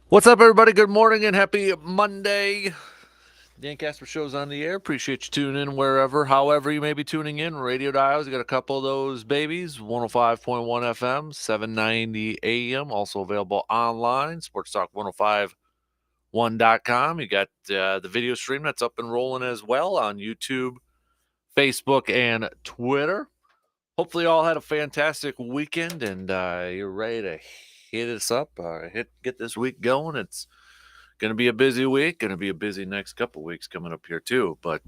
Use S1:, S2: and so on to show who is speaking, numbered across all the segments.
S1: What's up, everybody? Good morning and happy Monday. Dan Kasper Show's on the air. Appreciate you tuning in wherever, however you may be tuning in. Radio dials, you got a couple of those babies. 105.1 FM, 790 AM. Also available online, sportstalk1051.com. You got the video stream that's up and rolling as well on YouTube, Facebook, and Twitter. Hopefully, you all had a fantastic weekend and you're ready to hit us up, get this week going. It's going to be a busy week, going to be a busy next couple weeks coming up here too. But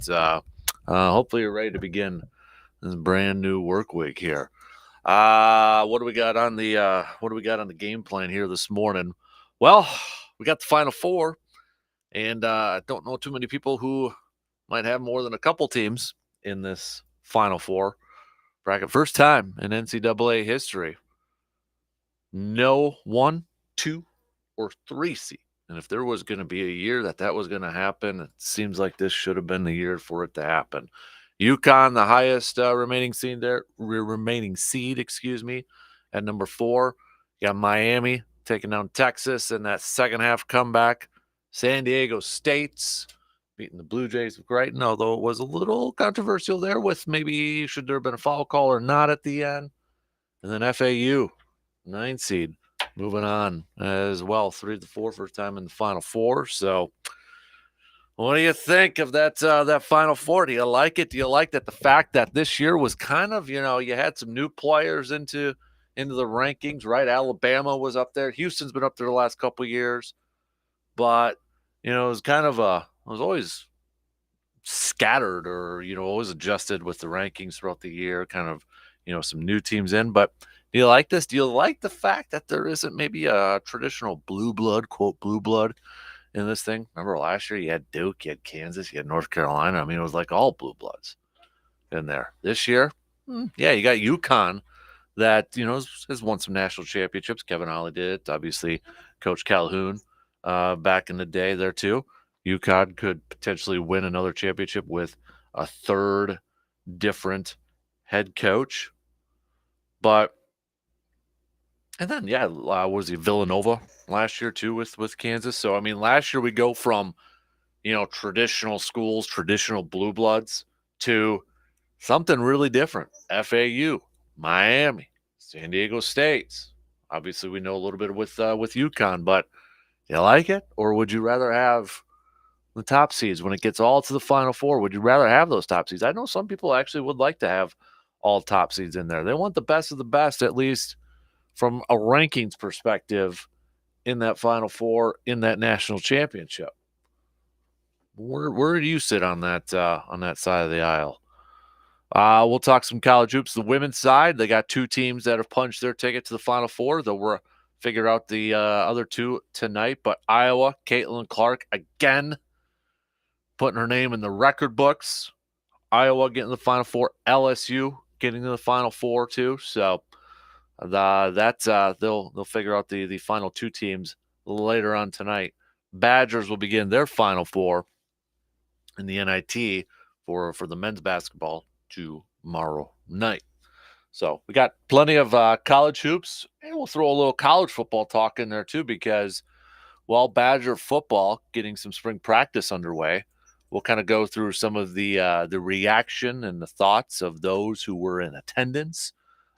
S1: hopefully, you're ready to begin this brand new work week here. What do we got on the game plan here this morning? Well, we got the Final Four, and I don't know too many people who might have more than a couple teams in this Final Four bracket. First time in NCAA history. No 1, 2, or 3 seed. And if there was going to be a year that was going to happen, it seems like this should have been the year for it to happen. UConn, the highest remaining seed, at number 4. You got Miami taking down Texas in that second half comeback. San Diego State's beating the Blue Jays of Brighton, although it was a little controversial there with maybe should there have been a foul call or not at the end. And then FAU, 9 seed, moving on as well. 3-4, first time in the Final Four. So, what do you think of that Final Four? Do you like it? Do you like that the fact that this year was kind of, you had some new players into the rankings, right? Alabama was up there. Houston's been up there the last couple of years, but it was kind of it was always scattered or always adjusted with the rankings throughout the year. Kind of some new teams in, but do you like this? Do you like the fact that there isn't maybe a traditional blue blood, quote, blue blood in this thing? Remember last year you had Duke, you had Kansas, you had North Carolina. I mean, it was like all blue bloods in there. This year, yeah, you got UConn that, has won some national championships. Kevin Ollie did it. Obviously, Coach Calhoun back in the day there too. UConn could potentially win another championship with a third different head coach. But and then, yeah, was he Villanova last year too with Kansas? So I mean, last year we go from traditional schools, traditional blue bloods to something really different. FAU, Miami, San Diego State. Obviously, we know a little bit with UConn, but you like it, or would you rather have the top seeds when it gets all to the Final Four? Would you rather have those top seeds? I know some people actually would like to have all top seeds in there. They want the best of the best, at least from a rankings perspective, in that Final Four, in that national championship. Where do you sit on that side of the aisle? We'll talk some college hoops. The women's side, they got 2 teams that have punched their ticket to the Final Four. They'll figure out the other 2 tonight. But Iowa, Caitlin Clark, again, putting her name in the record books. Iowa getting the Final Four. LSU getting to the Final Four too. So they'll figure out the final 2 teams later on tonight. Badgers will begin their Final Four in the NIT for the men's basketball tomorrow night. So we got plenty of college hoops, and we'll throw a little college football talk in there too, because Badger football getting some spring practice underway. We'll kind of go through some of the reaction and the thoughts of those who were in attendance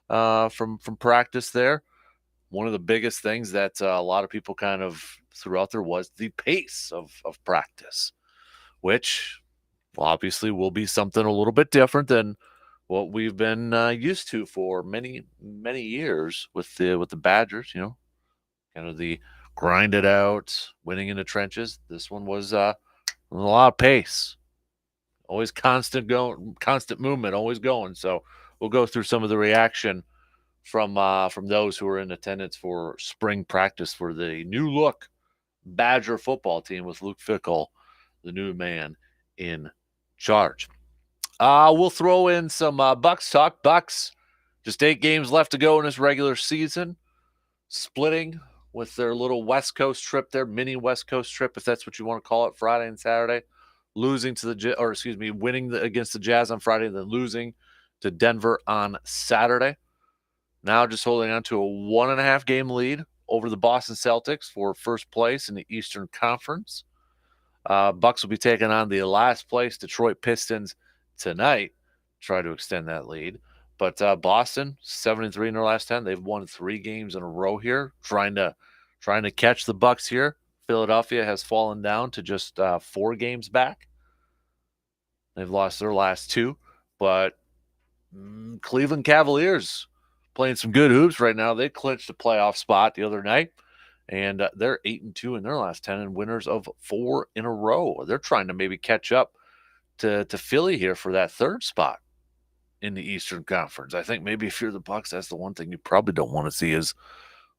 S1: from practice there. One of the biggest things that a lot of people kind of threw out there was the pace of practice, which obviously will be something a little bit different than what we've been used to for many, many years with the Badgers. Kind of the grind it out, winning in the trenches. This one was a lot of pace, always constant movement, always going. So we'll go through some of the reaction from those who were in attendance for spring practice for the new look Badger football team with Luke Fickell, the new man in charge. We'll throw in some Bucks talk. Bucks, just 8 games left to go in this regular season, splitting with their little West Coast trip, their mini West Coast trip, if that's what you want to call it, Friday and Saturday, winning against the Jazz on Friday, and then losing to Denver on Saturday. Now just holding on to a 1.5 game lead over the Boston Celtics for first place in the Eastern Conference. Bucks will be taking on the last place Detroit Pistons tonight, try to extend that lead. But Boston 7-3 in their last 10. They've won 3 games in a row here, trying to catch the Bucks here. Philadelphia has fallen down to just 4 games back. They've lost their last 2, but Cleveland Cavaliers playing some good hoops right now. They clinched a playoff spot the other night, and they're 8-2 in their last 10 and winners of 4 in a row. They're trying to maybe catch up to Philly here for that 3rd spot in the Eastern Conference. I think maybe if you're the Bucks, that's the one thing you probably don't want to see is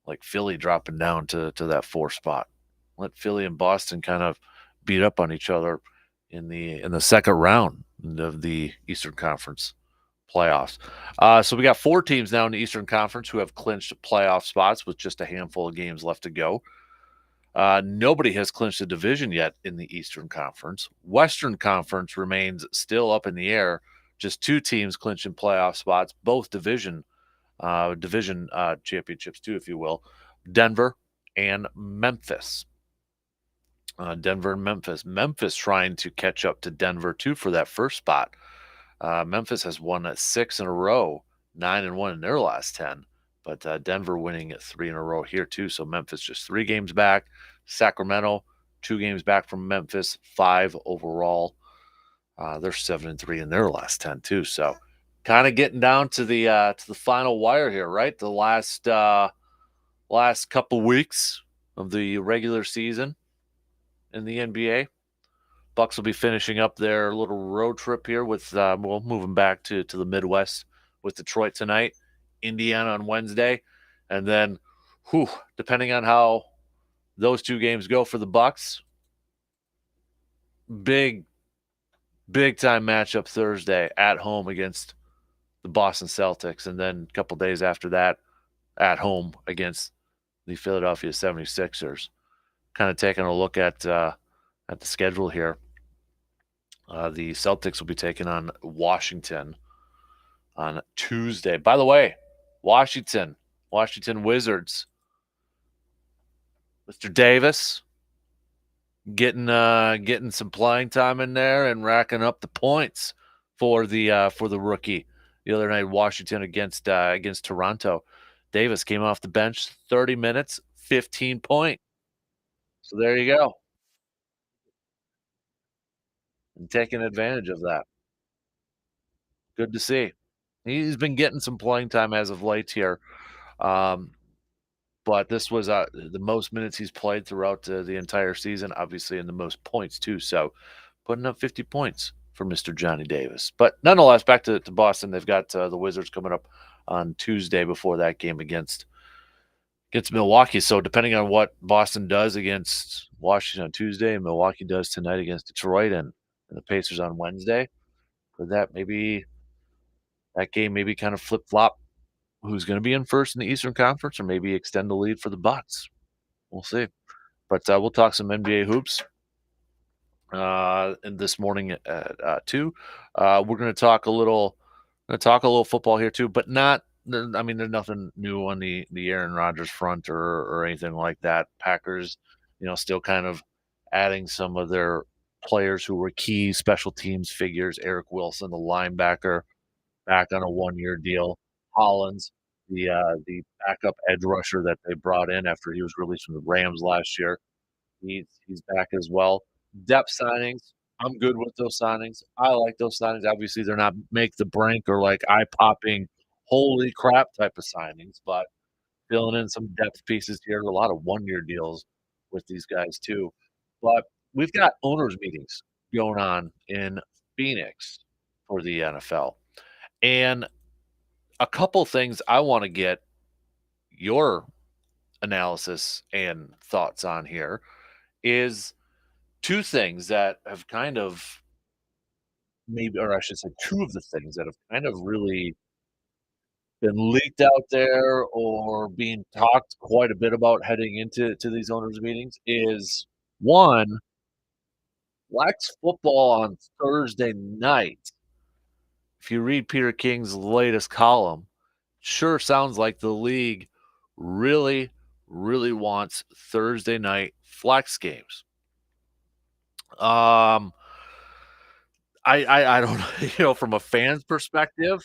S1: like Philly dropping down to that 4th spot. Let Philly and Boston kind of beat up on each other in the second round of the Eastern Conference playoffs. So we got 4 teams now in the Eastern Conference who have clinched playoff spots with just a handful of games left to go. Nobody has clinched a division yet in the Eastern Conference. Western Conference remains still up in the air. Just 2 teams clinching playoff spots, both division championships too, if you will. Denver and Memphis. Denver and Memphis. Memphis trying to catch up to Denver too for that 1st spot. Memphis has won 6 in a row, 9-1 in their last 10. But Denver winning at 3 in a row here too. So Memphis just 3 games back. Sacramento 2 games back from Memphis, 5 overall. They're 7-3 in their last 10 too. So kind of getting down to the final wire here, right? The last couple weeks of the regular season in the NBA. Bucks will be finishing up their little road trip here with moving back to the Midwest with Detroit tonight, Indiana on Wednesday, and then depending on how those 2 games go for the Bucks, big time matchup Thursday at home against the Boston Celtics, and then a couple days after that at home against the Philadelphia 76ers. Kind of taking a look at the schedule here. The Celtics will be taking on Washington on Tuesday. By the way, Washington Wizards. Mr. Davis getting some playing time in there and racking up the points for the rookie. The other night, Washington against Toronto. Davis came off the bench, 30 minutes, 15 points. So there you go. And taking advantage of that. Good to see. He's been getting some playing time as of late here. Um, but this was the most minutes he's played throughout the entire season, obviously, and the most points too. So putting up 50 points for Mr. Johnny Davis. But nonetheless, back to Boston. They've got the Wizards coming up on Tuesday before that game against Milwaukee. So depending on what Boston does against Washington on Tuesday and Milwaukee does tonight against Detroit and the Pacers on Wednesday, could that game maybe kind of flip flop who's going to be in first in the Eastern Conference, or maybe extend the lead for the Bucks? We'll see. But we'll talk some NBA hoops and this morning at 2. We're going to talk a little football here too, but not. I mean, there's nothing new on the Aaron Rodgers front or anything like that. Packers, still kind of adding some of their players who were key special teams figures. Eric Wilson, the linebacker, back on a 1-year deal. Hollins, the backup edge rusher that they brought in after he was released from the Rams last year. He's back as well. Depth signings, I'm good with those signings. I like those signings. Obviously, they're not make the brink or like eye-popping, holy crap type of signings, but filling in some depth pieces here. A lot of 1-year deals with these guys too. But we've got owners meetings going on in Phoenix for the NFL. And a couple things I want to get your analysis and thoughts on here is 2 things that have kind of maybe, or I should say 2 of the things that have kind of really been leaked out there or being talked quite a bit about heading into these owners meetings is, 1, Flex football on Thursday night. If you read Peter King's latest column, sure sounds like the league really, really wants Thursday night flex games. Um, I don't know, from a fan's perspective,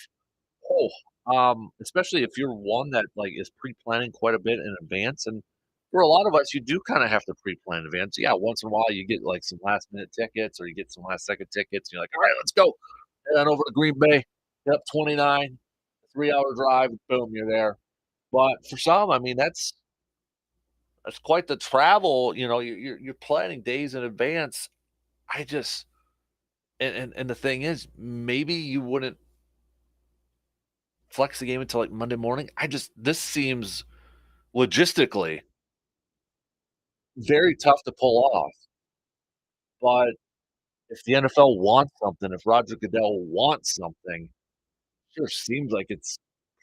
S1: oh, especially if you're one that, like, is pre-planning quite a bit in advance, and for a lot of us, you do kinda have to pre-plan in advance. Yeah, once in a while, you get, like, some last-minute tickets or you get some last-second tickets, you're like, "Alright, let's go. Head on over to Green Bay, get up 29, 3-hour drive, boom, you're there." But for some, I mean, that's quite the travel, you're planning days in advance. I just and the thing is, maybe you wouldn't flex the game until, like, Monday morning. This seems logistically very tough to pull off, but if the NFL wants something, if Roger Goodell wants something, sure seems like it's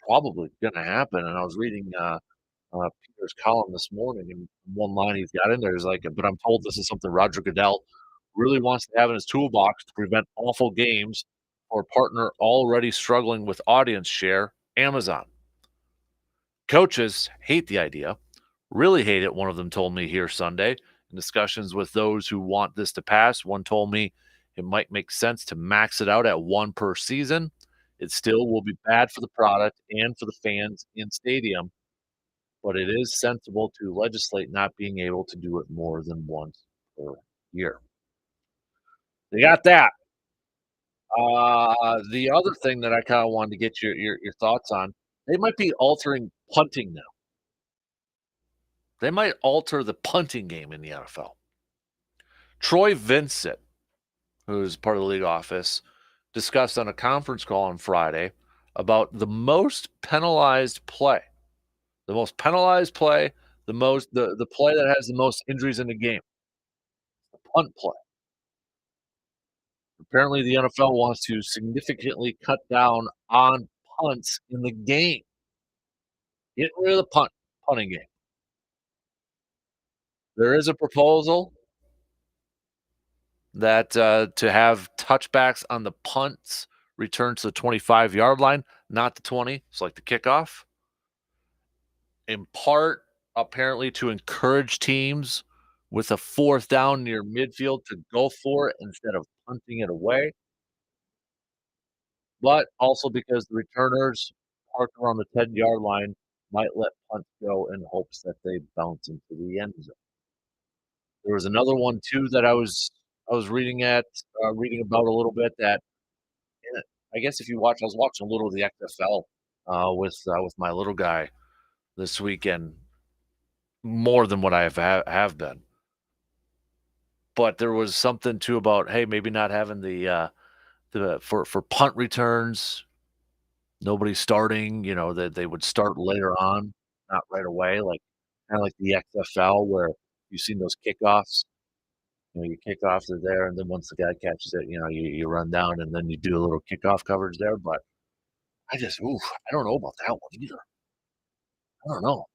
S1: probably gonna happen, and I was reading, Peter's column this morning, and one line he's got in there is like, "But I'm told this is something Roger Goodell really wants to have in his toolbox to prevent awful games for a partner already struggling with audience share, Amazon. Coaches hate the idea, really hate it," one of them told me here Sunday. In discussions with those who want this to pass, one told me it might make sense to max it out at one per season. It still will be bad for the product and for the fans in stadium, but it is sensible to legislate not being able to do it more than once per year. They got that. The other thing that I kind of wanted to get your thoughts on, they might be altering punting now. They might alter the punting game in the NFL. Troy Vincent, who's part of the league office, discussed on a conference call on Friday about the most penalized play. The most penalized play, the play that has the most injuries in the game, the punt play. Apparently, the NFL wants to significantly cut down on punts in the game. Get rid of the punting game. There is a proposal that to have touchbacks on the punts return to the 25-yard line, not the 20. It's like the kickoff. In part, apparently, to encourage teams with a fourth down near midfield to go for it instead of punting it away, but also because the returners parked around the 10-yard line might let punts go in hopes that they bounce into the end zone. There was another one too that I was reading about a little bit that eh, I guess if you watch I was watching a little of the XFL, with my little guy this weekend, more than what I have been. But there was something too about, hey, maybe not having the for punt returns, nobody starting, that they would start later on, not right away, like kinda like the XFL where you've seen those kickoffs. You kick off, they're there, and then once the guy catches it, you run down and then you do a little kickoff coverage there, but I don't know about that one either. I don't know.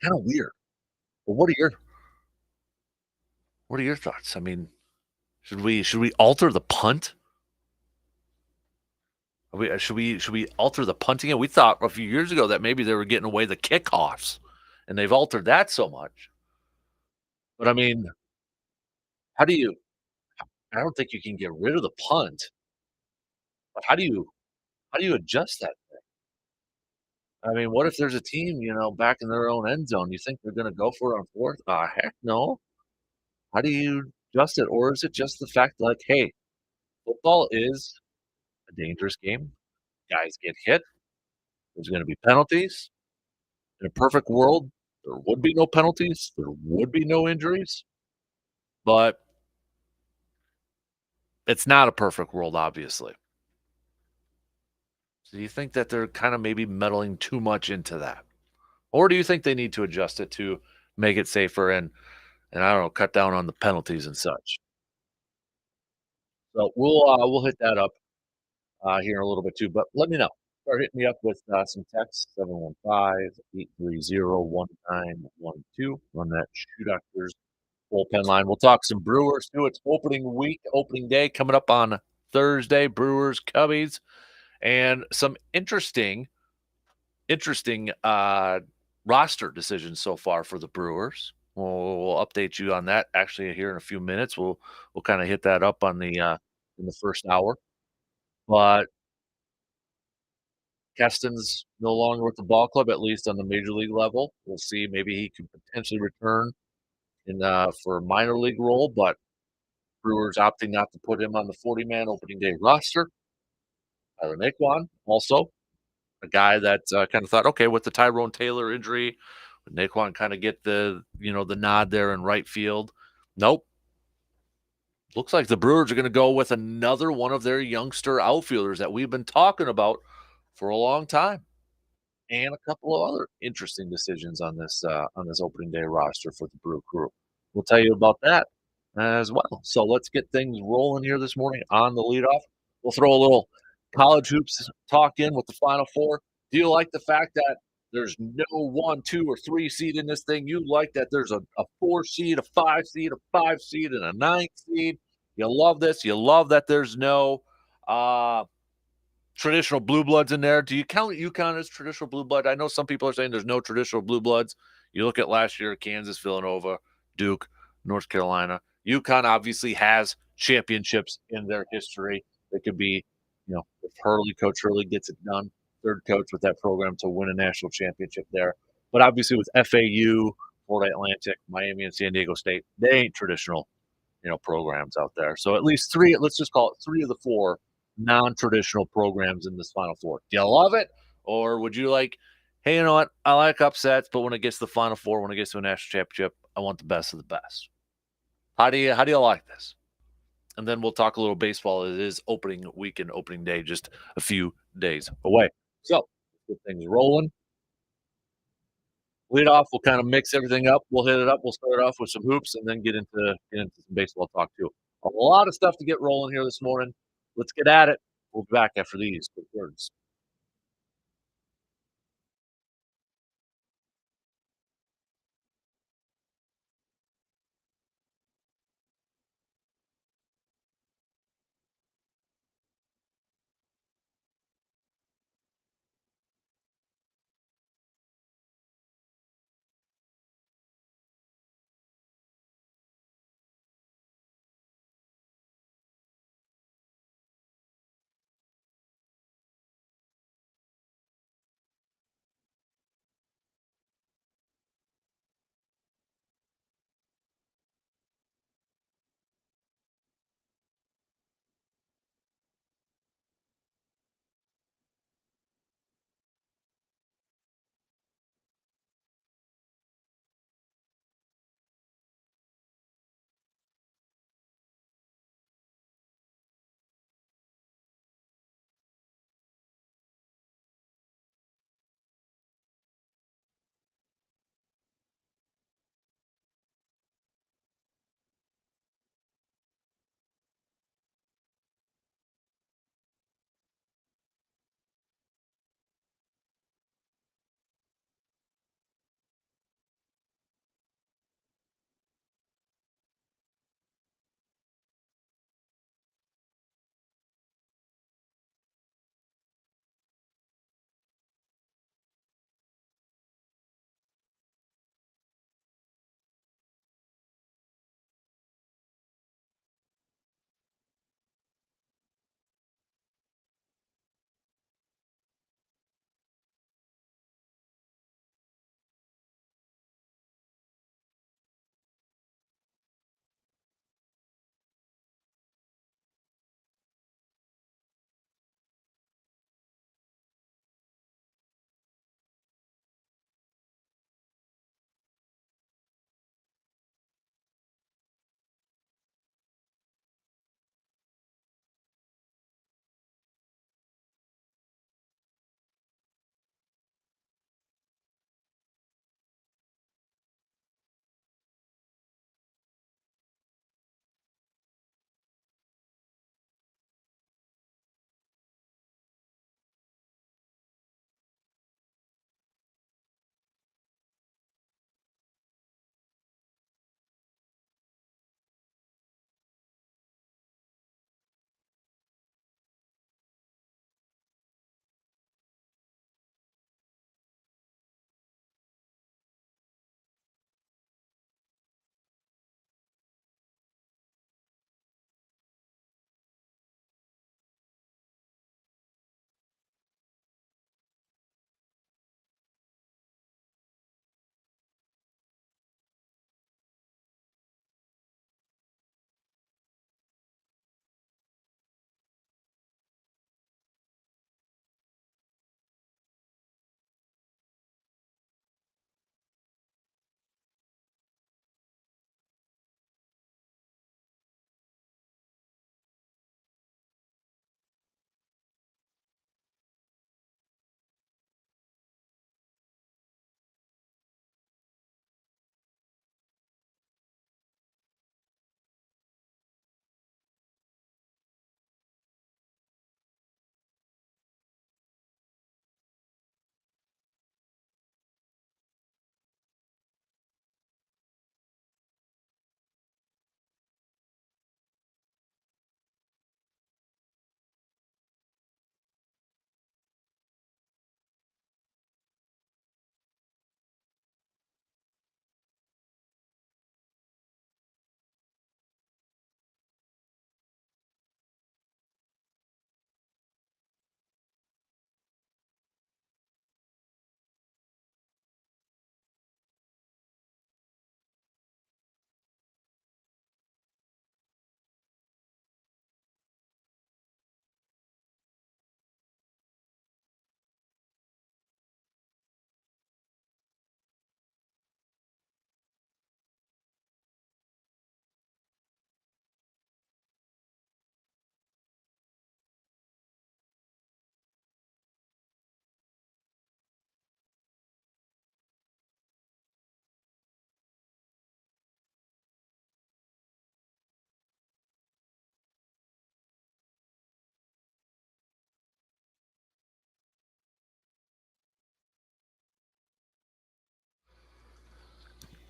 S1: Kinda weird. But what are your thoughts? I mean, should we alter the punt? Should we alter the punting? And we thought a few years ago that maybe they were getting away the kickoffs, and they've altered that so much. But I mean, how do you? I don't think you can get rid of the punt. But how do you adjust that? I mean, what if there's a team, back in their own end zone? You think they're going to go for it on fourth? Heck no. How do you adjust it? Or is it just the fact like, hey, football is a dangerous game. Guys get hit. There's going to be penalties. In a perfect world, there would be no penalties. There would be no injuries. But it's not a perfect world, obviously. So do you think that they're kind of maybe meddling too much into that? Or do you think they need to adjust it to make it safer and I don't know, cut down on the penalties and such? So we'll hit that up here in a little bit too. But let me know. Start hitting me up with some text 715-830-1912 on that Shoe Doctors bullpen line. We'll talk some Brewers too. It's opening week, opening day coming up on Thursday. Brewers, Cubbies, and some interesting roster decisions so far for the Brewers. We'll update you on that actually here in a few minutes. We'll kind of hit that up on the in the first hour. But Keston's no longer with the ball club, at least on the major league level. We'll see. Maybe he could potentially return in for a minor league role, but Brewers opting not to put him on the 40-man opening day roster. Tyler Naquan, also a guy that kind of thought, okay, with the Tyrone Taylor injury, would Naquan kind of get the nod there in right field? Nope. Looks like the Brewers are going to go with another one of their youngster outfielders that we've been talking about for a long time, and a couple of other interesting decisions on this opening day roster for the Brew Crew. We'll tell you about that as well. So let's get things rolling here this morning on the leadoff. We'll throw a little college hoops talk in with the Final Four. Do you like the fact that there's no 1, 2, or 3 seed in this thing? You like that there's a 4 seed, a 5 seed, a 5 seed, and a 9 seed. You love this. You love that there's no traditional blue bloods in there. Do you count UConn as traditional blue blood? I know some people are saying there's no traditional blue bloods. You look at last year, Kansas, Villanova, Duke, North Carolina. UConn obviously has championships in their history. They could be, if Coach Hurley gets it done, third coach with that program to win a national championship there. But obviously with FAU, Florida Atlantic, Miami, and San Diego State, they ain't traditional programs out there. So at least three, let's just call it three of the four non-traditional programs in this Final Four. Do you love it? Or would you like, hey, you know what? I like upsets, but when it gets to the Final Four, when it gets to a national championship, I want the best of the best. How do you like this? And then we'll talk a little baseball. It is opening weekend, opening day, just a few days away. So get things rolling. Lead off, we'll kind of mix everything up. We'll hit it up. We'll start off with some hoops and then get into some baseball talk too. A lot of stuff to get rolling here this morning. Let's get at it. We'll be back after these quick words.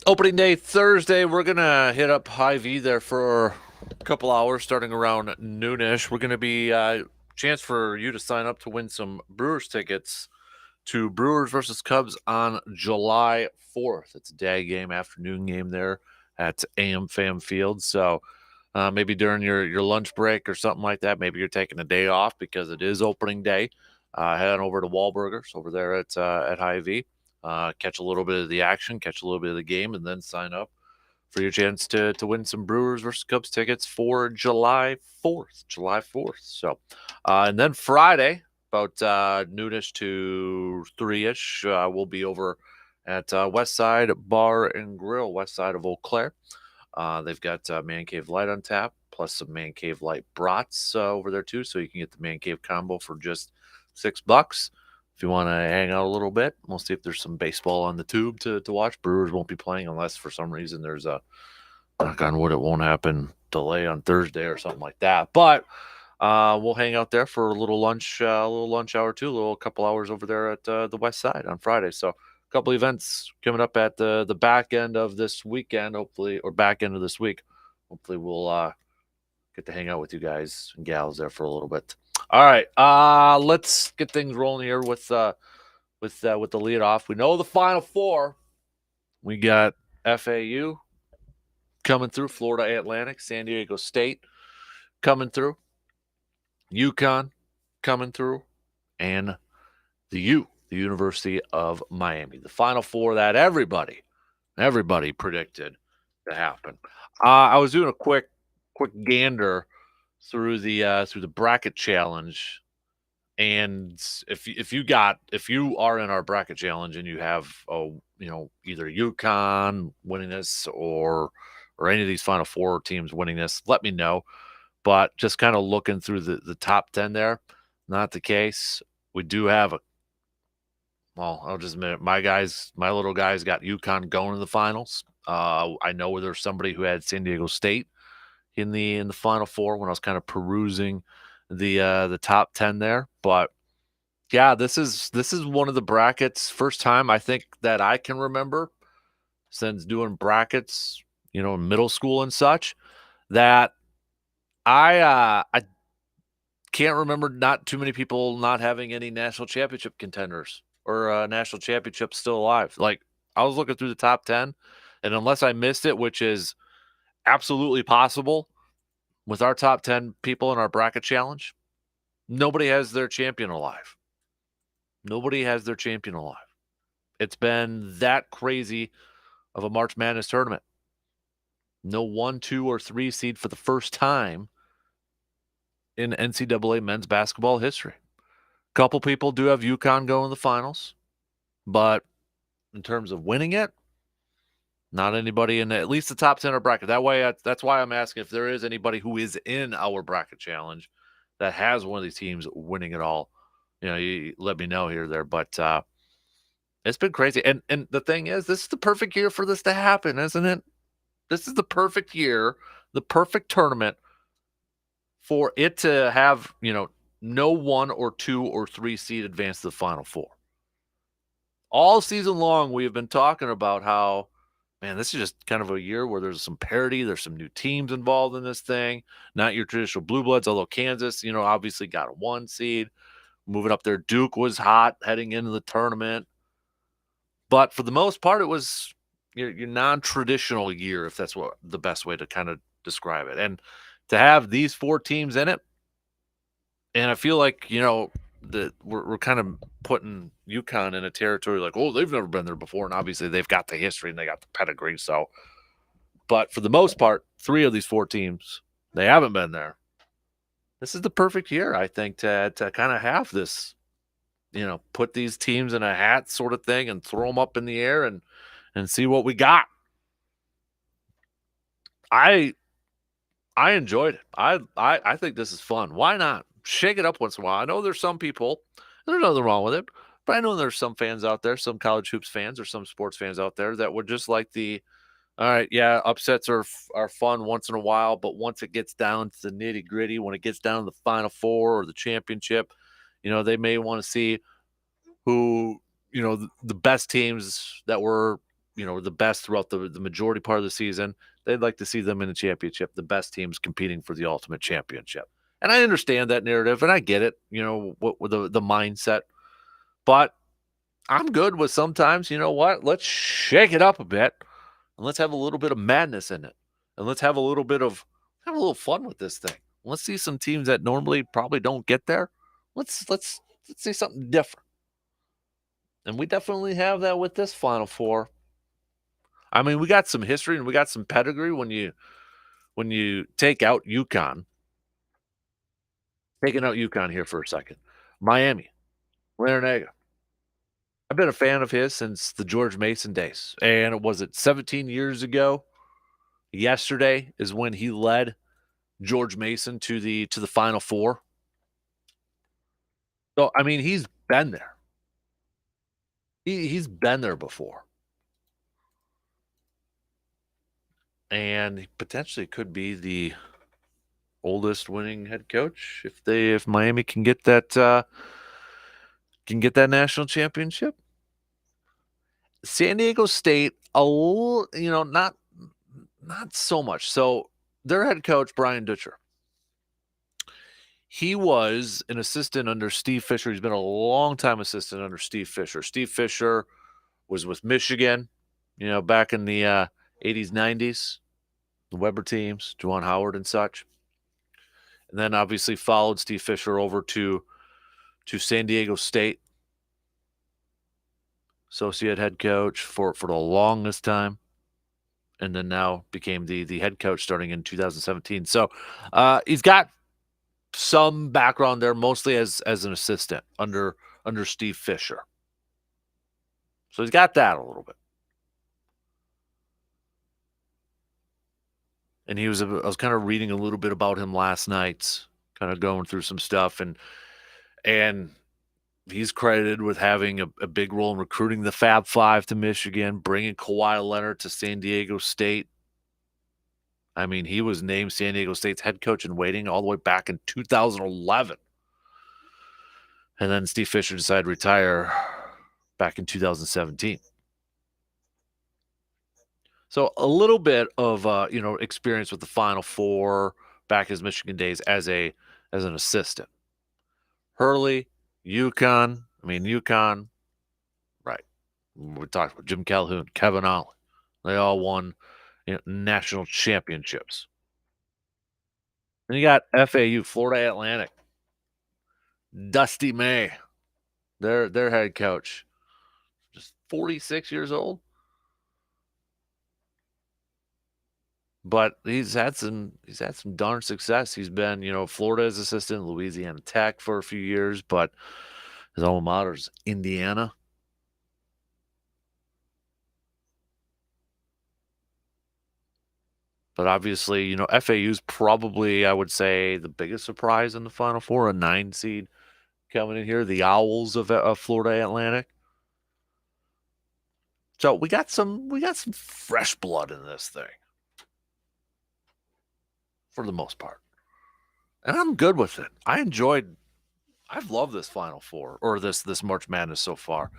S1: Opening day Thursday, we're going to hit up Hy-Vee there for a couple hours starting around noonish. We're going to be chance for you to sign up to win some Brewers tickets to Brewers versus Cubs on July 4th. It's a day game, afternoon game there at AM Fam Field. So maybe during your lunch break or something like that, maybe you're taking a day off because it is opening day. Head on over to Wahlburgers over there at Hy-Vee. Catch a little bit of the action, catch a little bit of the game, and then sign up for your chance to win some Brewers versus Cubs tickets for July 4th. July 4th. So, and then Friday, about noonish to 3-ish, we'll be over at West Side Bar and Grill, west side of Eau Claire. They've got Man Cave Light on tap, plus some Man Cave Light brats over there too, so you can get the Man Cave combo for just $6. If you want to hang out a little bit, we'll see if there's some baseball on the tube to watch. Brewers won't be playing unless for some reason there's a, knock on wood, it won't happen, delay on Thursday or something like that. But we'll hang out there for a little lunch hour too, a little couple hours over there at the West Side on Friday. So a couple events coming up at the back end of this weekend, hopefully, or back end of this week. Hopefully we'll get to hang out with you guys and gals there for a little bit. All right, let's get things rolling here with the lead off. We know the Final Four. We got FAU coming through, Florida Atlantic, San Diego State coming through, UConn coming through, and the University of Miami. The Final Four that everybody predicted to happen. I was doing a quick gander through the bracket challenge, and if you are in our bracket challenge and you have either UConn winning this or any of these Final Four teams winning this, let me know. But just kind of looking through the top 10 there, not the case. We do have I'll just admit it, my little guys got UConn going to the finals. I know there's somebody who had San Diego State in the Final Four when I was kind of perusing the top 10 there. But yeah, this is one of the brackets, first time I think that I can remember since doing brackets, in middle school and such, that I can't remember not too many people not having any national championship contenders or national championships still alive. Like, I was looking through the top 10, and unless I missed it, which is absolutely possible with our top 10 people in our bracket challenge, nobody has their champion alive. Nobody has their champion alive. It's been that crazy of a March Madness tournament. No 1, 2, or 3 seed for the first time in NCAA men's basketball history. A couple people do have UConn go in the finals, but in terms of winning it, not anybody in at least the top 10 of bracket. That way, that's why I'm asking if there is anybody who is in our bracket challenge that has one of these teams winning it all. You let me know here there. But it's been crazy. And the thing is, this is the perfect year for this to happen, isn't it? This is the perfect year, the perfect tournament for it to have, no 1 or 2 or 3 seed advance to the Final Four. All season long, we have been talking about how, man, this is just kind of a year where there's some parity. There's some new teams involved in this thing. Not your traditional blue bloods, although Kansas, obviously got a 1 seed. Moving up there, Duke was hot heading into the tournament. But for the most part, it was your non-traditional year, if that's what the best way to kind of describe it. And to have these 4 teams in it, and I feel like, we're kind of putting UConn in a territory like, oh, they've never been there before. And obviously they've got the history and they got the pedigree. So, but for the most part, 3 of these 4 teams, they haven't been there. This is the perfect year, I think, to kind of have this, put these teams in a hat sort of thing and throw them up in the air and see what we got. I enjoyed it. I think this is fun. Why not? Shake it up once in a while. I know there's some people, there's nothing wrong with it, but I know there's some fans out there, some college hoops fans or some sports fans out there that would just like all right, yeah, upsets are fun once in a while, but once it gets down to the nitty gritty, when it gets down to the Final Four or the championship, they may want to see who, the best teams that were, the best throughout the majority part of the season. They'd like to see them in the championship, the best teams competing for the ultimate championship. And I understand that narrative, and I get it, what with the mindset. But I'm good with sometimes, what? Let's shake it up a bit, and let's have a little bit of madness in it. And let's have a little fun with this thing. Let's see some teams that normally probably don't get there. Let's see something different. And we definitely have that with this Final Four. I mean, we got some history and we got some pedigree when you take out UConn. Taking out UConn here for a second. Miami, Larinaga. I've been a fan of his since the George Mason days. And it was 17 years ago. Yesterday is when he led George Mason to the Final Four. So I mean, he's been there. He's been there before. And he potentially could be the oldest winning head coach if Miami can get that national championship. San Diego State, a little, not so much. So their head coach, Brian Dutcher, he was an assistant under Steve Fisher. He's been a long time assistant under Steve Fisher. Steve Fisher was with Michigan, back in the 80s, 90s, the Weber teams, Juwan Howard and such. And then obviously followed Steve Fisher over to San Diego State. Associate head coach for the longest time. And then now became the head coach starting in 2017. So he's got some background there, mostly as an assistant under Steve Fisher. So he's got that a little bit. And I was kind of reading a little bit about him last night, kind of going through some stuff, and he's credited with having a big role in recruiting the Fab Five to Michigan, bringing Kawhi Leonard to San Diego State. I mean, he was named San Diego State's head coach in waiting all the way back in 2011. And then Steve Fisher decided to retire back in 2017. So a little bit of experience with the Final Four back his Michigan days as an assistant. Hurley, UConn. I mean, UConn, right. We talked about Jim Calhoun, Kevin Ollie. They all won national championships. Then you got FAU, Florida Atlantic. Dusty May, their head coach. Just 46 years old. But he's had some darn success. He's been, Florida's assistant, Louisiana Tech for a few years, but his alma mater is Indiana. But obviously, FAU's probably, I would say, the biggest surprise in the Final Four, a 9 seed coming in here, the Owls of Florida Atlantic. So we got some fresh blood in this thing. For the most part. And I'm good with it. I've loved this Final Four or this March Madness so far.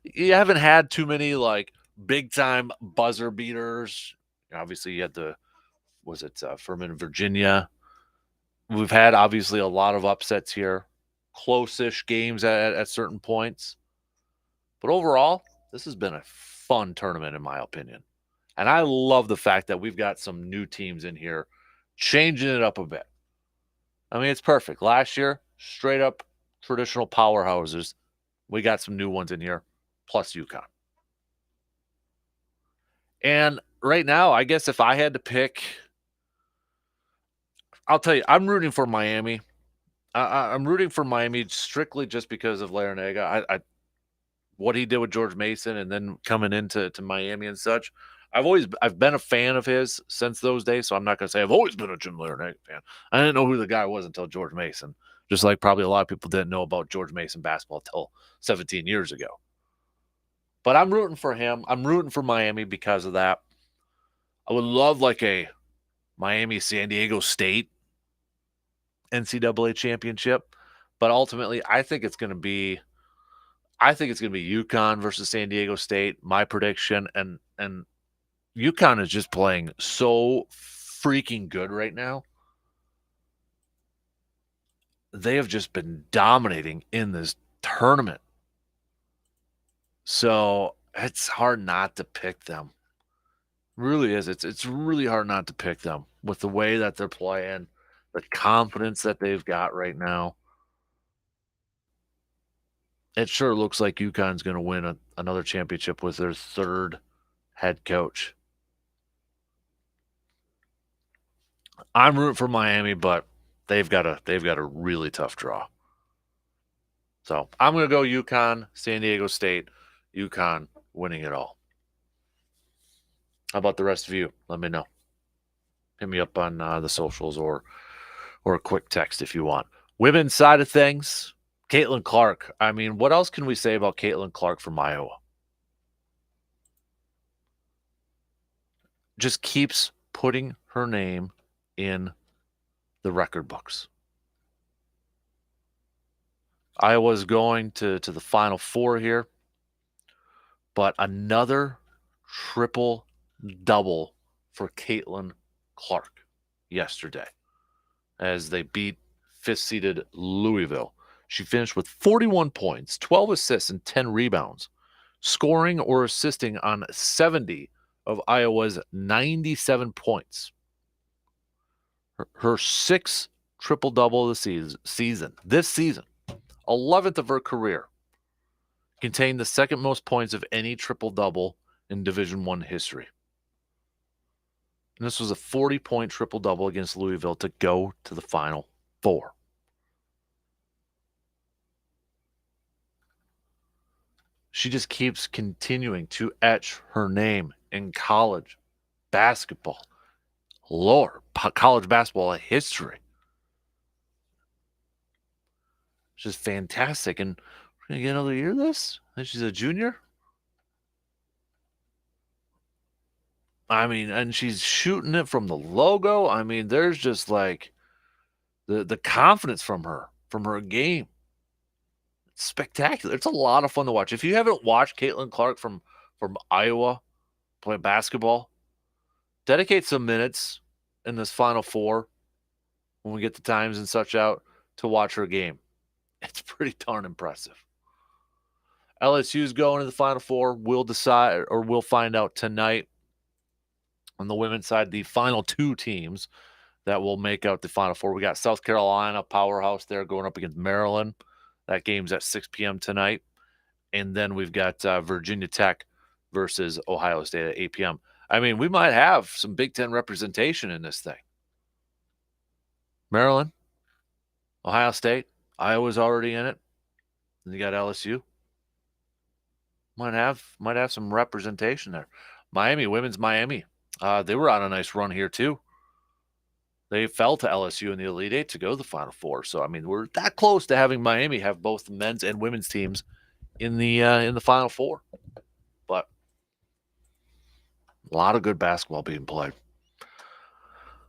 S1: You haven't had too many like big time buzzer beaters. Obviously you had Furman, Virginia. We've had obviously a lot of upsets here, close-ish games at certain points. But overall, this has been a fun tournament in my opinion. And I love the fact that we've got some new teams in here changing it up a bit. I mean, it's perfect. Last year, straight up traditional powerhouses. We got some new ones in here, plus UConn. And right now, I guess if I had to pick, I'll tell you, I'm rooting for Miami. I'm rooting for Miami strictly just because of Larinaga. What he did with George Mason and then coming into Miami and such. I've been a fan of his since those days, so I'm not going to say I've always been a Jim Larinaga fan. I didn't know who the guy was until George Mason, just like probably a lot of people didn't know about George Mason basketball until 17 years ago. But I'm rooting for him. I'm rooting for Miami because of that. I would love like a Miami San Diego State NCAA championship, but ultimately I think it's going to be I think it's going to be UConn versus San Diego State. My prediction, and UConn is just playing so freaking good right now. They have just been dominating in this tournament. So it's hard not to pick them. Really is. It's really hard not to pick them with the way that they're playing, the confidence that they've got right now. It sure looks like UConn's going to win another championship with their third head coach. I'm rooting for Miami, but they've got a really tough draw. So I'm going to go UConn, San Diego State, UConn winning it all. How about the rest of you? Let me know. Hit me up on the socials or a quick text if you want. Women's side of things, Caitlin Clark. I mean, what else can we say about Caitlin Clark from Iowa? Just keeps putting her name in the record books. Iowa's going to the Final Four here, but another triple double for Caitlin Clark yesterday as they beat fifth-seeded Louisville. She finished with 41 points, 12 assists, and 10 rebounds, scoring or assisting on 70 of Iowa's 97 points. Her sixth triple-double of the season, this season, 11th of her career, contained the second most points of any triple-double in Division I history. And this was a 40-point triple-double against Louisville to go to the Final Four. She just keeps continuing to etch her name in college basketball, college basketball history. It's just fantastic. And we're going to get another year of this? And she's a junior? I mean, and she's shooting it from the logo. I mean, there's just like the confidence from her game. It's spectacular. It's a lot of fun to watch. If you haven't watched Caitlin Clark from Iowa play basketball, dedicate some minutes in this Final Four when we get the times and such out to watch her game. It's pretty darn impressive. LSU's going to the Final Four. We'll decide, or we'll find out tonight on the women's side, the final two teams that will make out the Final Four. We got South Carolina, powerhouse there, going up against Maryland. That game's at 6 p.m. tonight. And then we've got Virginia Tech versus Ohio State at 8 p.m. I mean, we might have some Big Ten representation in this thing. Maryland, Ohio State, Iowa's already in it. And you got LSU. Might have some representation there. Miami, women's Miami. They were on a nice run here too. They fell to LSU in the Elite Eight to go to the Final Four. So I mean, we're that close to having Miami have both the men's and women's teams in the Final Four. But a lot of good basketball being played.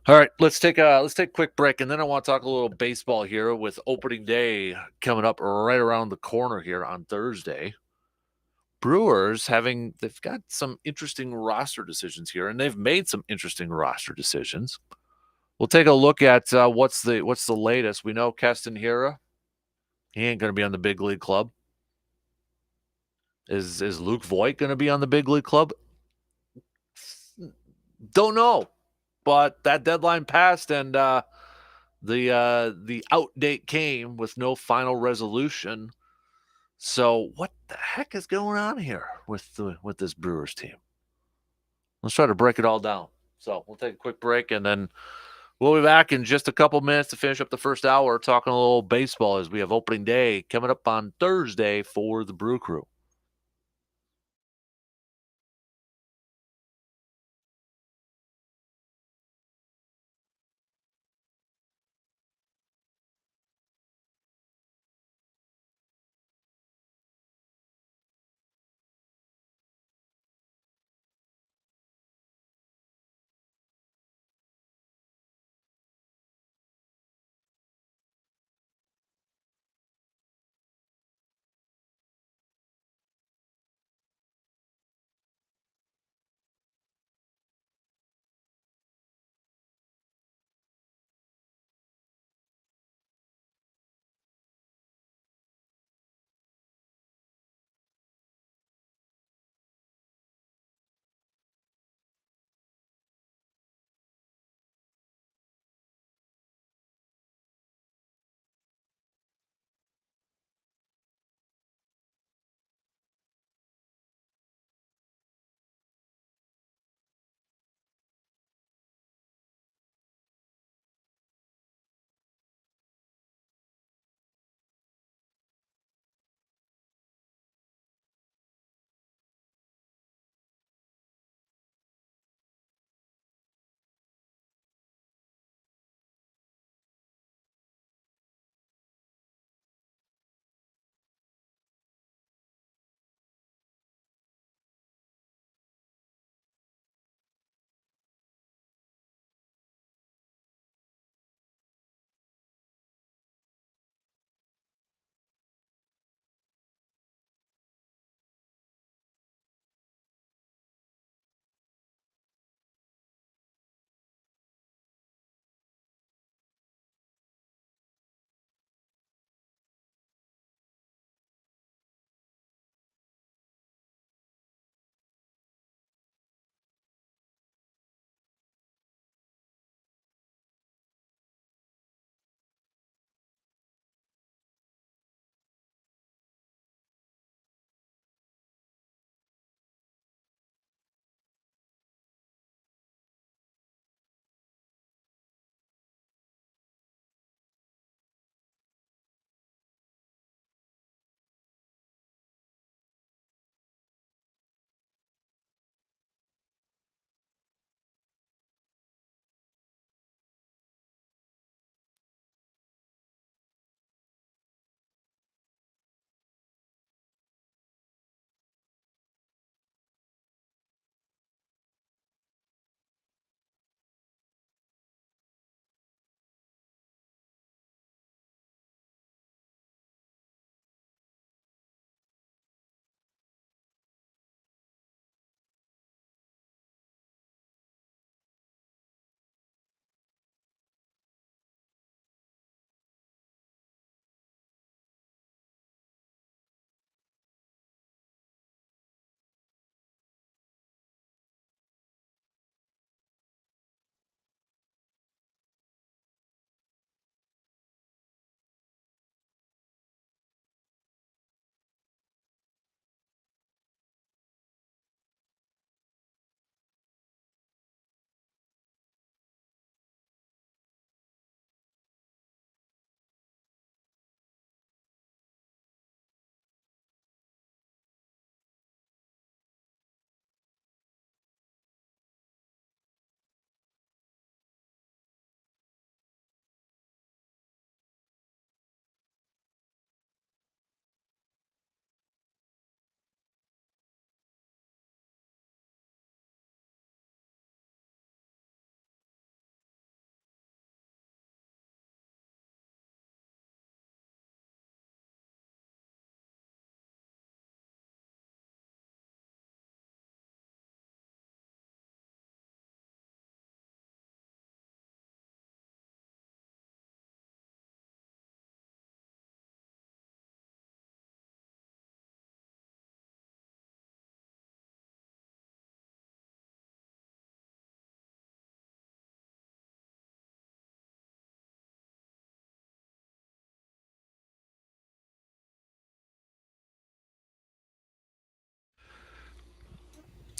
S1: All right, let's take a quick break, and then I want to talk a little baseball here with opening day coming up right around the corner here on Thursday. Brewers they've got some interesting roster decisions here, and they've made some interesting roster decisions. We'll take a look at what's the latest. We know Keston Hiura, he ain't going to be on the big league club. Is Luke Voigt going to be on the big league club? Don't know, but that deadline passed, and the out date came with no final resolution. So what the heck is going on here with this Brewers team? Let's try to break it all down. So we'll take a quick break, and then we'll be back in just a couple minutes to finish up the first hour talking a little baseball as we have opening day coming up on Thursday for the Brew Crew.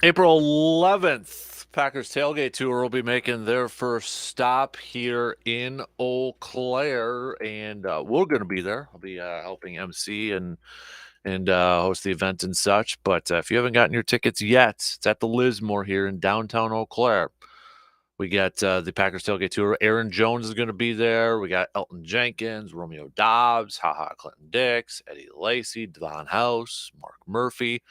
S1: April 11th, Packers Tailgate Tour will be making their first stop here in Eau Claire, and we're going to be there. I'll be helping MC and host the event and such. But if you haven't gotten your tickets yet, it's at the Lismore here in downtown Eau Claire. We got the Packers Tailgate Tour. Aaron Jones is going to be there. We got Elton Jenkins, Romeo Dobbs, Clinton Dix, Eddie Lacy, Devon House, Mark Murphy.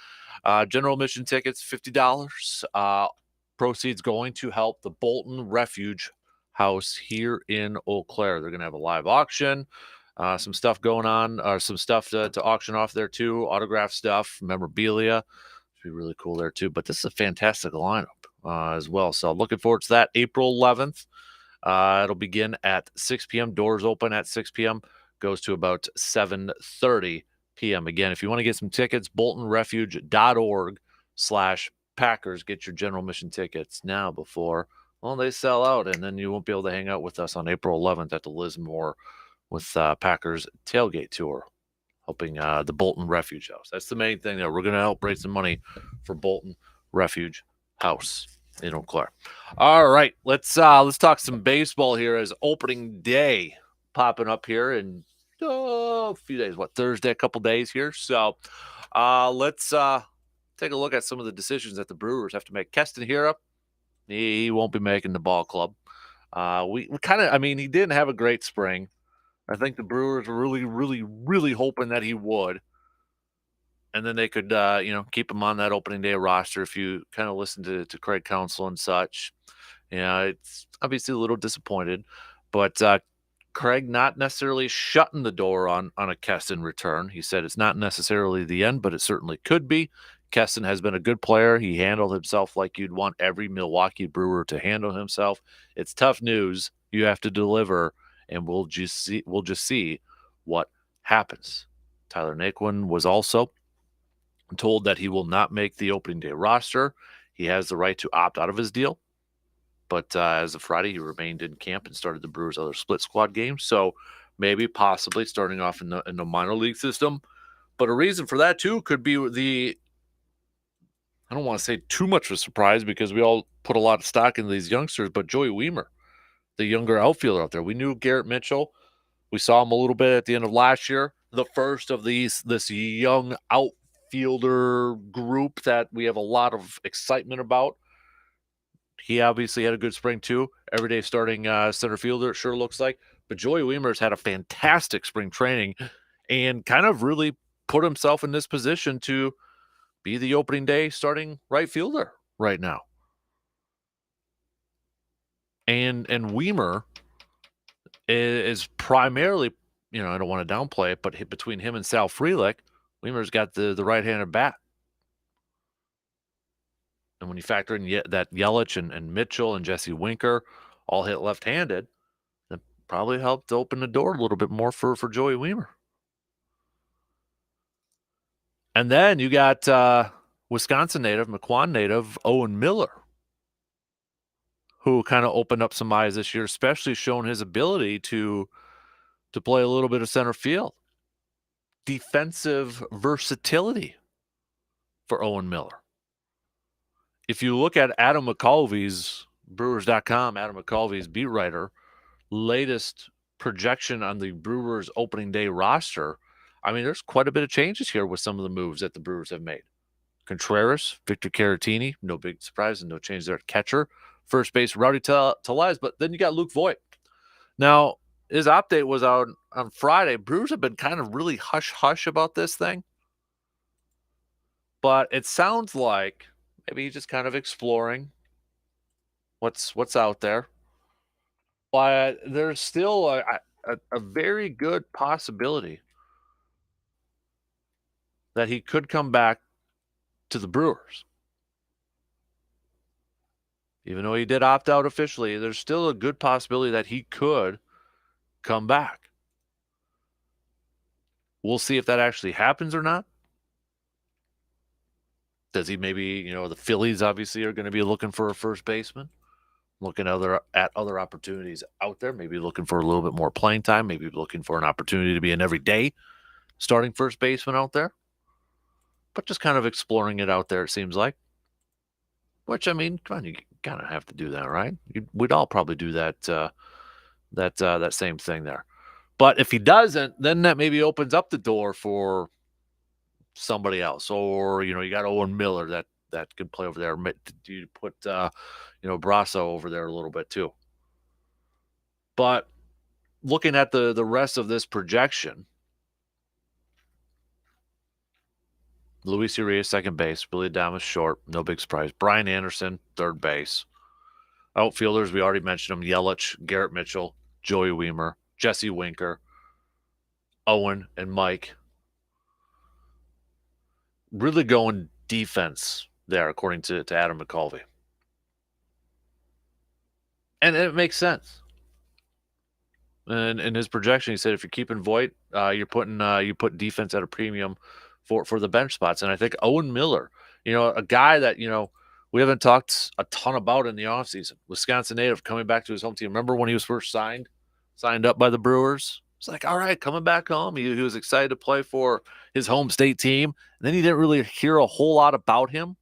S1: General admission tickets, $50. Proceeds going to help the Bolton Refuge House here in Eau Claire. They're going to have a live auction. Some stuff going on, or some stuff to auction off there too. Autograph stuff, memorabilia. It'd be really cool there too. But this is a fantastic lineup as well. So looking forward to that. April 11th. It'll begin at 6 p.m. Doors open at 6 p.m. Goes to about 7:30 p.m. Again, if you want to get some tickets, boltonrefuge.org/Packers. Get your general mission tickets now before, well, they sell out, and then you won't be able to hang out with us on April 11th at the Lismore with Packers Tailgate Tour, helping the Bolton Refuge House. That's the main thing there. We're going to help raise some money for Bolton Refuge House in Eau Claire. All right, let's talk some baseball here as opening day popping up here in a few days. Thursday, a couple days here. So let's take a look at some of the decisions that the Brewers have to make. Keston Hiura, he won't be making the ball club. We kind of, he didn't have a great spring. I think the Brewers were really, really, really hoping that he would. And then they could, keep him on that opening day roster. If you kind of listen to Craig Counsell and such, it's obviously a little disappointed. But Craig not necessarily shutting the door on a Keston return. He said it's not necessarily the end, but it certainly could be. Keston has been a good player. He handled himself like you'd want every Milwaukee Brewer to handle himself. It's tough news. You have to deliver, and we'll just see what happens. Tyler Naquin was also told that he will not make the opening day roster. He has the right to opt out of his deal. But as of Friday, he remained in camp and started the Brewers' other split squad games. So maybe possibly starting off in the minor league system. But a reason for that, too, could be I don't want to say too much of a surprise because we all put a lot of stock in these youngsters, but Joey Wiemer, the younger outfielder out there. We knew Garrett Mitchell. We saw him a little bit at the end of last year. The first of this young outfielder group that we have a lot of excitement about. He obviously had a good spring too. Every day starting center fielder, it sure looks like. But Joey Wiemer's had a fantastic spring training and kind of really put himself in this position to be the opening day starting right fielder right now. And Wiemer is primarily, I don't want to downplay it, but between him and Sal Frelick, Wiemer's got the right-handed bat. And when you factor in that Yelich and Mitchell and Jesse Winker all hit left-handed, that probably helped open the door a little bit more for Joey Wiemer. And then you got Wisconsin native, Mequon native, Owen Miller, who kind of opened up some eyes this year, especially showing his ability to play a little bit of center field. Defensive versatility for Owen Miller. If you look at Adam McCulvey's, Brewers.com, Adam McCulvey's beat writer, latest projection on the Brewers opening day roster, there's quite a bit of changes here with some of the moves that the Brewers have made. Contreras, Victor Caratini, no big surprise and no change there at catcher. First base, Rowdy Tellez, but then you got Luke Voigt. Now, his update was out on Friday. Brewers have been kind of really hush-hush about this thing. But it sounds like maybe he's just kind of exploring what's out there. But there's still a very good possibility that he could come back to the Brewers. Even though he did opt out officially, there's still a good possibility that he could come back. We'll see if that actually happens or not. Does he maybe, the Phillies obviously are going to be looking for a first baseman, looking at other opportunities out there, maybe looking for a little bit more playing time, maybe looking for an opportunity to be an everyday starting first baseman out there. But just kind of exploring it out there, it seems like. Which, I mean, come on, you kind of have to do that, right? We'd all probably do that same thing there. But if he doesn't, then that maybe opens up the door for somebody else, or you got Owen Miller that could play over there. Do you put Brasso over there a little bit too? But looking at the rest of this projection, Luis Urias, second base. Billy Adames, short. No big surprise. Brian Anderson, third base. Outfielders, we already mentioned them. Yelich, Garrett Mitchell, Joey Weimer, Jesse Winker, Owen, and Mike. Really going defense there, according to Adam McCulvey. And it makes sense. And in his projection, he said if you're keeping Voit, you're putting you put defense at a premium for the bench spots. And I think Owen Miller, a guy that we haven't talked a ton about in the offseason. Wisconsin native coming back to his home team. Remember when he was first signed up by the Brewers? It's like, all right, coming back home. He was excited to play for his home state team. And then he didn't really hear a whole lot about him.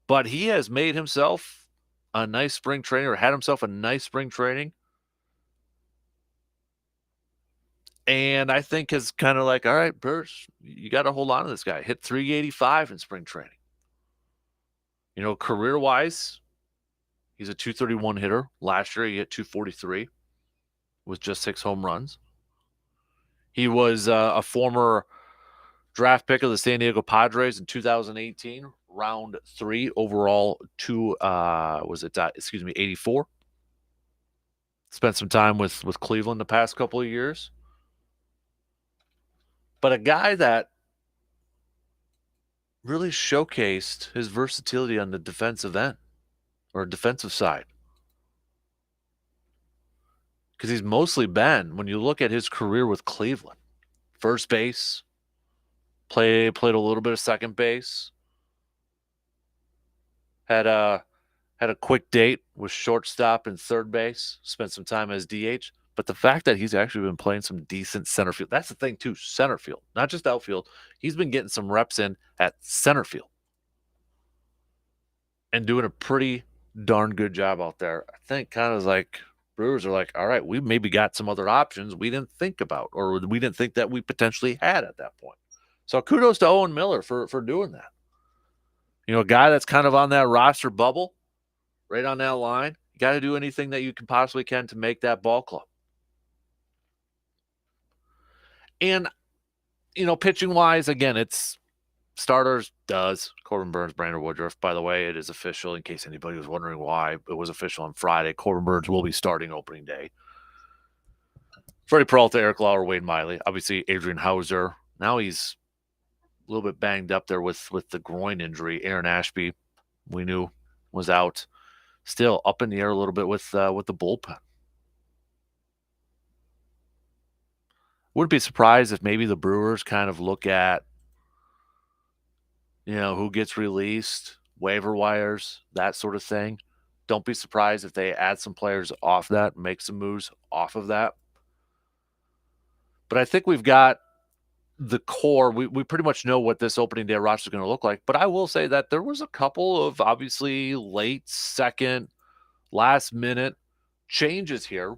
S1: But he has made himself a nice spring training, or had himself a nice spring training. And I think is kind of like, all right, Brewers, you got to hold on to this guy. Hit 385 in spring training. Career-wise, he's a 231 hitter. Last year, he hit 243 with just 6 home runs. He was a former draft pick of the San Diego Padres in 2018, round 3 overall to 84. Spent some time with Cleveland the past couple of years. But a guy that really showcased his versatility on the defensive end or defensive side. Because he's mostly been, when you look at his career with Cleveland, first base, played a little bit of second base, had a quick date with shortstop and third base, spent some time as DH. But the fact that he's actually been playing some decent center field, that's the thing too, center field, not just outfield. He's been getting some reps in at center field and doing a pretty darn good job out there. I think kind of like Brewers are like, all right, we maybe got some other options we didn't think about, or we didn't think that we potentially had at that point. So kudos to Owen Miller for doing that. A guy that's kind of on that roster bubble, right on that line. You got to do anything that you can possibly can to make that ball club. And, pitching wise, again, it's starters does Corbin Burns, Brandon Woodruff. By the way, it is official in case anybody was wondering why. It was official on Friday. Corbin Burns will be starting opening day. Freddie Peralta, Eric Lauer, Wade Miley. Obviously, Adrian Hauser. Now he's a little bit banged up there with the groin injury. Aaron Ashby, we knew, was out. Still up in the air a little bit with the bullpen. Wouldn't be surprised if maybe the Brewers kind of look at, who gets released, waiver wires, that sort of thing. Don't be surprised if they add some players off that, make some moves off of that. But I think we've got the core. We pretty much know what this opening day roster is going to look like. But I will say that there was a couple of obviously late second, last minute changes here,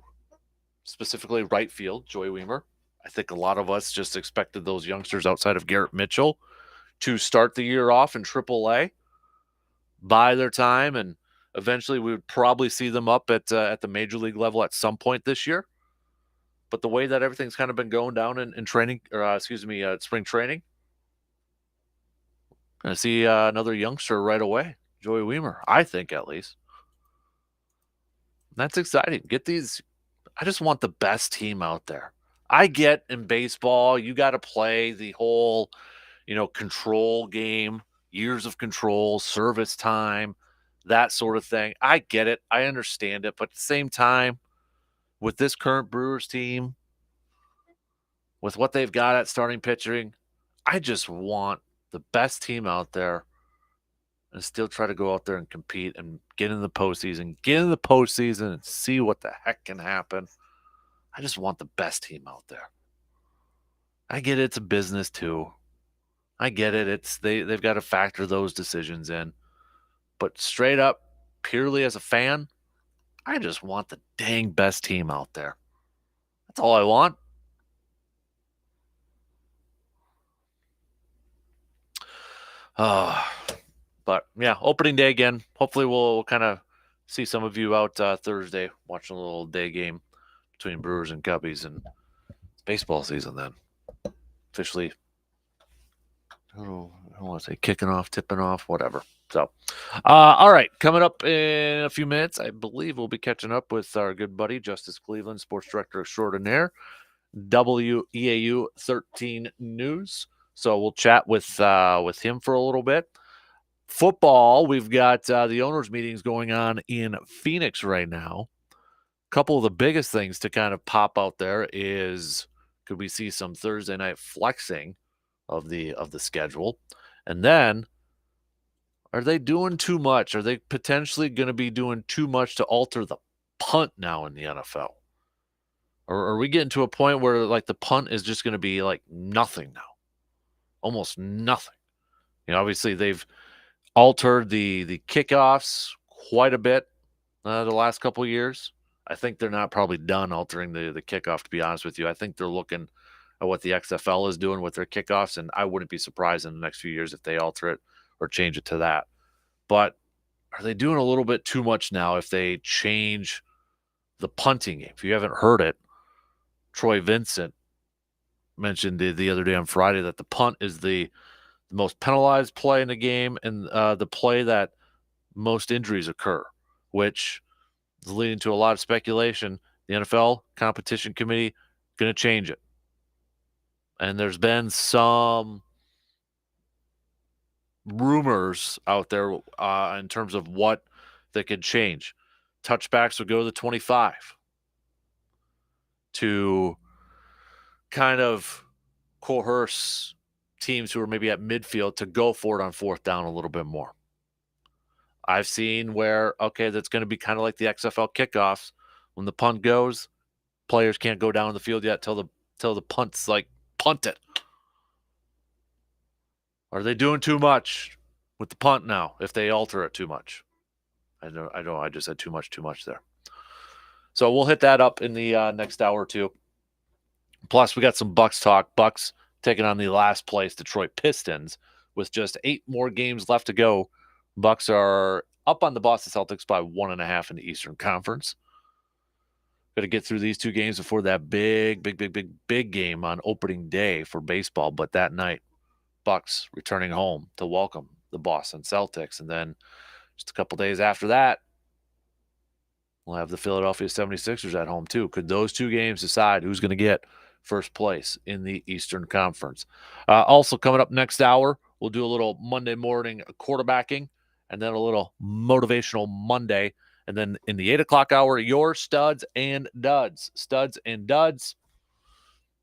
S1: specifically right field, Joey Weimer. I think a lot of us just expected those youngsters outside of Garrett Mitchell to start the year off in AAA, buy their time, and eventually we would probably see them up at the major league level at some point this year. But the way that everything's kind of been going down in training, or spring training, going to see another youngster right away, Joey Weimer, I think at least. That's exciting. I just want the best team out there. I get in baseball, you got to play the whole, control game, years of control, service time, that sort of thing. I get it. I understand it. But at the same time, with this current Brewers team, with what they've got at starting pitching, I just want the best team out there and still try to go out there and compete and get in the postseason and see what the heck can happen. I just want the best team out there. I get it's a business too. I get it. They've got to factor those decisions in. But straight up, purely as a fan, I just want the dang best team out there. That's all I want. Uh, but yeah, opening day again. Hopefully, we'll kind of see some of you out Thursday watching a little day game between Brewers and Cubbies, and baseball season then officially. I don't want to say kicking off, tipping off, whatever. So, all right, coming up in a few minutes, I believe we'll be catching up with our good buddy Justice Cleveland, sports director extraordinaire, WEAU 13 News. So we'll chat with him for a little bit. Football, we've got the owners' meetings going on in Phoenix right now. A couple of the biggest things to kind of pop out there is, could we see some Thursday night flexing of the schedule? And then, are they doing too much? Are they potentially going to be doing too much to alter the punt now in the NFL? Or are we getting to a point where like the punt is just going to be like nothing now? Almost nothing. Obviously they've altered the kickoffs quite a bit the last couple of years. I think they're not probably done altering the kickoff, to be honest with you. I think they're looking at what the XFL is doing with their kickoffs, and I wouldn't be surprised in the next few years if they alter it or change it to that. But are they doing a little bit too much now if they change the punting game? If you haven't heard it, Troy Vincent mentioned the other day on Friday that the punt is the most penalized play in the game and the play that most injuries occur, which is leading to a lot of speculation. The NFL competition committee going to change it. And there's been some rumors out there in terms of what they could change. Touchbacks would go to the 25 to kind of coerce teams who are maybe at midfield to go for it on fourth down a little bit more. I've seen where, okay, that's going to be kind of like the XFL kickoffs. When the punt goes, players can't go down the field yet till the punt's like punt it. Are they doing too much with the punt now if they alter it too much? I know I just said too much there. So we'll hit that up in the next hour or two. Plus, we got some Bucks talk. Bucks taking on the last place Detroit Pistons with just 8 more games left to go. Bucks are up on the Boston Celtics by 1.5 in the Eastern Conference. Got to get through these 2 games before that big game on opening day for baseball. But that night, Bucks returning home to welcome the Boston Celtics. And then just a couple days after that, we'll have the Philadelphia 76ers at home too. Could those 2 games decide who's going to get first place in the Eastern Conference? Also coming up next hour, we'll do a little Monday morning quarterbacking and then a little motivational Monday. And then in the 8 o'clock hour, your studs and duds. Studs and duds.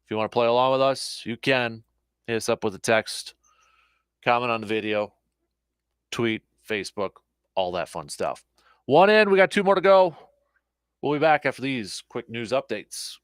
S1: If you want to play along with us, you can. Hit us up with a text, comment on the video, tweet, Facebook, all that fun stuff. One in, we got 2 more to go. We'll be back after these quick news updates.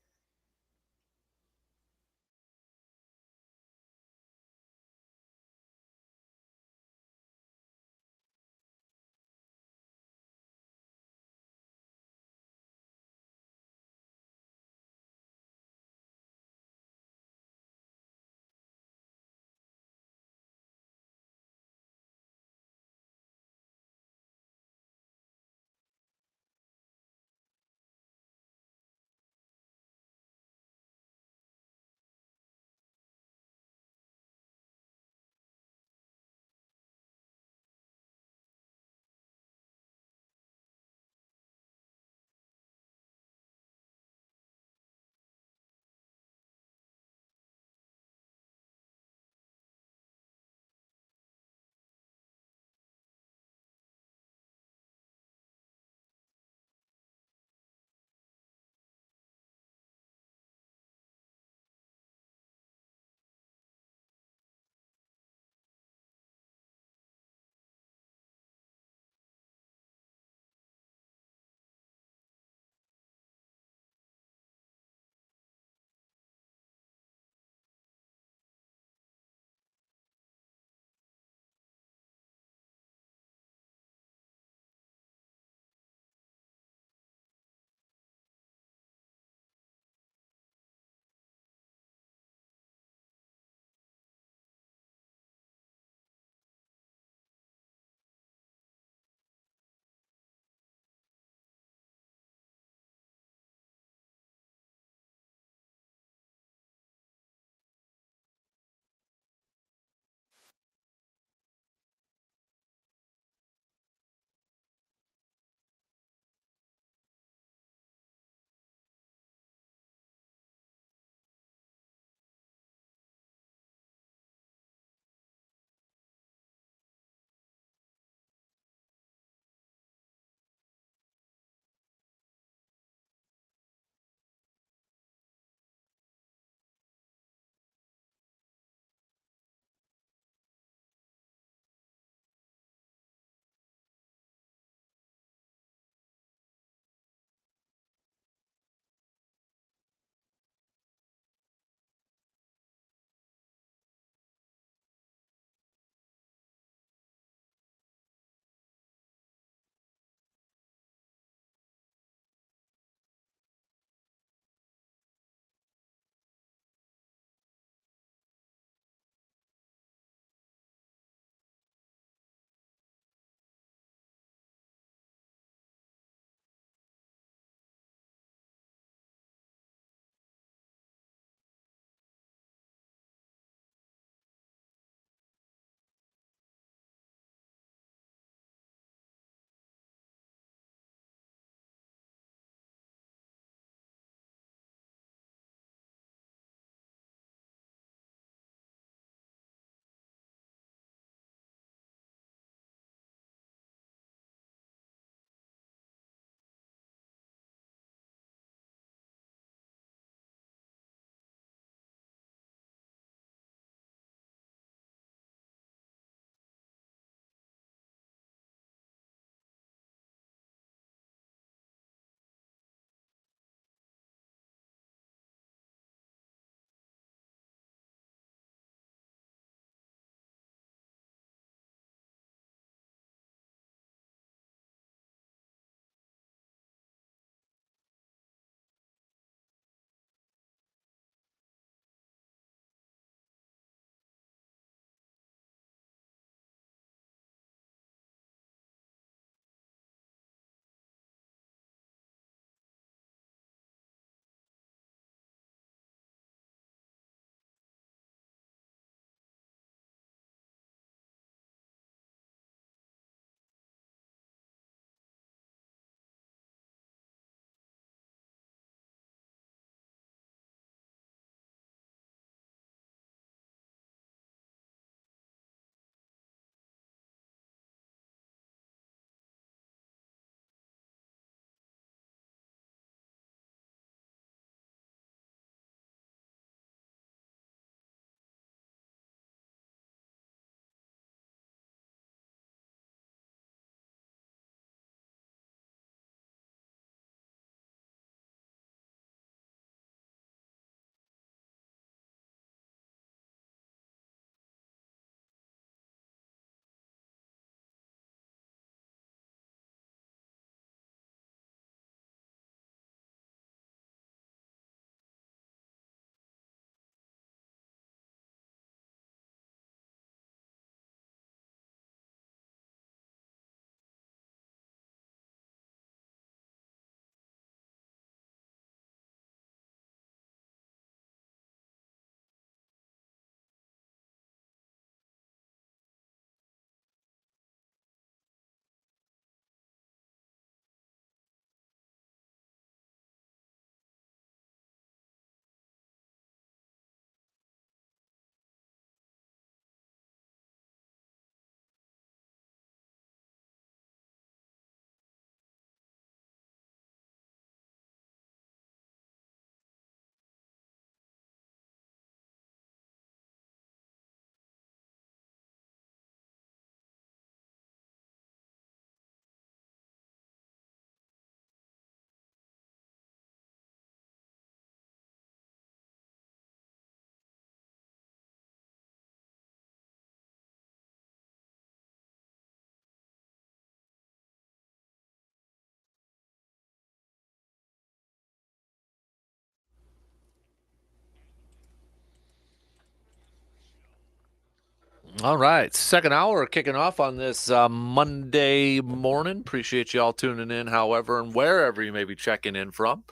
S1: All right, second hour kicking off on this Monday morning. Appreciate you all tuning in, however, and wherever you may be checking in from.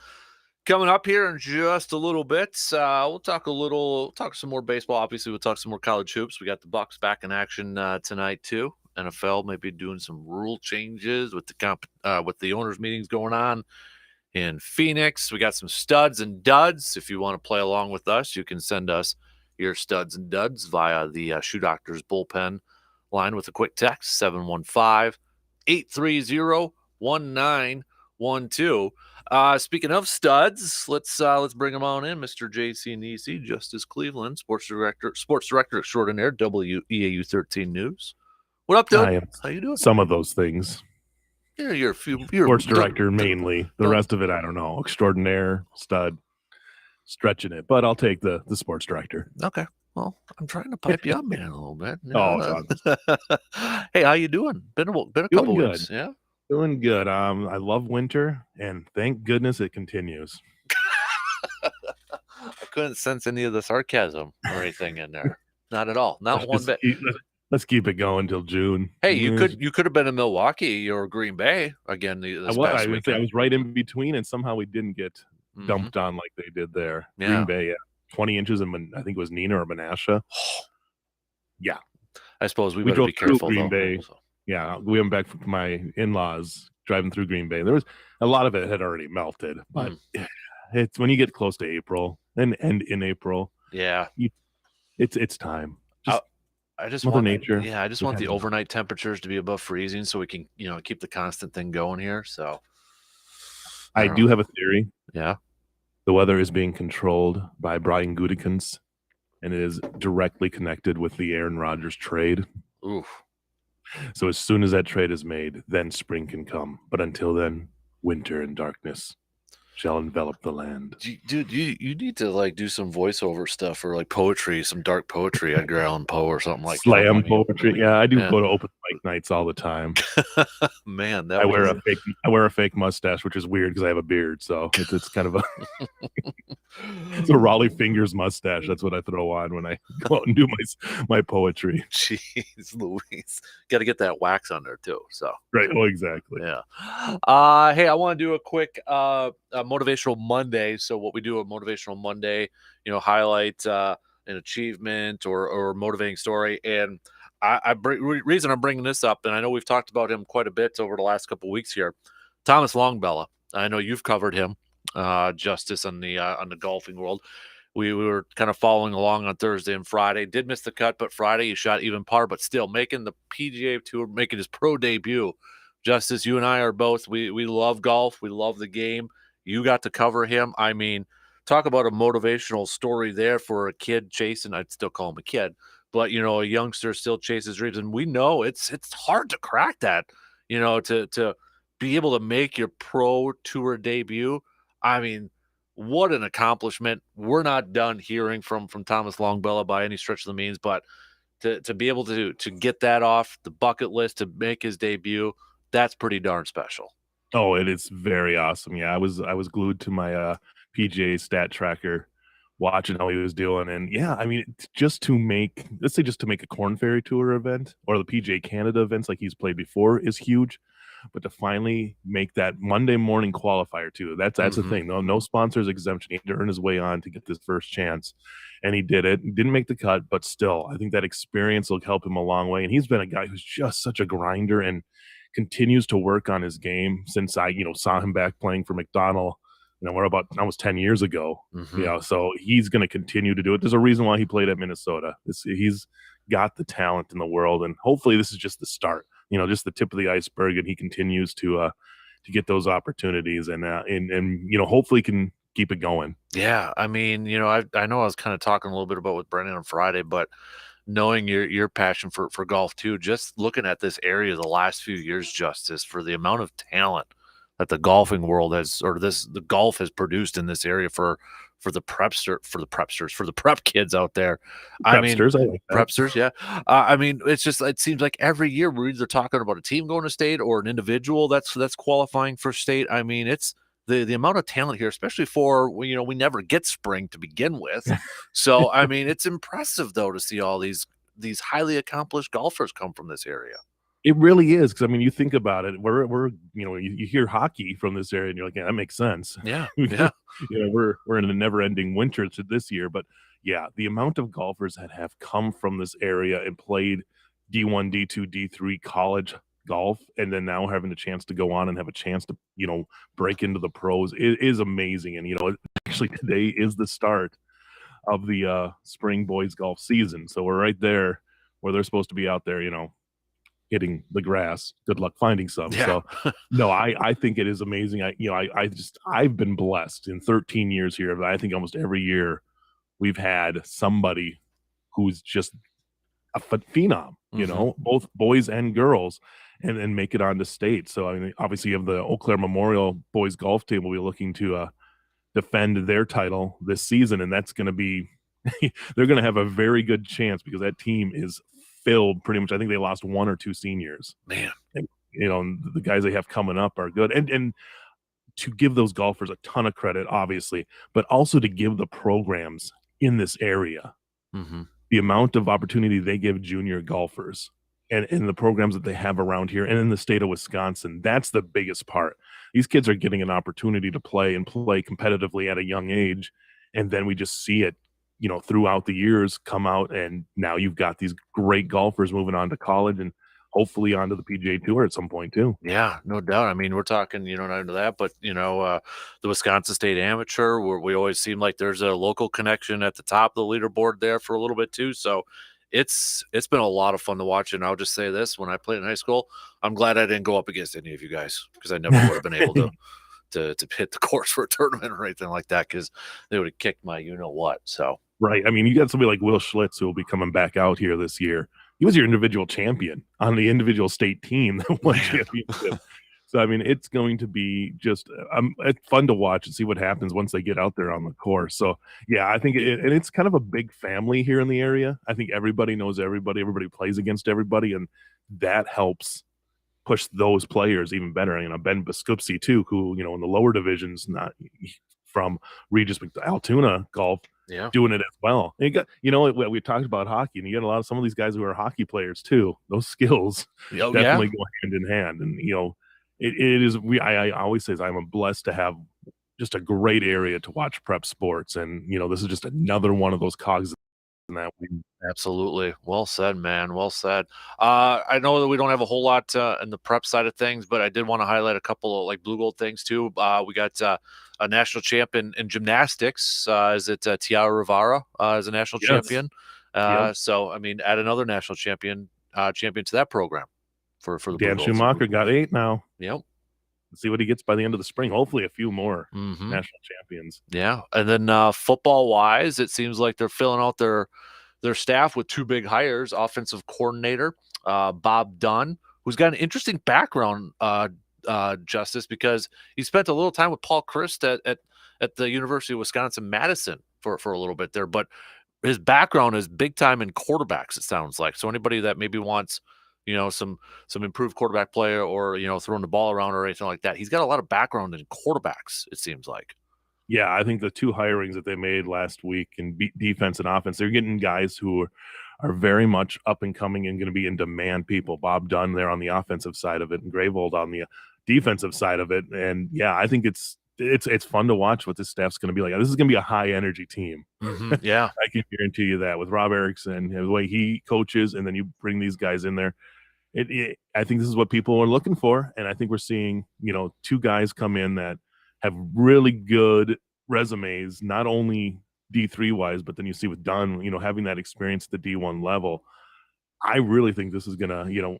S1: Coming up here in just a little bit, we'll talk some more baseball. Obviously, we'll talk some more college hoops. We got the Bucks back in action tonight too. NFL may be doing some rule changes with the owners' meetings going on in Phoenix. We got some studs and duds. If you want to play along with us, you can send us your studs and duds via the Shoe Doctors bullpen line with a quick text 715-830-1912. Speaking of studs, let's bring them on in. Mr. JC Nisi, Justice Cleveland, sports director extraordinaire, WEAU 13 News. What up, dude? How you doing?
S2: Some of those things.
S1: Yeah, you're
S2: sports director mainly. The rest of it, I don't know. Extraordinaire, stud, stretching it, but I'll take the sports director.
S1: Okay. Well, I'm trying to pipe you up, man, a little bit. Hey, how you doing? Been a couple weeks. Yeah.
S2: Doing good. I love winter, and thank goodness it continues.
S1: I couldn't sense any of the sarcasm or anything in there. Not at all. Not one bit.
S2: Let's keep it going till June.
S1: Hey, you could have been in Milwaukee or Green Bay again this past weekend.
S2: I was right in between, and somehow we didn't get dumped on like they did there.
S1: Yeah.
S2: Green Bay, 20 inches, and I think it was Neenah or Menasha. Yeah.
S1: I suppose we better be careful.
S2: Green Bay. So. Yeah, we went back from my in-laws driving through Green Bay. There was a lot of it had already melted, but it's when you get close to April and in April.
S1: Yeah,
S2: it's time.
S1: I just
S2: Mother
S1: want
S2: nature.
S1: Yeah, I just want the overnight temperatures to be above freezing so we can, keep the constant thing going here. So
S2: I do have a theory.
S1: Yeah.
S2: The weather is being controlled by Brian Gutekunst, and it is directly connected with the Aaron Rodgers trade.
S1: Oof.
S2: So as soon as that trade is made, then spring can come. But until then, winter and darkness shall envelop the land.
S1: Dude, you need to do some voiceover stuff or poetry, some dark poetry, Edgar Allan Poe or something like
S2: slam poetry. Yeah, I do go to open mic nights all the time.
S1: Man,
S2: I wear a fake mustache, which is weird because I have a beard, so it's kind of it's a Raleigh Fingers mustache. That's what I throw on when I go out and do my poetry.
S1: Jeez Louise, got to get that wax on there too. So
S2: right, well, exactly.
S1: Yeah. Hey, I want to do a quick motivational Monday. So what we do a motivational Monday, highlight an achievement or motivating story. And reason I'm bringing this up, and I know we've talked about him quite a bit over the last couple of weeks here, Thomas Longbella. I know you've covered him, Justice, on the golfing world. We were kind of following along on Thursday and Friday. Did miss the cut, but Friday he shot even par, but still making the PGA Tour, making his pro debut. Justice, you and I are both, we love golf. We love the game. You got to cover him. I mean, talk about a motivational story there for a kid chasing, I'd still call him a kid, but, a youngster still chases dreams. And we know it's hard to crack that, to be able to make your pro tour debut. I mean, what an accomplishment. We're not done hearing from Thomas Longbella by any stretch of the means, but to be able to get that off the bucket list, to make his debut, that's pretty darn special.
S2: Oh, it is very awesome. Yeah, I was glued to my PGA stat tracker watching how he was doing. And yeah, I mean, just to make a Corn Ferry Tour event or the PGA Canada events like he's played before is huge. But to finally make that Monday morning qualifier too, that's the thing. No sponsors exemption. He had to earn his way on to get this first chance. And he did it. He didn't make the cut, but still, I think that experience will help him a long way. And he's been a guy who's just such a grinder and continues to work on his game since I, saw him back playing for McDonald. We're about almost 10 years ago. So he's going to continue to do it. There's a reason why he played at Minnesota. He's got the talent in the world, and hopefully this is just the start. Just the tip of the iceberg, and he continues to get those opportunities, and hopefully can keep it going.
S1: Yeah, I mean, I know I was kind of talking a little bit about with Brendan on Friday, but knowing your passion for golf too, just looking at this area the last few years, Justice, for the amount of talent that the golfing world has, or the golf has produced in this area for the prep kids out there. Prepsters, yeah. I mean, it seems like every year we're either talking about a team going to state or an individual that's qualifying for state. I mean, it's the amount of talent here, especially for, we never get spring to begin with. So, I mean, it's impressive though to see all these these highly accomplished golfers come from this area.
S2: It really is, because I mean, you think about it. We're you hear hockey from this area, and you're like, yeah, that makes sense.
S1: Yeah,
S2: You
S1: yeah,
S2: know, we're in a never-ending winter to this year, but yeah, the amount of golfers that have come from this area and played D1, D2, D3 college golf, and then now having the chance to go on and have a chance to break into the pros is amazing. And actually today is the start of the spring boys golf season, so we're right there where they're supposed to be out there, hitting the grass. Good luck finding some.
S1: yeah.
S2: So no, I think it is amazing. I've been blessed in 13 years here. I think almost every year we've had somebody who's just a phenom, both boys and girls, and make it onto state. So I mean, obviously, you have the Eau Claire Memorial boys golf team will be looking to defend their title this season, and that's going to be they're going to have a very good chance because that team is filled pretty much. I think they lost one or two seniors,
S1: Man.
S2: and the guys they have coming up are good, and to give those golfers a ton of credit, obviously, but also to give the programs in this area the amount of opportunity they give junior golfers and the programs that they have around here and in the state of Wisconsin. That's the biggest part. These kids are getting an opportunity to play and play competitively at a young age, and then we just see it throughout the years come out, and now you've got these great golfers moving on to college and hopefully onto the PGA Tour at some point too.
S1: Yeah, no doubt. I mean, we're talking, not into that, but the Wisconsin State Amateur, where we always seem like there's a local connection at the top of the leaderboard there for a little bit too. So it's been a lot of fun to watch. And I'll just say this: when I played in high school, I'm glad I didn't go up against any of you guys because I never would have been able to hit the course for a tournament or anything like that because they would have kicked my what. So
S2: right. I mean, you got somebody like Will Schlitz who will be coming back out here this year. He was your individual champion on the individual state team that won championship. So, I mean, it's going to be just it's fun to watch and see what happens once they get out there on the course. So, yeah, I think and it's kind of a big family here in the area. I think everybody knows everybody. Everybody plays against everybody, and that helps push those players even better. Ben Biskupski, too, who, in the lower divisions, not from Regis Altoona golf, doing it as well. And we talked about hockey, and you got some of these guys who are hockey players too. Those skills definitely go hand in hand. And it is. I always say I'm blessed to have just a great area to watch prep sports, and this is just another one of those cogs in that wheel.
S1: Absolutely. Well said, man. Well said. I know that we don't have a whole lot in the prep side of things, but I did want to highlight a couple of like blue gold things too. We got a national champion in gymnastics. Is it Tiara Rivera as a national champion? So, I mean, add another national champion to that program for the
S2: Dan Schumacher got 8 now.
S1: Yep.
S2: Let's see what he gets by the end of the spring. Hopefully a few more national champions.
S1: Yeah. And then football wise, it seems like they're filling out their staff with 2 big hires. Offensive coordinator Bob Dunn, who's got an interesting background, Justice, because he spent a little time with Paul Christ at the University of Wisconsin-Madison for a little bit there, but his background is big time in quarterbacks, it sounds like. So anybody that maybe wants some improved quarterback player or throwing the ball around or anything like that, he's got a lot of background in quarterbacks, it seems like.
S2: Yeah, I think the 2 hirings that they made last week in defense and offense, they're getting guys who are very much up and coming and going to be in demand people. Bob Dunn there on the offensive side of it and Gravold on the defensive side of it. And yeah, I think it's fun to watch what this staff's going to be like. This is going to be a high energy team.
S1: Yeah.
S2: I can guarantee you that with Rob Erickson, the way he coaches, and then you bring these guys in there. I think this is what people are looking for. And I think we're seeing, 2 guys come in that have really good resumes, not only D3 wise, but then you see with Dunn, having that experience at the D1 level. I really think this is going to,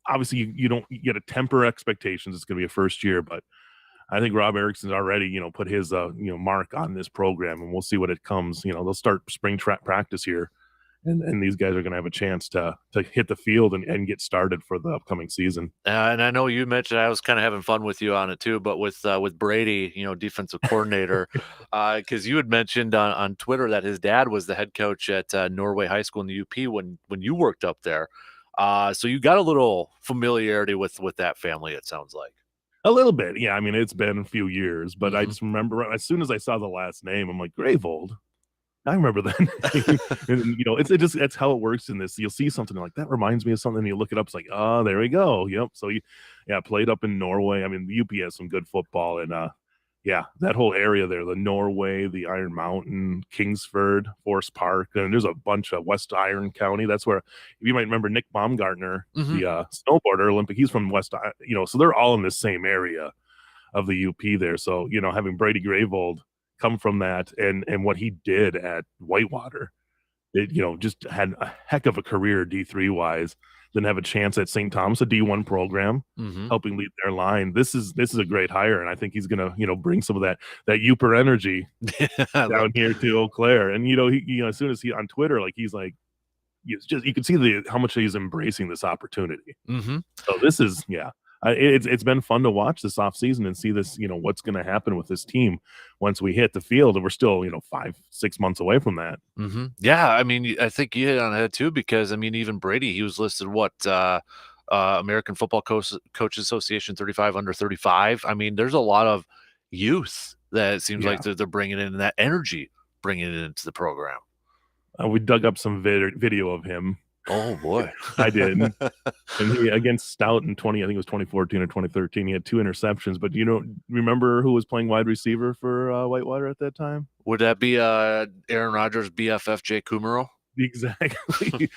S2: obviously you don't get to temper expectations. It's going to be a first year, but I think Rob Erickson's already, put his, mark on this program, and we'll see what it comes. They'll start spring practice here. And these guys are going to have a chance to hit the field and get started for the upcoming season.
S1: And I know you mentioned I was kind of having fun with you on it too, but with Brady, defensive coordinator, because you had mentioned on Twitter that his dad was the head coach at Norway High School in the UP when you worked up there. So you got a little familiarity with that family, it sounds like.
S2: A little bit, yeah. I mean, it's been a few years, but I just remember as soon as I saw the last name, I'm like, Gravold. I remember that. And it's how it works in this. You'll see something like that reminds me of something. You look it up, it's like, oh, there we go. Yep. So yeah, played up in Norway. I mean, the UP has some good football, and yeah, that whole area there, the Norway, the Iron Mountain, Kingsford, Forest Park, and there's a bunch of West Iron County. That's where you might remember Nick Baumgartner,
S1: Mhm.
S2: the snowboarder Olympic. He's from so they're all in the same area of the UP there. So, having Brady Gravold come from that and what he did at Whitewater, it, just had a heck of a career D3 wise, then have a chance at St. Thomas, a D1 program,
S1: Mhm.
S2: helping lead their line. This is a great hire, and I think he's gonna, bring some of that Uper energy
S1: I love
S2: down here to Eau Claire. And as soon as he on Twitter, like he's like, you can see how much he's embracing this opportunity.
S1: Mhm.
S2: So this is, yeah, it's been fun to watch this offseason and see this, what's going to happen with this team once we hit the field, and we're still 5-6 months away from that.
S1: Mhm. Yeah, I mean, I think you hit on the head too because, I mean, even Brady, he was listed American Football Coaches Association 35 under 35. I mean, there's a lot of youth that it seems like
S2: Yeah.
S1: they're bringing in and that energy, bringing it into the program.
S2: We dug up some video of him.
S1: Oh boy.
S2: I did. And he against Stout in I think it was 2014 or 2013, he had 2 interceptions. But remember who was playing wide receiver for Whitewater at that time?
S1: Would that be Aaron Rodgers BFF Jay Kumaro?
S2: Exactly.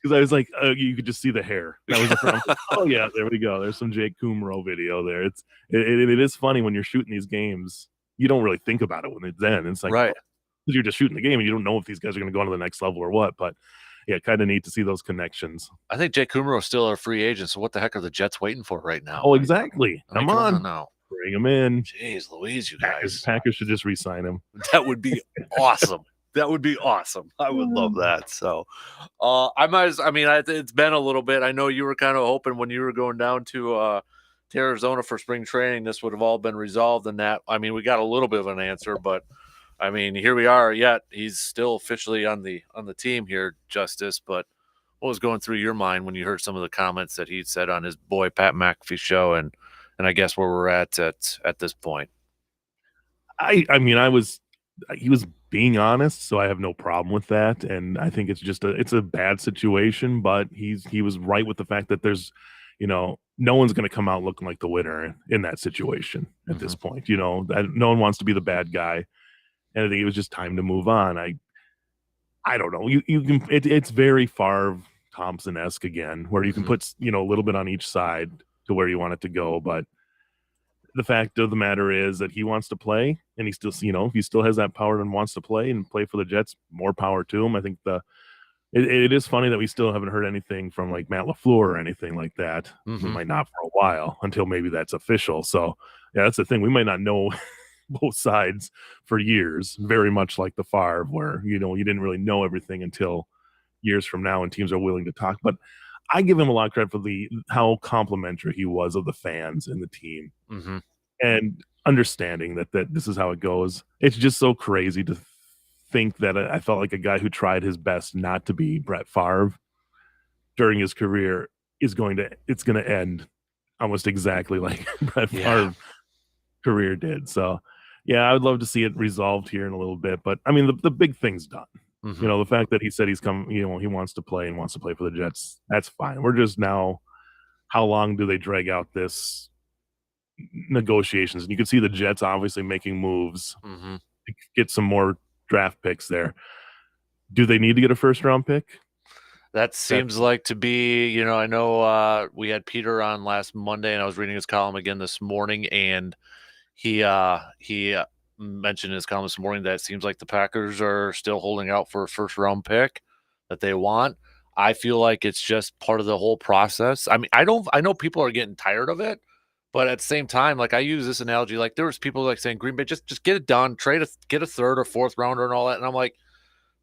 S2: Because I was like, you could just see the hair. That was the front. Oh yeah, there we go. There's some Jake Kumro video there. It is funny when you're shooting these games. You don't really think about it when it's then. It's like,
S1: Right.
S2: because you're just shooting the game and you don't know if these guys are going to go on to the next level or what. But yeah, kind of neat to see those connections.
S1: I think Jay Kumaro is still a free agent. So what the heck are the Jets waiting for right now?
S2: Oh, exactly.
S1: I mean,
S2: Come on,
S1: now.
S2: bring him in.
S1: Jeez Louise, you guys.
S2: Packers should just re-sign him.
S1: That would be awesome. That would be awesome. I would love that. So, it's been a little bit. I know you were kind of hoping when you were going down to Arizona for spring training, this would have all been resolved. And that, I mean, we got a little bit of an answer, but I mean, here we are. Yet he's still officially on the team here, Justice. But what was going through your mind when you heard some of the comments that he said on his boy Pat McAfee show, and I guess where we're at this point?
S2: I mean, he was being honest, so I have no problem with that. And I think it's a bad situation, but he was right with the fact that there's, no one's going to come out looking like the winner in that situation at this point. That no one wants to be the bad guy, and I think it was just time to move on. I don't know. You can it's very Favre Thompson-esque again, where you can put a little bit on each side to where you want it to go, but the fact of the matter is that he wants to play, and he still, if he still has that power and wants to play and play for the Jets, more power to him. I think it is funny that we still haven't heard anything from like Matt LaFleur or anything like that. We might not for a while until maybe that's official. So yeah, that's the thing. We might not know both sides for years, very much like the Favre, where you didn't really know everything until years from now, and teams are willing to talk. But I give him a lot of credit for how complimentary he was of the fans and the team, and understanding that this is how it goes. It's just so crazy to think that I felt like a guy who tried his best not to be Brett Favre during his career it's going to end almost exactly like Brett Favre's career did. So yeah, I would love to see it resolved here in a little bit. But I mean, the big thing's done. The fact that he said he's come, he wants to play and wants to play for the Jets, that's fine. We're just now, how long do they drag out this negotiations? And you can see the Jets obviously making moves to get some more draft picks there. Do they need to get a first round pick?
S1: That seems like to be, I know we had Peter on last Monday, and I was reading his column again this morning, and he mentioned in his column this morning that it seems like the Packers are still holding out for a first round pick that they want. I feel like it's just part of the whole process. I mean, I know people are getting tired of it, but at the same time, like I use this analogy, like there was people like saying Green Bay, just get it done, get a third or fourth rounder and all that. And I'm like,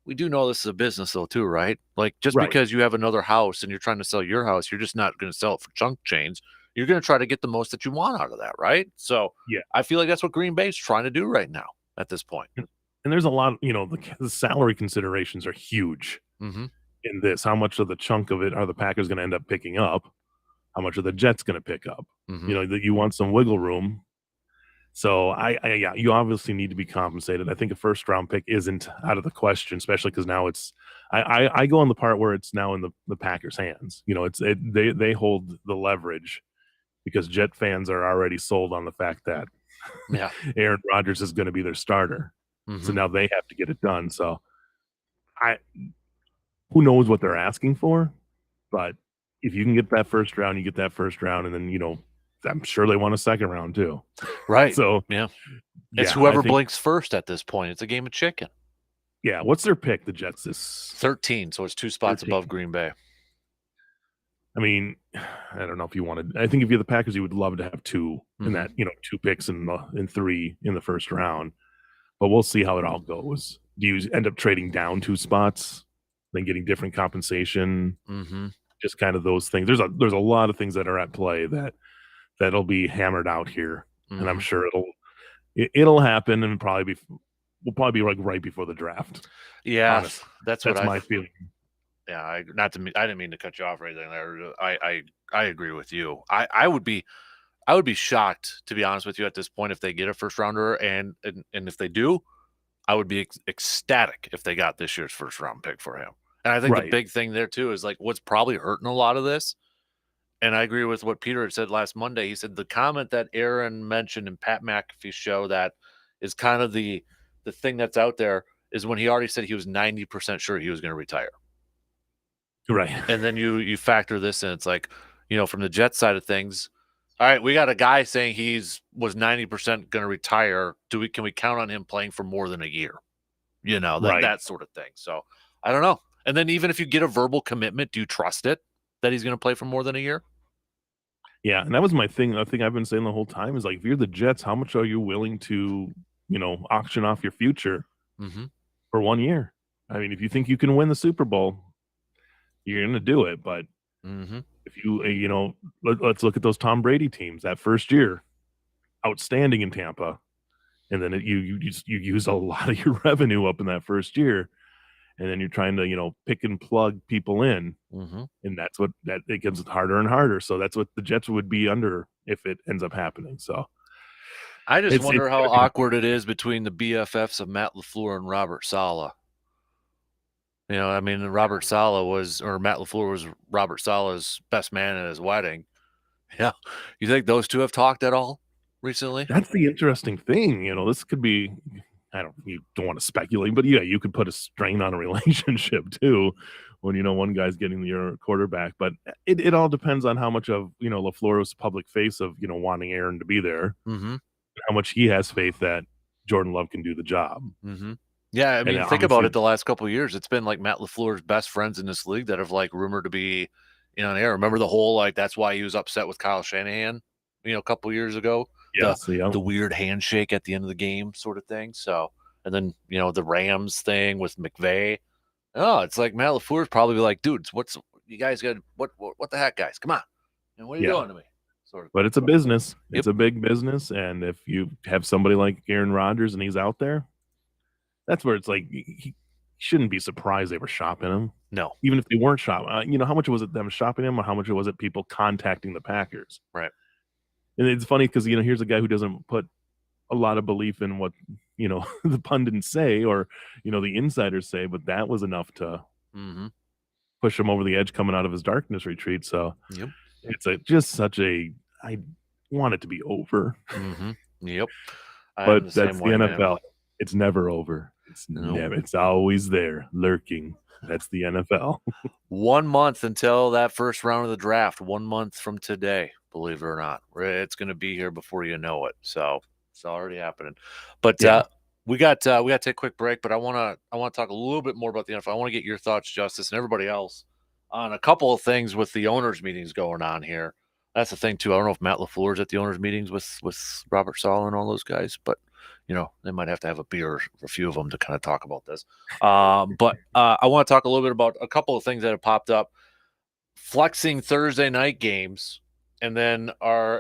S1: we do know this is a business though too, right? Like just because you have another house and you're trying to sell your house, you're just not going to sell it for chunk change. You're going to try to get the most that you want out of that, right? So
S2: yeah,
S1: I feel like that's what Green Bay's trying to do right now at this point.
S2: And there's a lot, the salary considerations are huge in this. How much of the chunk of it are the Packers going to end up picking up? How much are the Jets going to pick up? That you want some wiggle room. So yeah, you obviously need to be compensated. I think a first round pick isn't out of the question, especially because now it's I go on the part where it's now in the Packers' hands. They hold the leverage because Jet fans are already sold on the fact that
S1: Yeah.
S2: Aaron Rodgers is going to be their starter. So
S1: Mm-hmm.
S2: now they have to get it done. So I who knows what they're asking for, but if you can get that first round, you get that first round, and then I'm sure they want a second round too.
S1: Right.
S2: So
S1: Yeah. It's
S2: yeah, I
S1: whoever
S2: think
S1: blinks first at this point. It's a game of chicken.
S2: yeah. What's their pick? The Jets this
S1: 13, so it's 2 spots
S2: 13.
S1: above Green Bay.
S2: I mean, I don't know if you wanted. I think if you're the Packers, you would love to have two in that, 2 picks in 3 in the first round. But we'll see how it all goes. Do you end up trading down 2 spots, then getting different compensation?
S1: Mm-hmm.
S2: Just kind of those things. There's a lot of things that are at play that'll be hammered out here, and I'm
S1: Mm-hmm.
S2: sure it'll happen, and we'll probably be like right before the draft.
S1: Yeah,
S2: Honestly,
S1: that's what
S2: that's
S1: I
S2: my feeling.
S1: yeah, I didn't mean to cut you off or anything there. I agree with you. I would be shocked, to be honest with you, at this point if they get a first rounder, and if they do, I would be ecstatic if they got this year's first round pick for him. And I think the
S2: Right.
S1: big thing there too is like what's probably hurting a lot of this. And I agree with what Peter had said last Monday. He said the comment that Aaron mentioned in Pat McAfee's show that is kind of the thing that's out there is when he already said he was 90% sure he was going to retire.
S2: Right.
S1: And then you factor this in. It's like, from the Jets side of things, all right, we got a guy saying was 90% going to retire. Can we count on him playing for more than a year?
S2: Right.
S1: That sort of thing. So I don't know. And then even if you get a verbal commitment, do you trust it that he's going to play for more than a year?
S2: Yeah, and that was my thing. The thing I've been saying the whole time is like, if you're the Jets, how much are you willing to, auction off your future
S1: Mm-hmm.
S2: for 1 year? I mean, if you think you can win the Super Bowl, you're going to do it. But
S1: Mm-hmm.
S2: if let's look at those Tom Brady teams that first year, outstanding in Tampa, and then you use a lot of your revenue up in that first year, and then you're trying to pick and plug people in,
S1: Mm-hmm.
S2: and that's what that it gets harder and harder. So that's what the Jets would be under if it ends up happening. So
S1: I just
S2: it's
S1: wonder how
S2: gonna be
S1: awkward it is between the BFFs of Matt LaFleur and Robert Saleh. I mean, Matt LaFleur was Robert Saleh's best man at his wedding. Yeah. You think those two have talked at all recently?
S2: That's the interesting thing. This could be. You don't want to speculate, but yeah, you could put a strain on a relationship too when one guy's getting your quarterback. But it all depends on how much of LaFleur was public face of wanting Aaron to be there,
S1: Mm-hmm.
S2: how much he has faith that Jordan Love can do the job.
S1: Mm-hmm. Yeah, I
S2: And
S1: mean, think about
S2: obviously,
S1: it. The last couple of years, it's been like Matt LaFleur's best friends in this league that have like rumored to be, on air. Remember the whole like that's why he was upset with Kyle Shanahan, a couple of years ago.
S2: yes, yeah,
S1: The weird handshake at the end of the game, sort of thing. So, and then the Rams thing with McVay. Oh, it's like Matt LaFleur's probably like, dudes, you guys got what the heck, guys? Come on, and what are you
S2: yeah.
S1: doing to me? Sort of.
S2: But it's a business.
S1: Yep.
S2: It's a big business, and if you have somebody like Aaron Rodgers and he's out there, that's where it's like he shouldn't be surprised they were shopping him.
S1: No.
S2: Even if they weren't shopping, how much was it them shopping him, or how much was it people contacting the Packers?
S1: Right.
S2: And it's funny because here's a guy who doesn't put a lot of belief in what the pundits say or the insiders say, but that was enough to push him over the edge coming out of his darkness retreat. So
S1: Yep.
S2: it's I want it to be over.
S1: Mm-hmm. Yep.
S2: But that's the NFL. Man. It's never over.
S1: Nope.
S2: It's always there, lurking. That's the NFL.
S1: 1 month until that first round of the draft. 1 month from today, believe it or not. It's going to be here before you know it. So it's already happening. But
S2: yeah.
S1: we got to take a quick break. But I want to talk a little bit more about the NFL. I want to get your thoughts, Justice, and everybody else on a couple of things with the owners' meetings going on here. That's the thing too. I don't know if Matt LaFleur's at the owners' meetings with Robert Saleh and all those guys, but they might have to have a beer, a few of them, to kind of talk about this. But I want to talk a little bit about a couple of things that have popped up. Flexing Thursday night games, and then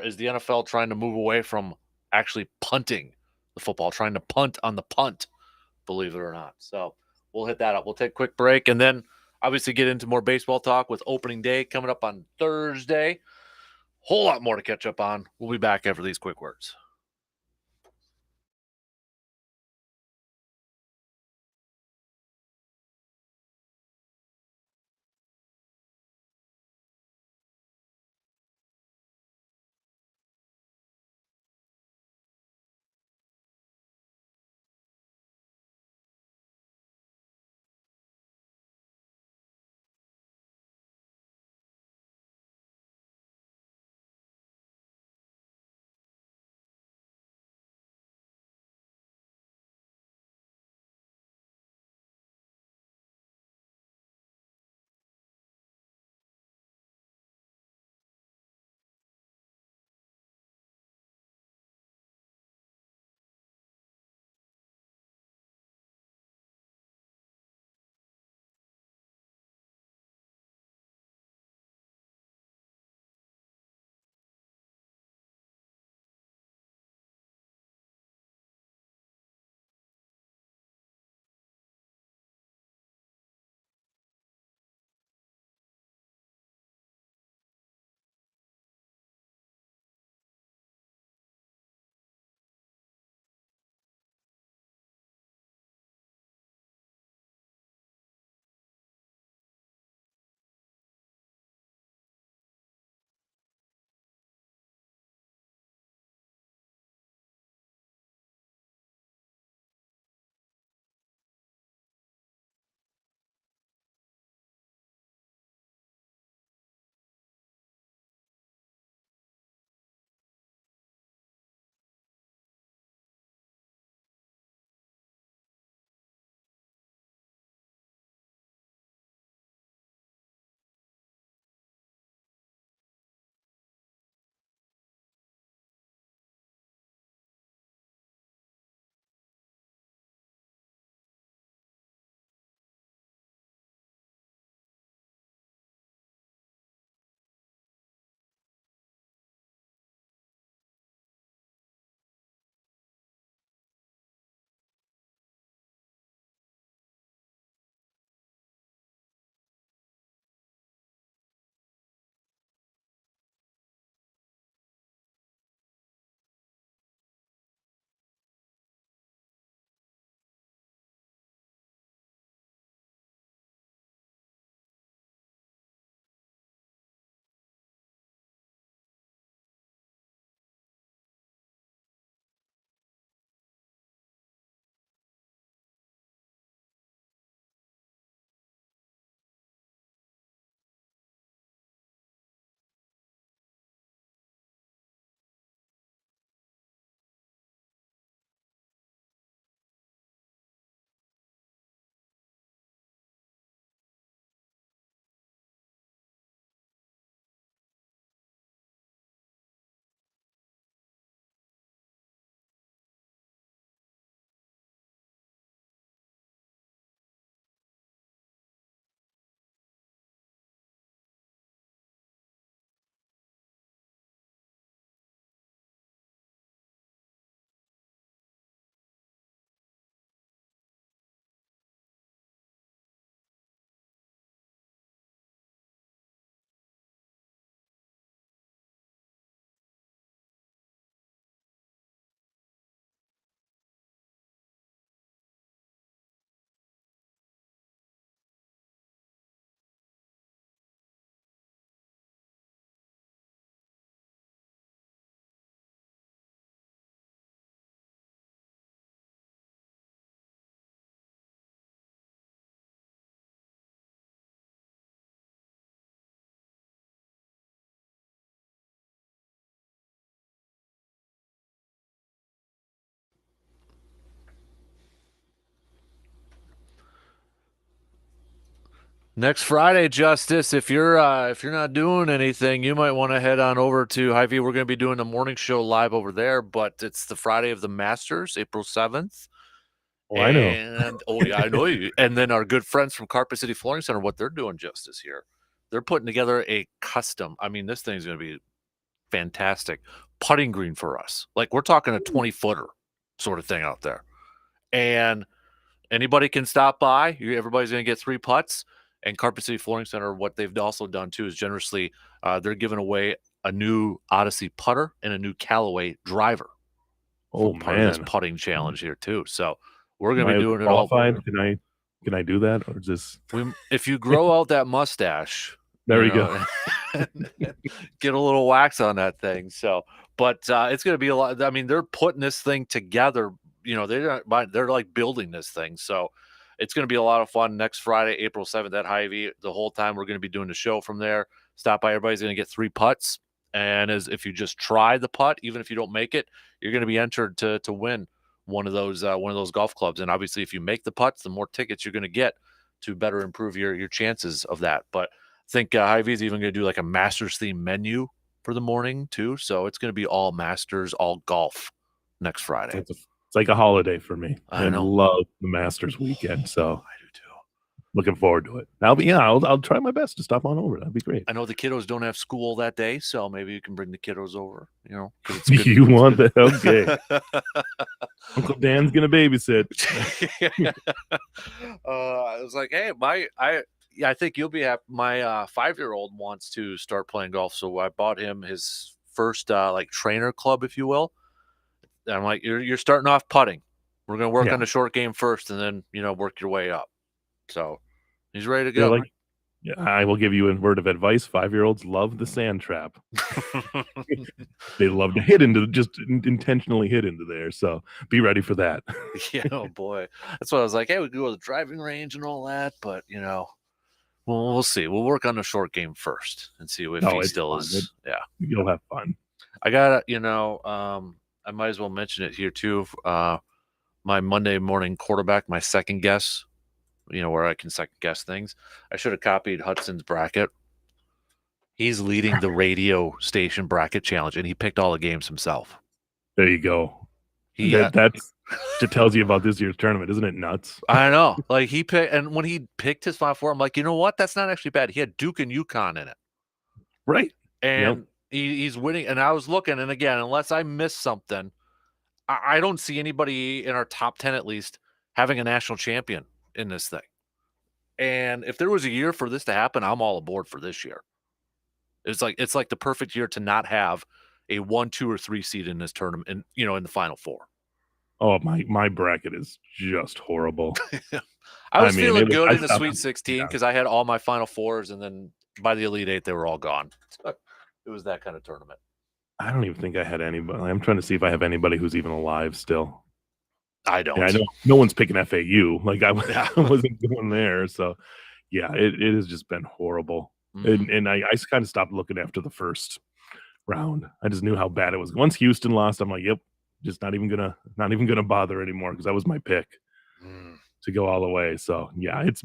S1: is the NFL trying to move away from actually punting the football, trying to punt on the punt, believe it or not. So we'll hit that up. We'll take a quick break, and then obviously get into more baseball talk with opening day coming up on Thursday. Whole lot more to catch up on. We'll be back after these quick words. Next Friday, Justice, if you're not doing anything, you might want to head on over to Hy-Vee. We're going to be doing a morning show live over there, but it's the Friday of the Masters, April 7th.
S2: Oh, I know.
S1: And oh yeah, I know you. And then our good friends from Carpet City Flooring Center, what they're doing, Justice, here, they're putting together a custom. I mean, this thing's going to be fantastic putting green for us. Like we're talking a 20-footer sort of thing out there, and anybody can stop by. Everybody's going to get 3 putts. And Carpet City Flooring Center, what they've also done too is generously they're giving away a new Odyssey putter and a new Callaway driver for
S2: Oh
S1: part of this
S2: man,
S1: putting challenge here too. So we're
S2: am
S1: going to
S2: I
S1: be doing it all.
S2: qualified? Can I do that, or is this?
S1: If you grow out that mustache,
S2: There
S1: you
S2: we go.
S1: know, get a little wax on that thing. So, but it's going to be a lot. I mean, they're putting this thing together. You know, they're like building this thing. So it's going to be a lot of fun next Friday, April 7th at Hy-Vee. The whole time we're going to be doing the show from there. Stop by. Everybody's going to get 3 putts. And if you just try the putt, even if you don't make it, you're going to be entered to win one of those golf clubs. And obviously, if you make the putts, the more tickets you're going to get to better improve your chances of that. But I think Hy-Vee is even going to do like a Masters theme menu for the morning too. So it's going to be all Masters, all golf next Friday.
S2: It's like a holiday for me.
S1: I know.
S2: Love the Masters weekend, so
S1: I do too.
S2: looking forward to it. I'll try my best to stop on over. That'd be great.
S1: I know the kiddos don't have school that day, so maybe you can bring the kiddos over. You know,
S2: You want that? Okay. Uncle Dan's gonna babysit.
S1: I was like, hey, I think you'll be happy. My 5-year-old wants to start playing golf, so I bought him his first like trainer club, if you will. And I'm like, you're starting off putting. We're gonna work on the short game first, and then work your way up. So he's ready to go.
S2: I will give you a word of advice. 5-year-olds love the sand trap. They love to intentionally hit into there. So be ready for that.
S1: Yeah, oh boy. That's what I was like. Hey, we could go to the driving range and all that, but we'll see. We'll work on the short game first and see if he still is. Yeah,
S2: you'll have fun.
S1: I got I might as well mention it here too. My Monday morning quarterback, my second guess. Where I can second guess things. I should have copied Hudson's bracket. He's leading the radio station bracket challenge, and he picked all the games himself.
S2: There you go. That tells you about this year's tournament, isn't it nuts?
S1: I know. Like he picked, and when he picked his Final Four, I'm like, you know what? That's not actually bad. He had Duke and UConn in it,
S2: right?
S1: And he's winning. And I was looking, and again, unless I missed something, I don't see anybody in our top 10 at least having a national champion in this thing. And if there was a year for this to happen, I'm all aboard for this year. It's like the perfect year to not have a 1, 2, or 3 seed in this tournament, and in the Final Four.
S2: Oh, my bracket is just horrible.
S1: I was feeling good in the Sweet 16 because I had all my Final Fours, and then by the Elite 8 they were all gone. It was that kind of tournament.
S2: I don't even think I had anybody. I'm trying to see if I have anybody who's even alive still.
S1: I don't.
S2: Yeah, I know no one's picking FAU. Like I wasn't going there. So yeah, it has just been horrible. Mm-hmm. And I kind of stopped looking after the first round. I just knew how bad it was. Once Houston lost, I'm like, yep, just not even gonna bother anymore because that was my pick to go all the way. So yeah, it's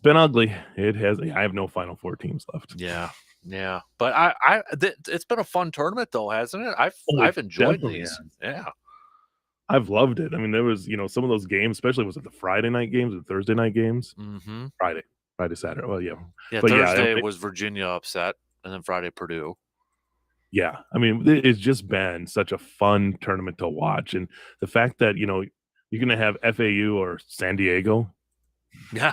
S2: been ugly. It has. I have no Final Four teams left.
S1: Yeah. But it's been a fun tournament though, hasn't it? I've enjoyed these. Has. Yeah.
S2: I've loved it. I mean, there was, some of those games, especially was it the Friday night games or Thursday night games?
S1: Mm-hmm.
S2: Friday, Saturday. Well, yeah.
S1: Yeah, but Thursday was Virginia upset, and then Friday Purdue.
S2: Yeah, I mean, it's just been such a fun tournament to watch, and the fact that you're going to have FAU or San Diego, San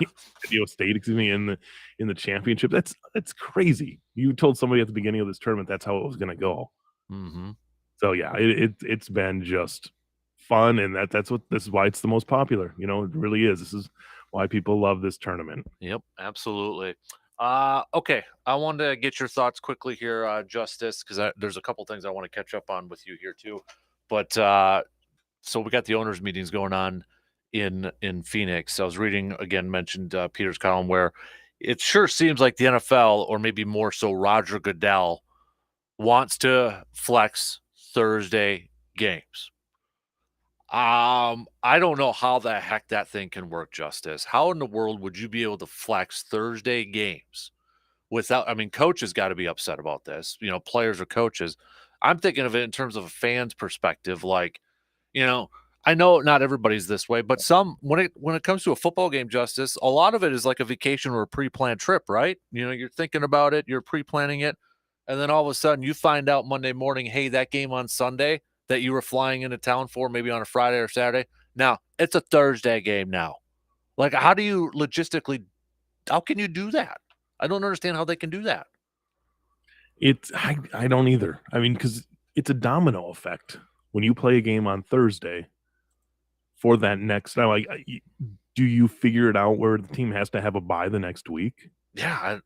S2: Diego State, excuse me, in the championship. That's crazy. You told somebody at the beginning of this tournament that's how it was going to go.
S1: Mm-hmm.
S2: So yeah, it's been just fun, and this is why it's the most popular. It really is. This is why people love this tournament.
S1: Yep, absolutely. Okay, I wanted to get your thoughts quickly here, Justice, because there's a couple things I want to catch up on with you here too. But so we got the owners' meetings going on in Phoenix. I was reading again, mentioned Peter's column where it sure seems like the NFL, or maybe more so Roger Goodell, wants to flex Thursday games. I don't know how the heck that thing can work, Justice. How in the world would you be able to flex Thursday games without? I mean, coaches got to be upset about this. Players or coaches. I'm thinking of it in terms of a fan's perspective. Like, you know, I know not everybody's this way, but some when it comes to a football game, Justice, a lot of it is like a vacation or a pre-planned trip, right? You're thinking about it, you're pre-planning it, and then all of a sudden you find out Monday morning, hey, that game on Sunday that you were flying into town for, maybe on a Friday or Saturday, now it's a Thursday game now. Like, how do you logistically? How can you do that? I don't understand how they can do that.
S2: I don't either. I mean, because it's a domino effect. When you play a game on Thursday for that next now, do you figure it out where the team has to have a bye the next week?
S1: Yeah,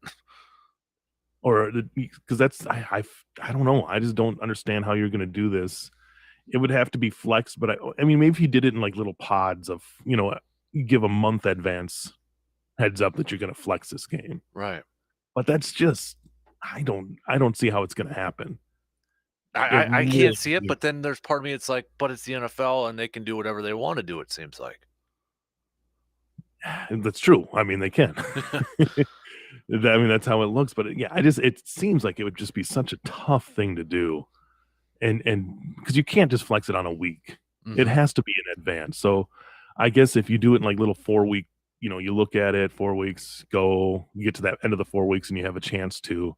S2: Or because that's I don't know. I just don't understand how you're gonna do this. It would have to be flexed, but I mean, maybe if you did it in, like, little pods of, you give a month advance heads up that you're gonna flex this game.
S1: right.
S2: But that's just I don't see how it's gonna happen.
S1: I,
S2: It
S1: I I can't
S2: really
S1: see it, but then there's part of me. It's like, but it's the NFL, and they can do whatever they want to do. It seems like.
S2: that's true. I mean, they can. I mean, that's how it looks, but yeah, it seems like it would just be such a tough thing to do, and because you can't just flex it on a week. It
S1: Hmm.
S2: has to be in advance. So, I guess if you do it in, like, little 4-week, you look at it, 4 weeks, you get to that end of the 4 weeks, and you have a chance to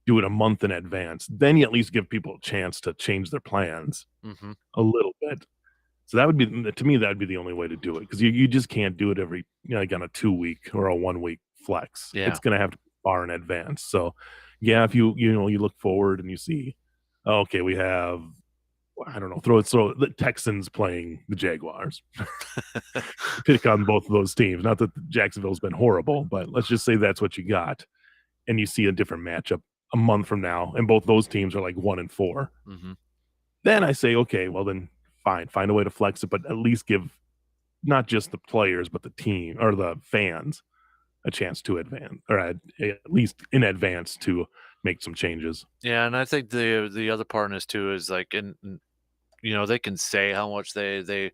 S2: do it a month in advance, then you at least give people a chance to change their plans
S1: Hmm.
S2: a little bit. So that would be to me, that would be the only way to do it, because you just can't do it every like, on a 2-week or a 1-week flex.
S1: Yeah.
S2: It's gonna have to be far in advance. So, yeah, if you look forward and you see, "Oh, okay, we have," I don't know, throw the Texans playing the Jaguars. Pick on both of those teams. Not that Jacksonville's been horrible, but let's just say that's what you got, and you see a different matchup a month from now, and both those teams are like 1 and 4.
S1: Hmm.
S2: Then I say, okay, well then fine, find a way to flex it, but at least give not just the players, but the team or the fans a chance to advance, or at least in advance to make some changes.
S1: Yeah, and I think the other part in this too is like, they can say how much they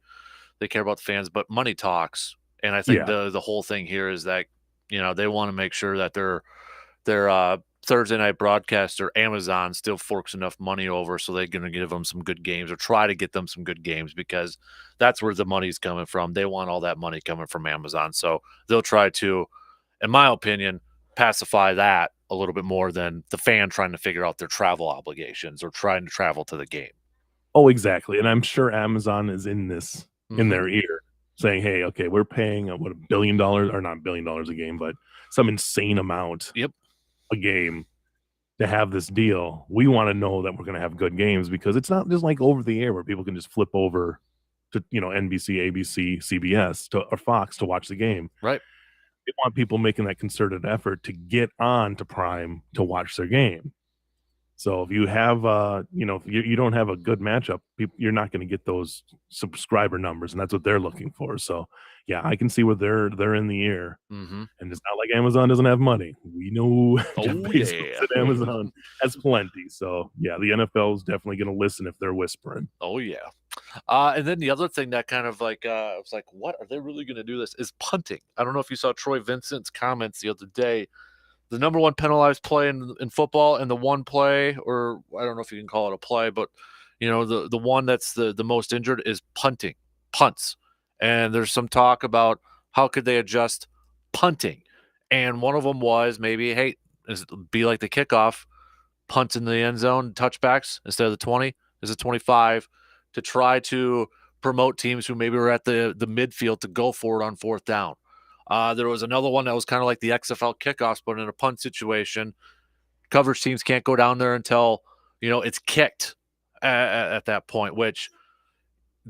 S1: care about the fans, but money talks. And I think
S2: Yeah.
S1: the whole thing here is that they want to make sure that their Thursday night broadcaster Amazon still forks enough money over so they're going to give them some good games or try to get them some good games because that's where the money's coming from. They want all that money coming from Amazon, so they'll try to, in my opinion, pacify that a little bit more than the fan trying to figure out their travel obligations or trying to travel to the game.
S2: Oh, exactly. And I'm sure Amazon is in this in
S1: Hmm.
S2: their ear saying, hey, okay, we're paying what, $1 billion, or not $1 billion a game, but some insane amount
S1: Yep.
S2: a game to have this deal. We want to know that we're going to have good games, because it's not just like over the air where people can just flip over to, NBC, ABC, CBS or Fox to watch the game.
S1: Right.
S2: They want people making that concerted effort to get on to Prime to watch their game. So if you have, if you don't have a good matchup, you're not going to get those subscriber numbers, and that's what they're looking for. So, yeah, I can see where they're in the air,
S1: Hmm.
S2: and it's not like Amazon doesn't have money. We know Jeff
S1: Oh
S2: Bezos
S1: yeah.
S2: at Amazon has plenty. So, yeah, the NFL is definitely going to listen if they're whispering.
S1: Oh yeah. And then the other thing that kind of like I was like, what are they really going to do? This is punting. I don't know if you saw Troy Vincent's comments the other day. The number one penalized play in football, and the one play, or I don't know if you can call it a play, but the one that's the most injured is punting, punts. And there's some talk about how could they adjust punting, and one of them was maybe, hey, be like the kickoff, punts in the end zone, touchbacks instead of the 20 is a 25 to try to promote teams who maybe were at the midfield to go for it on fourth down. There was another one that was kind of like the XFL kickoffs, but in a punt situation, coverage teams can't go down there until it's kicked at that point, which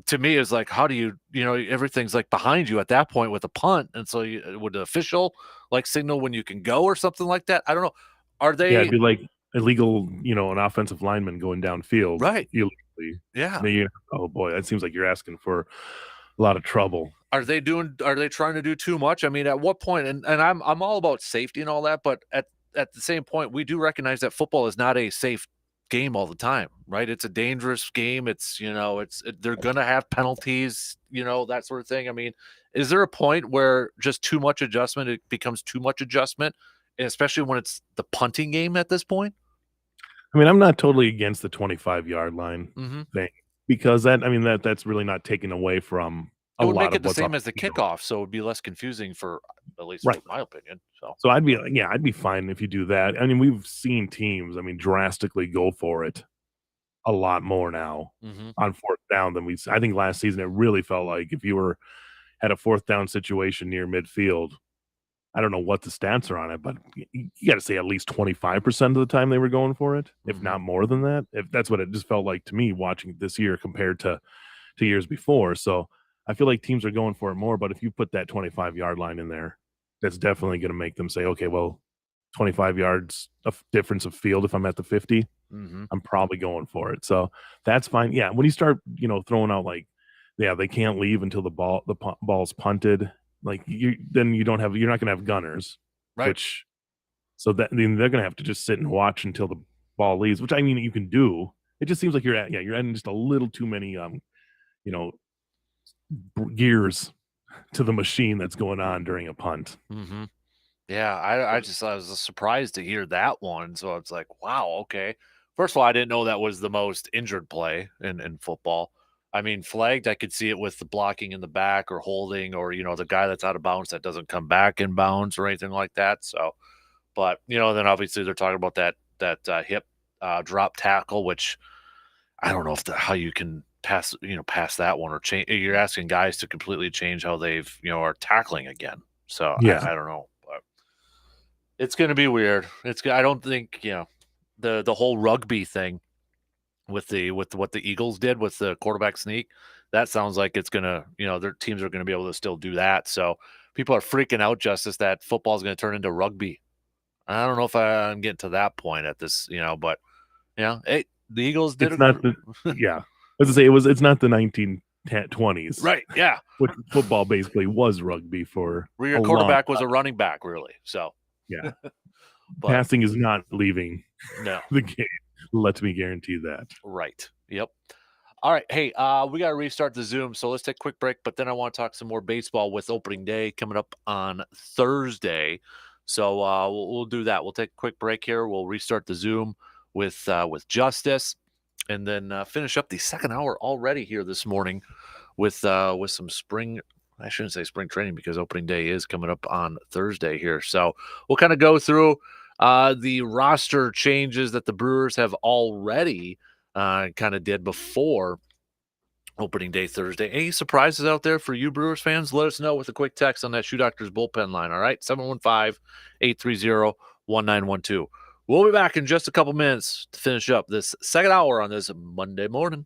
S1: to me is like, how do everything's like behind you at that point with a punt, and so would the official like signal when you can go or something like that? I don't know. Are
S2: Yeah, it'd
S1: they
S2: be like illegal, an offensive lineman going downfield
S1: right?
S2: illegally.
S1: Yeah.
S2: Oh boy, that seems like you're asking for a lot of trouble.
S1: Are they trying to do too much? I mean, at what point? And I'm all about safety and all that, but at the same point, we do recognize that football is not a safe game all the time, right? It's a dangerous game. They're gonna have penalties, that sort of thing. I mean, is there a point where just too much adjustment, it becomes too much adjustment, and especially when it's the punting game at this point?
S2: I mean, I'm not totally against the 25-yard line
S1: Mhm.
S2: thing because that's really not taken away from
S1: It
S2: a
S1: would
S2: lot
S1: make
S2: of
S1: it the
S2: what's on
S1: same as the
S2: the field.
S1: kickoff, so it'd be less confusing for at least for
S2: Right.
S1: my opinion, so
S2: So I'd be like, yeah, I'd be fine if you do that. I mean, we've seen teams, I mean, drastically go for it a lot more now
S1: Mhm.
S2: on 4th down than I think last season it really felt like if you were had a 4th down situation near midfield, I don't know what the stats are on it, but you got to say at least 25% of the time they were going for it, if
S1: Mhm.
S2: not more than that. If that's what it just felt like to me watching this year compared to years before. So I feel like teams are going for it more, but if you put that 25-yard line in there, that's definitely going to make them say, okay, well, 25 yards of difference of field if I'm at the 50,
S1: Mhm.
S2: I'm probably going for it. So that's fine. Yeah, when you start, throwing out like, yeah, they can't leave until ball's punted. Like you're not gonna have gunners,
S1: Right.
S2: which so that then they're gonna have to just sit and watch until the ball leaves, which I mean you can do. It just seems like you're adding just a little too many you know gears to the machine that's going on during a punt.
S1: Mhm. Yeah, I was surprised to hear that one, so it's like, wow, okay. First of all, I didn't know that was the most injured play in football. I mean, flagged, I could see it with the blocking in the back or holding or, the guy that's out of bounds that doesn't come back in bounds or anything like that. So, but, then obviously they're talking about that hip drop tackle, which I don't know how you can pass that one or change. You're asking guys to completely change how they've, are tackling again. So
S2: Yeah,
S1: I don't know, but it's gonna be weird. I don't think, the whole rugby thing with what the Eagles did with the quarterback sneak, that sounds like it's gonna, their teams are gonna be able to still do that. So people are freaking out, Justice, that football is gonna turn into rugby. I don't know if I'm getting to that point at this, but hey, the Eagles did
S2: it's not the yeah. As I say, it's not the 1920s,
S1: right, yeah,
S2: which football basically was rugby for
S1: where
S2: a
S1: your
S2: long
S1: quarterback was
S2: time.
S1: a running back, really. So,
S2: Yeah,
S1: but
S2: passing is not leaving
S1: no,
S2: the game. Let me guarantee that.
S1: right, yep. All right. Hey, we got to restart the Zoom. So let's take a quick break. But then I want to talk some more baseball with opening day coming up on Thursday. So we'll do that. We'll take a quick break here. We'll restart the Zoom with Justice, and then finish up the second hour already here this morning with some spring. I shouldn't say spring training because opening day is coming up on Thursday here. So we'll kind of go through the roster changes that the Brewers have already kind of did before opening day Thursday. Any surprises out there for you Brewers fans? Let us know with a quick text on that Shoe Doctors bullpen line. All right, 715-830-1912. We'll be back in just a couple minutes to finish up this second hour on this Monday morning.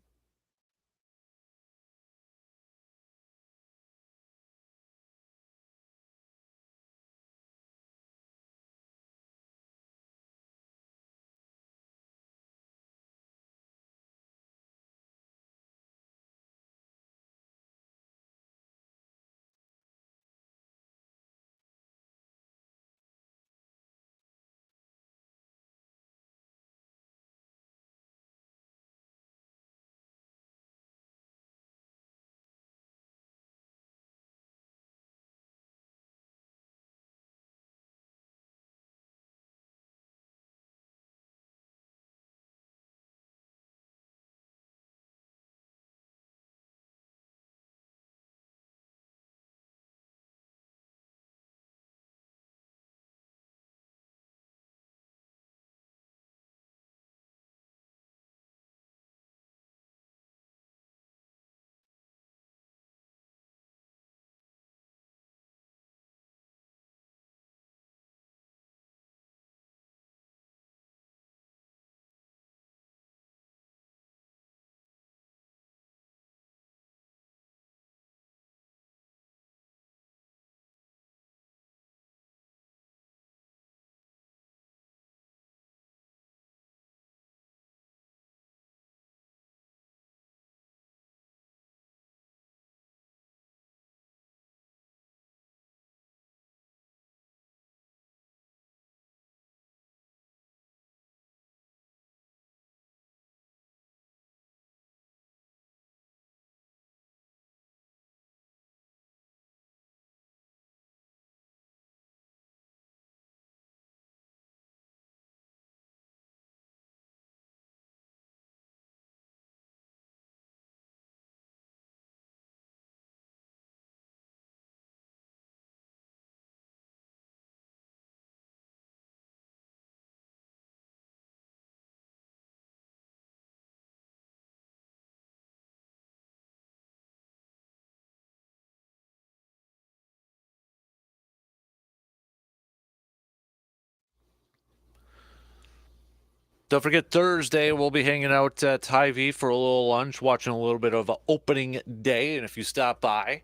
S1: Don't forget Thursday we'll be hanging out at Hy-Vee for a little lunch, watching a little bit of opening day. And if you stop by,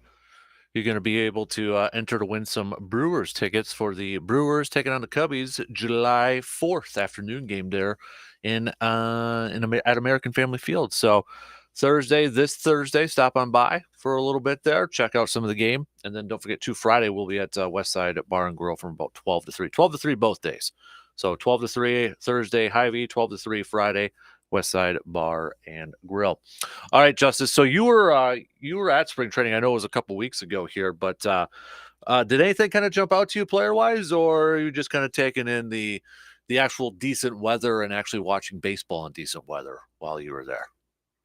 S1: you're going to be able to enter to win some Brewers tickets for the Brewers taking on the Cubbies July 4th afternoon game there at American Family Field. So this Thursday, stop on by for a little bit there, check out some of the game, and then don't forget Friday we'll be at Westside Bar and Grill from about 12 to 3. 12 to 3 both days. So 12 to 3 Thursday, Hy-Vee, 12 to 3 Friday, Westside Bar and Grill. All right, Justice. So you were at spring training. I know it was a couple weeks ago here, but did anything kind of jump out to you player wise, or are you just kind of taking in the actual decent weather and actually watching baseball in decent weather while you were there?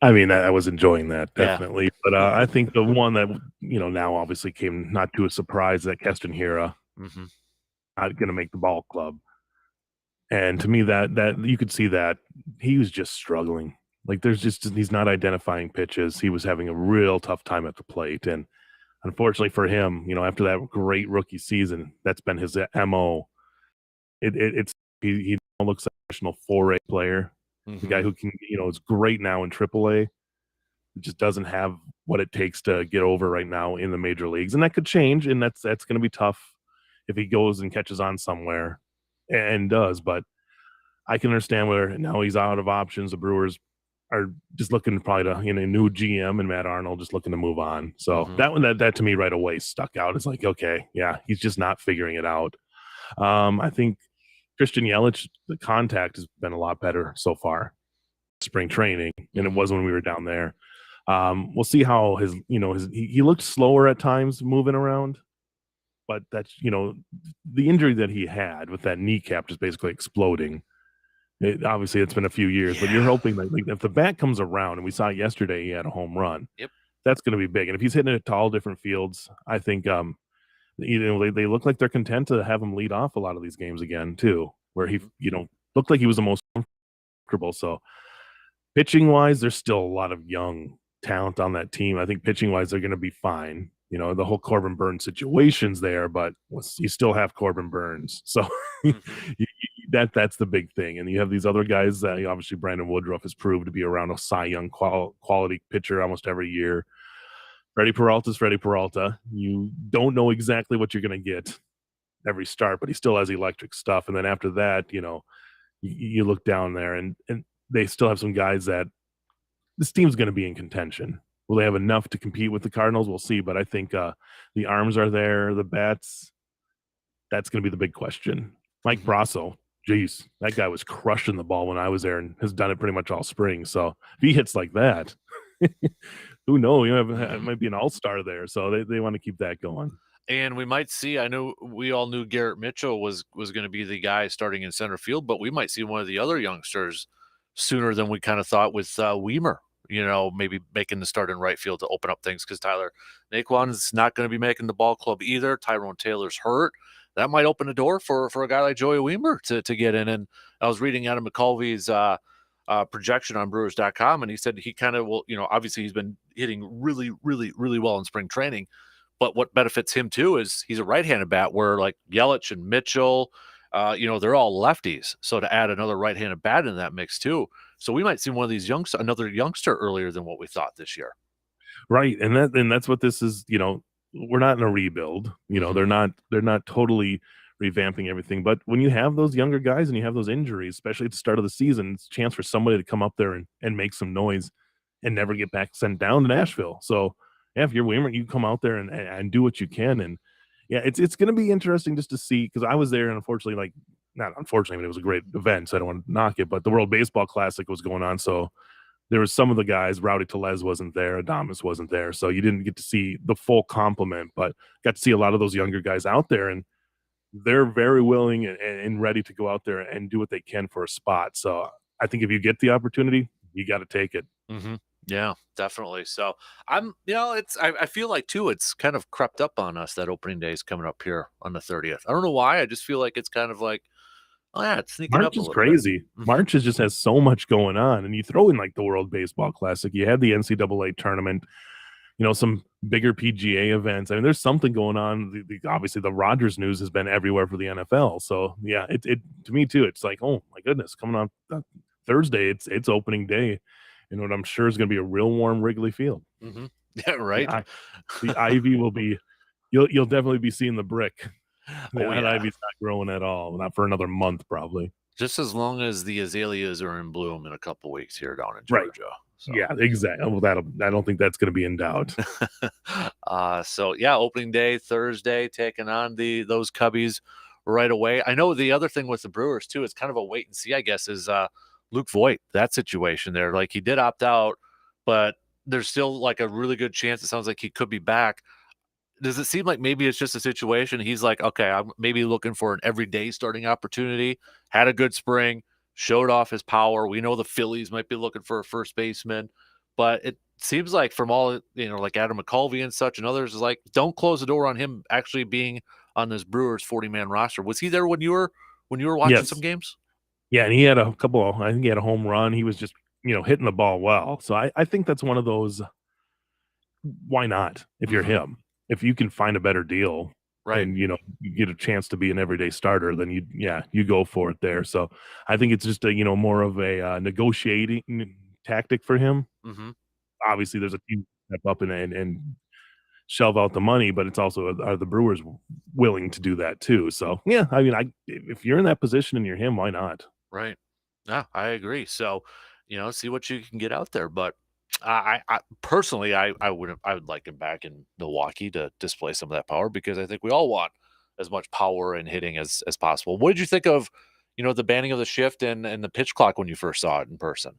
S2: I mean, I was enjoying that definitely,
S1: Yeah.
S2: but I think the one that now obviously came not to a surprise that Keston Hira not going to make the ball club, and to me that you could see that he was just struggling. Like he's not identifying pitches. He was having a real tough time at the plate, and unfortunately for him, after that great rookie season, that's been his MO. He looks like a professional 4A player. The guy who can, is great now in AAA. Just doesn't have what it takes to get over right now in the major leagues, and that could change. And that's going to be tough if he goes and catches on somewhere, and does. But I can understand where now he's out of options. The Brewers are just looking probably to a new GM and Matt Arnold just looking to move on. So that to me right away stuck out. It's like, okay, yeah, he's just not figuring it out. I think Christian Yelich, the contact has been a lot better so far spring training than it was when we were down there. We'll see how he looked slower at times moving around, but that's the injury that he had with that kneecap just basically exploding. Obviously it's been a few years, but you're hoping that if the bat comes around, and we saw yesterday he had a home run.
S1: Yep.
S2: That's going to be big. And if he's hitting it to all different fields, I think they look like they're content to have him lead off a lot of these games again too, where he looked like he was the most comfortable. So pitching wise, there's still a lot of young talent on that team. I think pitching wise, they're going to be fine. The whole Corbin Burns situation's there, but you still have Corbin Burns. So that's the big thing. And you have these other guys that obviously Brandon Woodruff has proved to be around a Cy Young quality pitcher almost every year. Freddie Peralta's Freddie Peralta. You don't know exactly what you're going to get every start, but he still has electric stuff. And then after that, you look down there and they still have some guys that this team's going to be in contention. Will they have enough to compete with the Cardinals? We'll see. But I think the arms are there, the bats. That's going to be the big question. Mike Brasso, geez, that guy was crushing the ball when I was there and has done it pretty much all spring. So if he hits like that, who knows? It might be an all-star there. So they want to keep that going.
S1: And we might see, I know we all knew Garrett Mitchell was going to be the guy starting in center field, but we might see one of the other youngsters sooner than we kind of thought with Weimer, maybe making the start in right field to open up things, because Tyler Naquan's not going to be making the ball club either. Tyrone Taylor's hurt. That might open a door for a guy like Joey Weimer to get in. And I was reading Adam McCulvey's projection on Brewers.com, and he said he kind of will, obviously he's been hitting really, really, really well in spring training. But what benefits him too is he's a right-handed bat, where like Yelich and Mitchell, they're all lefties. So to add another right-handed bat in that mix too. So we might see one of these another youngster earlier than what we thought this year.
S2: Right. And that's what this is, we're not in a rebuild. They're not totally revamping everything. But when you have those younger guys and you have those injuries, especially at the start of the season, it's a chance for somebody to come up there and make some noise and never get back sent down to Nashville. So yeah, if you're Weimer, you come out there and do what you can. And yeah, it's going to be interesting just to see, because I was there, and unfortunately, not unfortunately, it was a great event, so I don't want to knock it, but the World Baseball Classic was going on. So there was some of the guys, Rowdy Tellez wasn't there, Adames wasn't there. So you didn't get to see the full complement, but got to see a lot of those younger guys out there, and they're very willing and ready to go out there and do what they can for a spot. So I think if you get the opportunity, you got to take it.
S1: Yeah, definitely. So I'm, I feel like too, it's kind of crept up on us that opening day is coming up here on the 30th. I don't know why. I just feel like it's kind of like, oh yeah, it's sneaking up a little
S2: crazy.
S1: bit.
S2: March just has so much going on, and you throw in like the World Baseball Classic. You had the NCAA tournament, some bigger PGA events. I mean, there's something going on. Obviously, the Rodgers news has been everywhere for the NFL. So yeah, it to me too. It's like, oh my goodness, coming on Thursday, it's opening day, and what I'm sure is going to be a real warm Wrigley Field.
S1: Mhm. Yeah,
S2: The,
S1: right?
S2: I, the ivy will be. You'll definitely be seeing the brick.
S1: Oh,
S2: That
S1: yeah.
S2: ivy's not growing at all. Not for another month, probably.
S1: Just as long as the azaleas are in bloom in a couple weeks here down in
S2: Right.
S1: Georgia. So
S2: Yeah, exactly. Well, I don't think that's going to be in doubt.
S1: so yeah, opening day Thursday, taking on those Cubbies right away. I know the other thing with the Brewers too is kind of a wait and see, I guess, is Luke Voigt, that situation there. Like he did opt out, but there's still like a really good chance it sounds like he could be back. Does it seem like maybe it's just a situation he's like, okay, I'm maybe looking for an everyday starting opportunity, had a good spring, showed off his power. We know the Phillies might be looking for a first baseman, but it seems like from all, like Adam McCulvey and such and others is like, don't close the door on him actually being on this Brewers 40-man roster. Was he there when you were watching some
S2: Yes.
S1: games?
S2: Yeah, and he had a couple. I think he had a home run. He was just hitting the ball well. So I think that's one of those. Why not? If you're
S1: Mhm.
S2: him, if you can find a better deal,
S1: Right.
S2: and you get a chance to be an everyday starter, then you go for it there. So I think it's just a more of a negotiating tactic for him.
S1: Mhm.
S2: Obviously, there's a few step up and shove out the money, but it's also are the Brewers willing to do that too? So yeah, I mean, if you're in that position and you're him, why not?
S1: Right. Yeah, I agree. So, see what you can get out there. But I personally, I would like him back in Milwaukee to display some of that power because I think we all want as much power and hitting as possible. What did you think of, the banning of the shift and the pitch clock when you first saw it in person?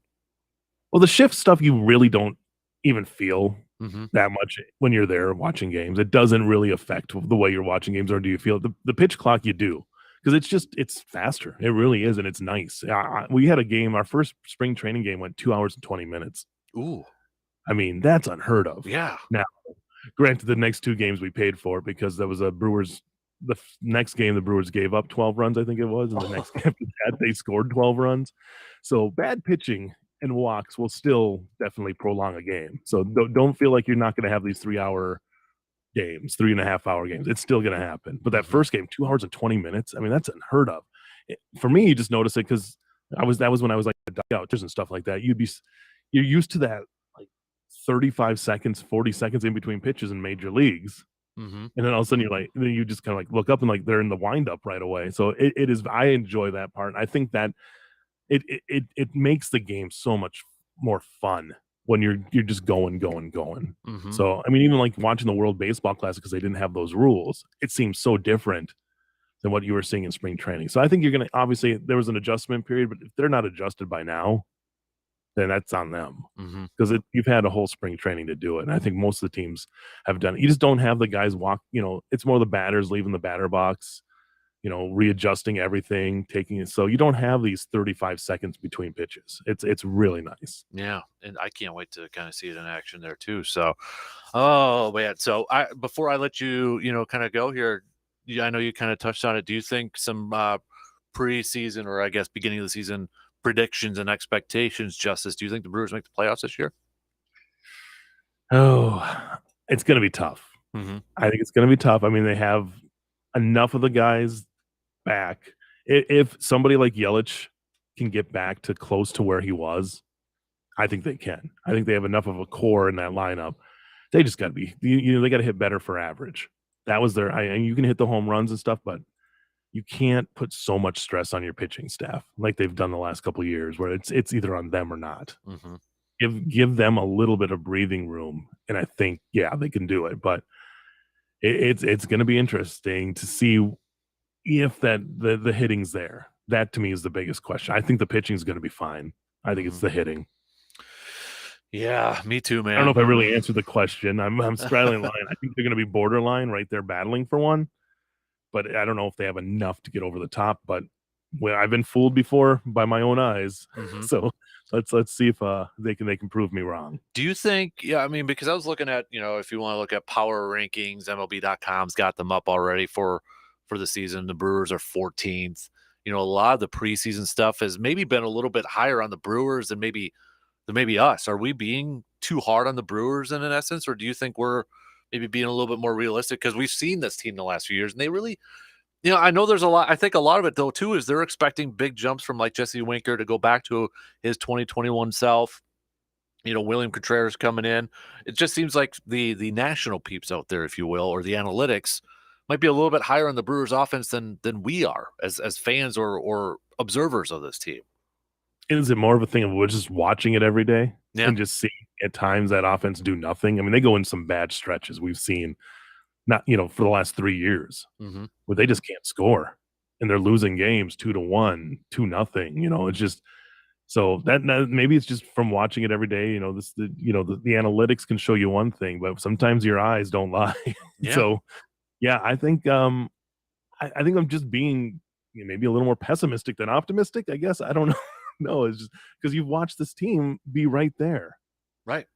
S2: Well, the shift stuff you really don't even feel
S1: Hmm.
S2: that much when you're there watching games. It doesn't really affect the way you're watching games, or do you feel it? The pitch clock you do because it's faster. It really is, and it's nice. We had a game. Our first spring training game went 2 hours and 20 minutes.
S1: Ooh,
S2: I mean, that's unheard of.
S1: yeah.
S2: Now, granted, the next two games we paid for because there was a Brewers. Next game, the Brewers gave up 12 runs, I think it was, and the next game after that, they scored 12 runs. So bad pitching and walks will still definitely prolong a game. So don't feel like you're not going to have these 3 hour games, 3.5 hour games. It's still going to happen. But that
S1: Hmm.
S2: first game, 2 hours and 20 minutes, I mean, that's unheard of. For me, you just notice it because that was when I was like the dugouts and stuff like that. You're used to that like 35 seconds, 40 seconds in between pitches in major leagues.
S1: Hmm.
S2: And then all of a sudden you're like, then you just kind of like look up and like they're in the windup right away. So it is, I enjoy that part. I think that it makes the game so much more fun when you're just going.
S1: Hmm.
S2: So I mean, even like watching the World Baseball Classic because they didn't have those rules, it seems so different than what you were seeing in spring training. So I think you're gonna obviously there was an adjustment period, but if they're not adjusted by now, then that's on them
S1: Hmm.
S2: because you've had a whole spring training to do it. And I think most of the teams have done it. You just don't have the guys walk. It's more the batters leaving the batter box, readjusting everything, taking it. So you don't have these 35 seconds between pitches. It's really nice.
S1: Yeah, and I can't wait to kind of see it in action there too. So, oh man, so I before I let you, kind of go here, yeah, I know you kind of touched on it. Do you think some preseason or I guess beginning of the season predictions and expectations, Justice? Do you think the Brewers make the playoffs this year?
S2: Oh, it's going to be tough.
S1: Hmm.
S2: I think it's going to be tough. I mean, they have enough of the guys back. If somebody like Yelich can get back to close to where he was, I think they can. I think they have enough of a core in that lineup. They just got to be, they got to hit better for average. That was and you can hit the home runs and stuff, but you can't put so much stress on your pitching staff like they've done the last couple of years where it's either on them or not.
S1: Hmm.
S2: Give them a little bit of breathing room, and I think, yeah, they can do it, but it's going to be interesting to see if the hitting's there. That to me is the biggest question. I think the pitching is going to be fine. I think it's
S1: Hmm.
S2: the hitting.
S1: Yeah, me too,
S2: I don't know
S1: man.
S2: if I really answered the question. I'm straddling line. I think they're going to be borderline right there battling for one, but I don't know if they have enough to get over the top. But well, I've been fooled before by my own eyes,
S1: Hmm.
S2: so let's see if they can prove me wrong.
S1: Do you think, yeah, I mean, because I was looking at, if you want to look at power rankings, MLB.com's got them up already for the season. The Brewers are 14th. A lot of the preseason stuff has maybe been a little bit higher on the Brewers than maybe us. Are we being too hard on the Brewers in essence, or do you think we're maybe being a little bit more realistic? Because we've seen this team the last few years, and they really I know there's a lot. I think a lot of it though too is they're expecting big jumps from like Jesse Winker to go back to his 2021 self. William Contreras coming in. It just seems like the national peeps out there, if you will, or the analytics might be a little bit higher on the Brewers offense than we are as fans or observers of this team.
S2: Is it more of a thing of we're just watching it every day
S1: Yeah.
S2: and just seeing at times that offense do nothing? I mean, they go in some bad stretches we've seen, not for the last 3 years,
S1: Mm-hmm.
S2: where they just can't score and they're losing games 2-1, 2-0. It's just so that maybe it's just from watching it every day. The analytics can show you one thing, but sometimes your eyes don't lie.
S1: Yeah.
S2: So yeah, I think I think I'm just being maybe a little more pessimistic than optimistic. I guess I don't know. No, it's just because you've watched this team be right there.
S1: Right.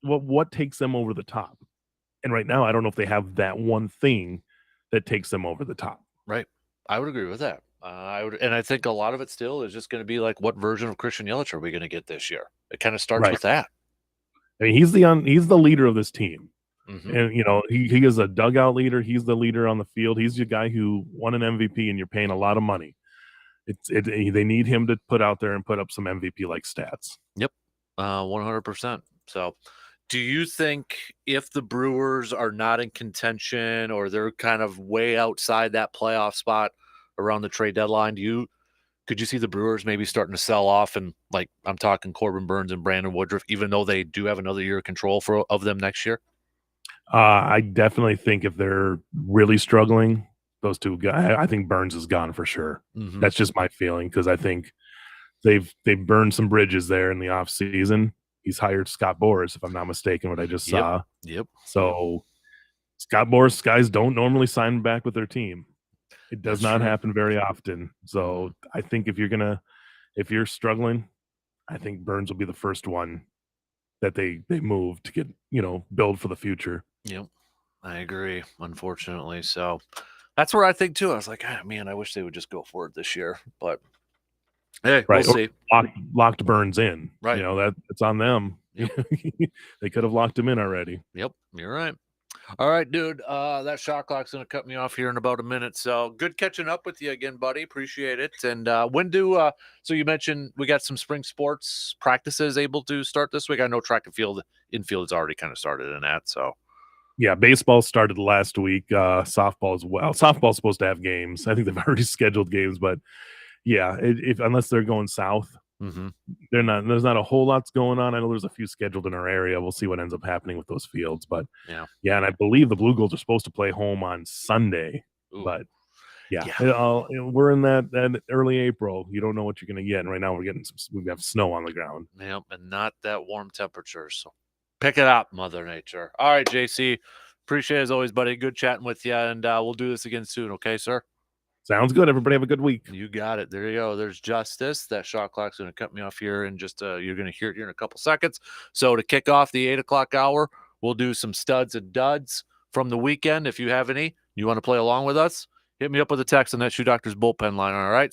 S2: What takes them over the top? And right now, I don't know if they have that one thing that takes them over the top.
S1: Right. I would agree with that. And I think a lot of it still is just going to be like, what version of Christian Yelich are we going to get this year? It kind of starts
S2: Right.
S1: with that.
S2: I mean, he's the leader of this team.
S1: Mm-hmm.
S2: And he is a dugout leader. He's the leader on the field. He's the guy who won an MVP, and you're paying a lot of money. They need him to put out there and put up some MVP like stats.
S1: Yep, 100%. So, do you think if the Brewers are not in contention or they're kind of way outside that playoff spot around the trade deadline, could you see the Brewers maybe starting to sell off and like I'm talking Corbin Burns and Brandon Woodruff, even though they do have another year of control of them next year?
S2: I definitely think if they're really struggling, those two guys, I think Burns is gone for sure.
S1: Mm-hmm.
S2: That's just my feeling because I think they've burned some bridges there in the off season. He's hired Scott Boras, if I'm not mistaken, what I just
S1: Yep.
S2: saw.
S1: Yep.
S2: So Scott Boras guys don't normally sign back with their team. It does
S1: That's
S2: not
S1: true.
S2: happen very often. So I think if you're struggling, I think Burns will be the first one that they move to get, build for the future.
S1: Yep. I agree, unfortunately. So that's where I think too. I was like, man, I wish they would just go for it this year. But hey, we'll
S2: Right. Or
S1: see.
S2: locked Burns in.
S1: Right.
S2: That it's on them.
S1: Yep.
S2: They could have locked him in already.
S1: Yep. You're right. All right, dude. That shot clock's gonna cut me off here in about a minute. So good catching up with you again, buddy. Appreciate it. And so you mentioned we got some spring sports practices able to start this week. I know track and field infield has already kind of started in that. So
S2: Yeah, baseball started last week. Softball as well. Softball's supposed to have games. I think they've already scheduled games, but yeah, if unless they're going south,
S1: mm-hmm.
S2: they're not. There's not a whole lot's going on. I know there's a few scheduled in our area. We'll see what ends up happening with those fields, but
S1: Yeah.
S2: And I believe the Blue Goals are supposed to play home on Sunday,
S1: Ooh.
S2: but we're in that early April. You don't know what you're going to get. And right now we have snow on the ground.
S1: Yep, and not that warm temperatures. So pick it up, Mother Nature. All right, JC. Appreciate it as always, buddy. Good chatting with you, and we'll do this again soon. Okay, sir.
S2: Sounds good. Everybody have a good week.
S1: You got it. There you go. There's Justice. That shot clock's going to cut me off here in just you're going to hear it here in a couple seconds. So to kick off the 8 o'clock hour, we'll do some studs and duds from the weekend. If you have any, you want to play along with us, hit me up with a text on that Shoe Doctor's bullpen line. All right,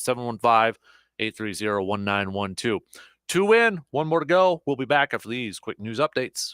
S1: 715-830-1912. 2 in, 1 more to go. We'll be back after these quick news updates.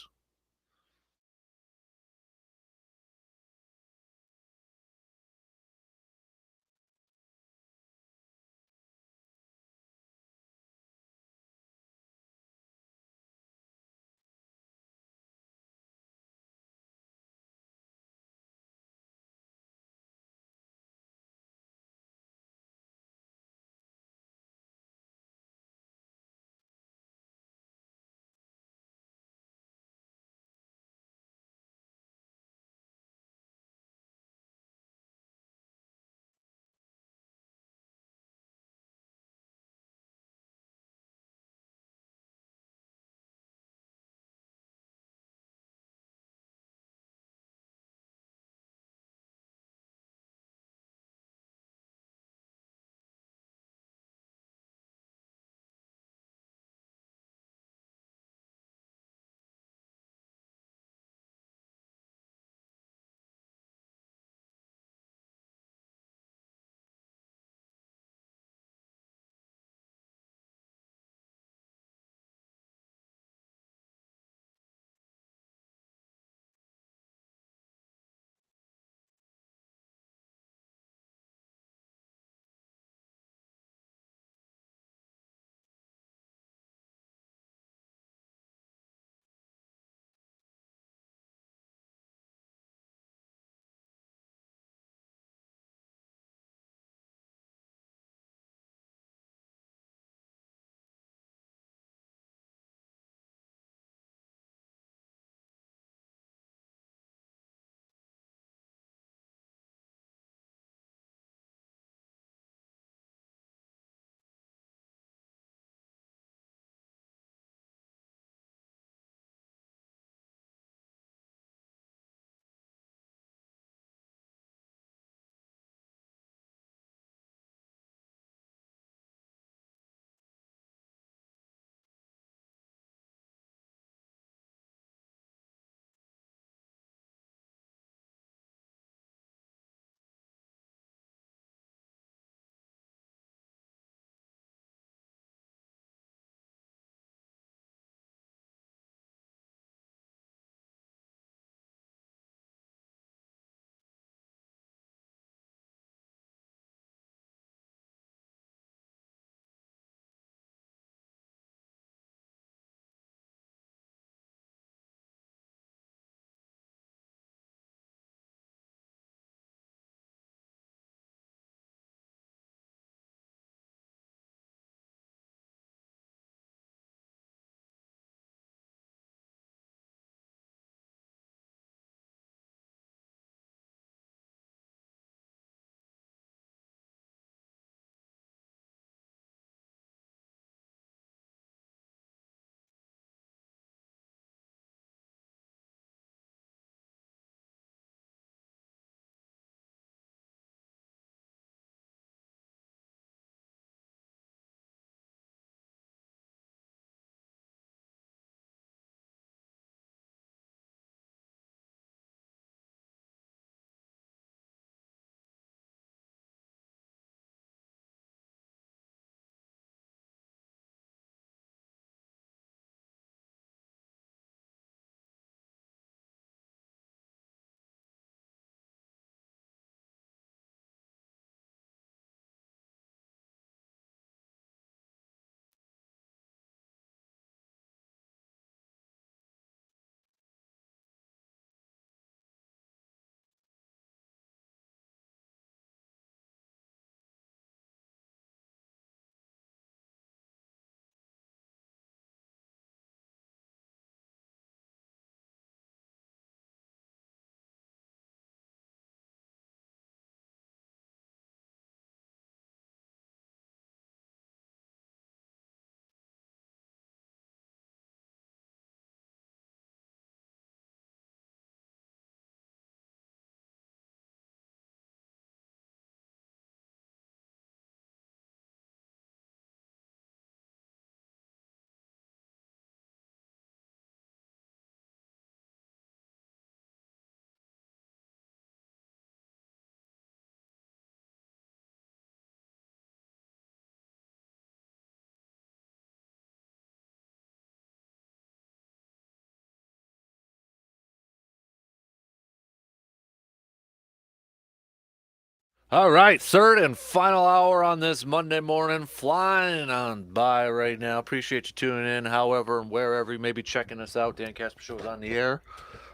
S1: All right, third and final hour on this Monday morning, flying on by right now. Appreciate you tuning in, however and wherever you may be checking us out. Dan Kasper Show is on the air.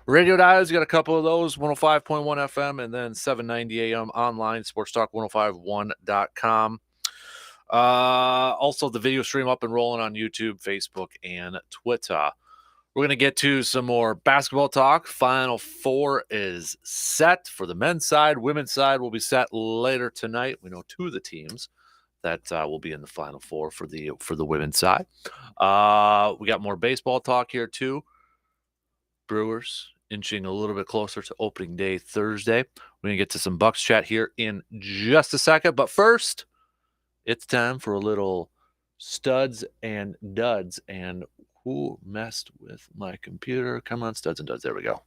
S1: Radio dials, you got a couple of those, 105.1 FM and then 790 AM online, sportstalk1051.com. Also, the video stream up and rolling on YouTube, Facebook, and Twitter. We're going to get to some more basketball talk. Final Four is set for the men's side. Women's side will be set later tonight. We know two of the teams that will be in the Final Four for the women's side. We got more baseball talk here too. Brewers inching a little bit closer to opening day Thursday. We're going to get to some Bucks chat here in just a second. But first, it's time for a little studs and duds. And who messed with my computer? Come on, studs and duds. There we go.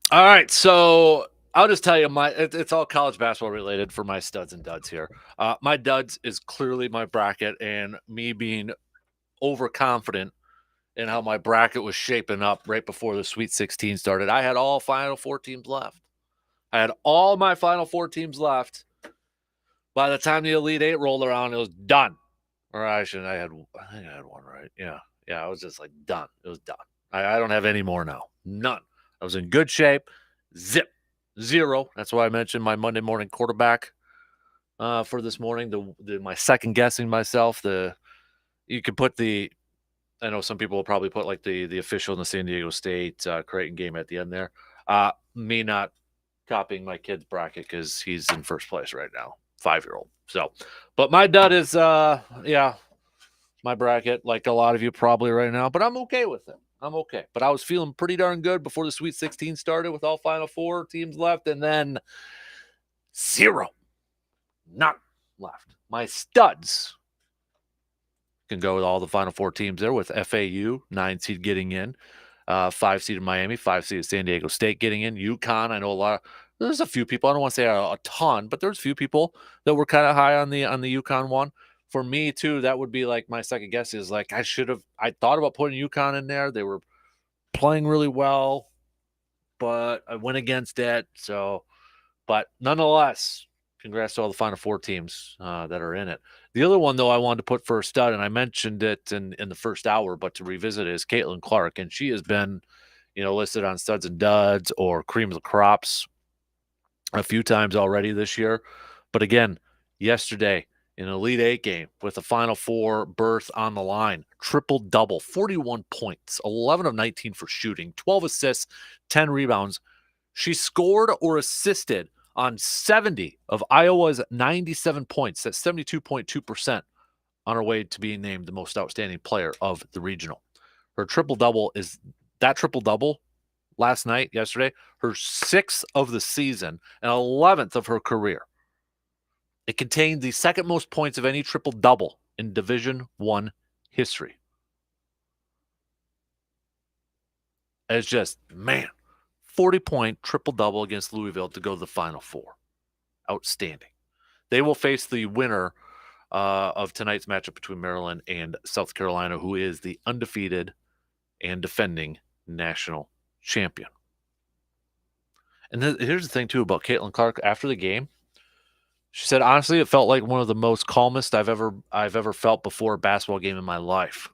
S1: All right, so I'll just tell you, it's all college basketball related for my studs and duds here. My duds is clearly my bracket and me being overconfident in how my bracket was shaping up right before the Sweet 16 started. I had all Final Four teams left. I had all my Final Four teams left. By the time the Elite Eight rolled around, it was done. Or I think I had one right. Yeah. I was just like done. It was done. I don't have any more now. None. I was in good shape. Zip. Zero. That's why I mentioned my Monday morning quarterback for this morning. My second guessing myself. You could put I know some people will probably put like the official in the San Diego State Creighton game at the end there. Me not copying my kid's bracket because he's in first place right now, 5-year-old. So, but my dud is my bracket, like a lot of you probably right now, but I'm okay with it. I'm okay. But I was feeling pretty darn good before the Sweet 16 started with all Final Four teams left, and then zero. None left. My studs can go with all the Final Four teams there with FAU, 9 seed getting in, 5 seed in Miami, 5 seed San Diego State getting in, UConn. I know there's a few people, I don't want to say a ton, but there's a few people that were kind of high on the UConn one. For me too, that would be like my second guess is like I thought about putting UConn in there. They were playing really well, but I went against it. So, but nonetheless, congrats to all the Final Four teams that are in it. The other one, though, I wanted to put for a stud, and I mentioned it in the first hour, but to revisit it, is Caitlin Clark. And she has been, listed on studs and duds or cream of the crops a few times already this year. But again, yesterday, in an Elite Eight game with a Final Four berth on the line, triple-double, 41 points, 11 of 19 for shooting, 12 assists, 10 rebounds. She scored or assisted on 70 of Iowa's 97 points. That's 72.2% on her way to being named the most outstanding player of the regional. Her triple-double yesterday, her 6th of the season and 11th of her career. It contained the second most points of any triple-double in Division I history. It's just, 40-point triple-double against Louisville to go to the Final Four. Outstanding. They will face the winner of tonight's matchup between Maryland and South Carolina, who is the undefeated and defending national champion. And here's the thing, too, about Caitlin Clark after the game. She said, honestly, it felt like one of the most calmest I've ever felt before a basketball game in my life.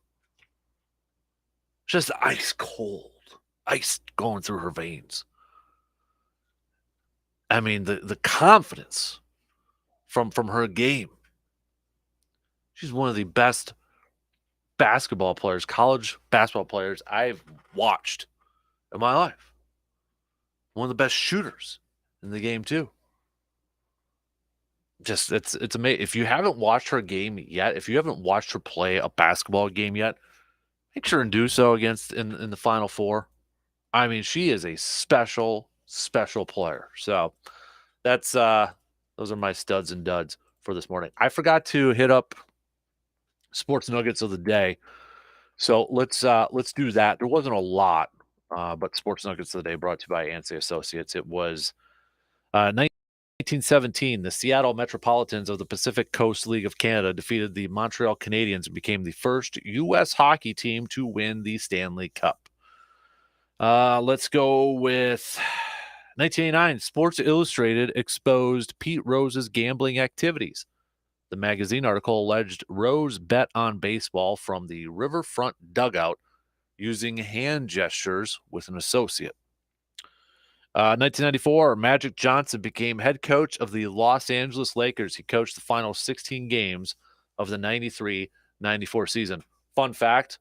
S1: Just ice cold. Ice going through her veins. I mean, the confidence from her game. She's one of the best basketball players, college basketball players I've watched in my life. One of the best shooters in the game, too. Just, it's amazing. If you haven't watched her game yet, if you haven't watched her play a basketball game yet, make sure and do so in the Final Four. I mean, she is a special player. So that's those are my studs and duds for this morning. I forgot to hit up sports nuggets of the day, so let's do that. There wasn't a lot, but sports nuggets of the day brought to you by Ansay Associates. It was 1917, the Seattle Metropolitans of the Pacific Coast League of Canada defeated the Montreal Canadiens and became the first U.S. hockey team to win the Stanley Cup. Let's go with 1989. Sports Illustrated exposed Pete Rose's gambling activities. The magazine article alleged Rose bet on baseball from the riverfront dugout using hand gestures with an associate. 1994, Magic Johnson became head coach of the Los Angeles Lakers. He coached the final 16 games of the 93-94 season. Fun fact,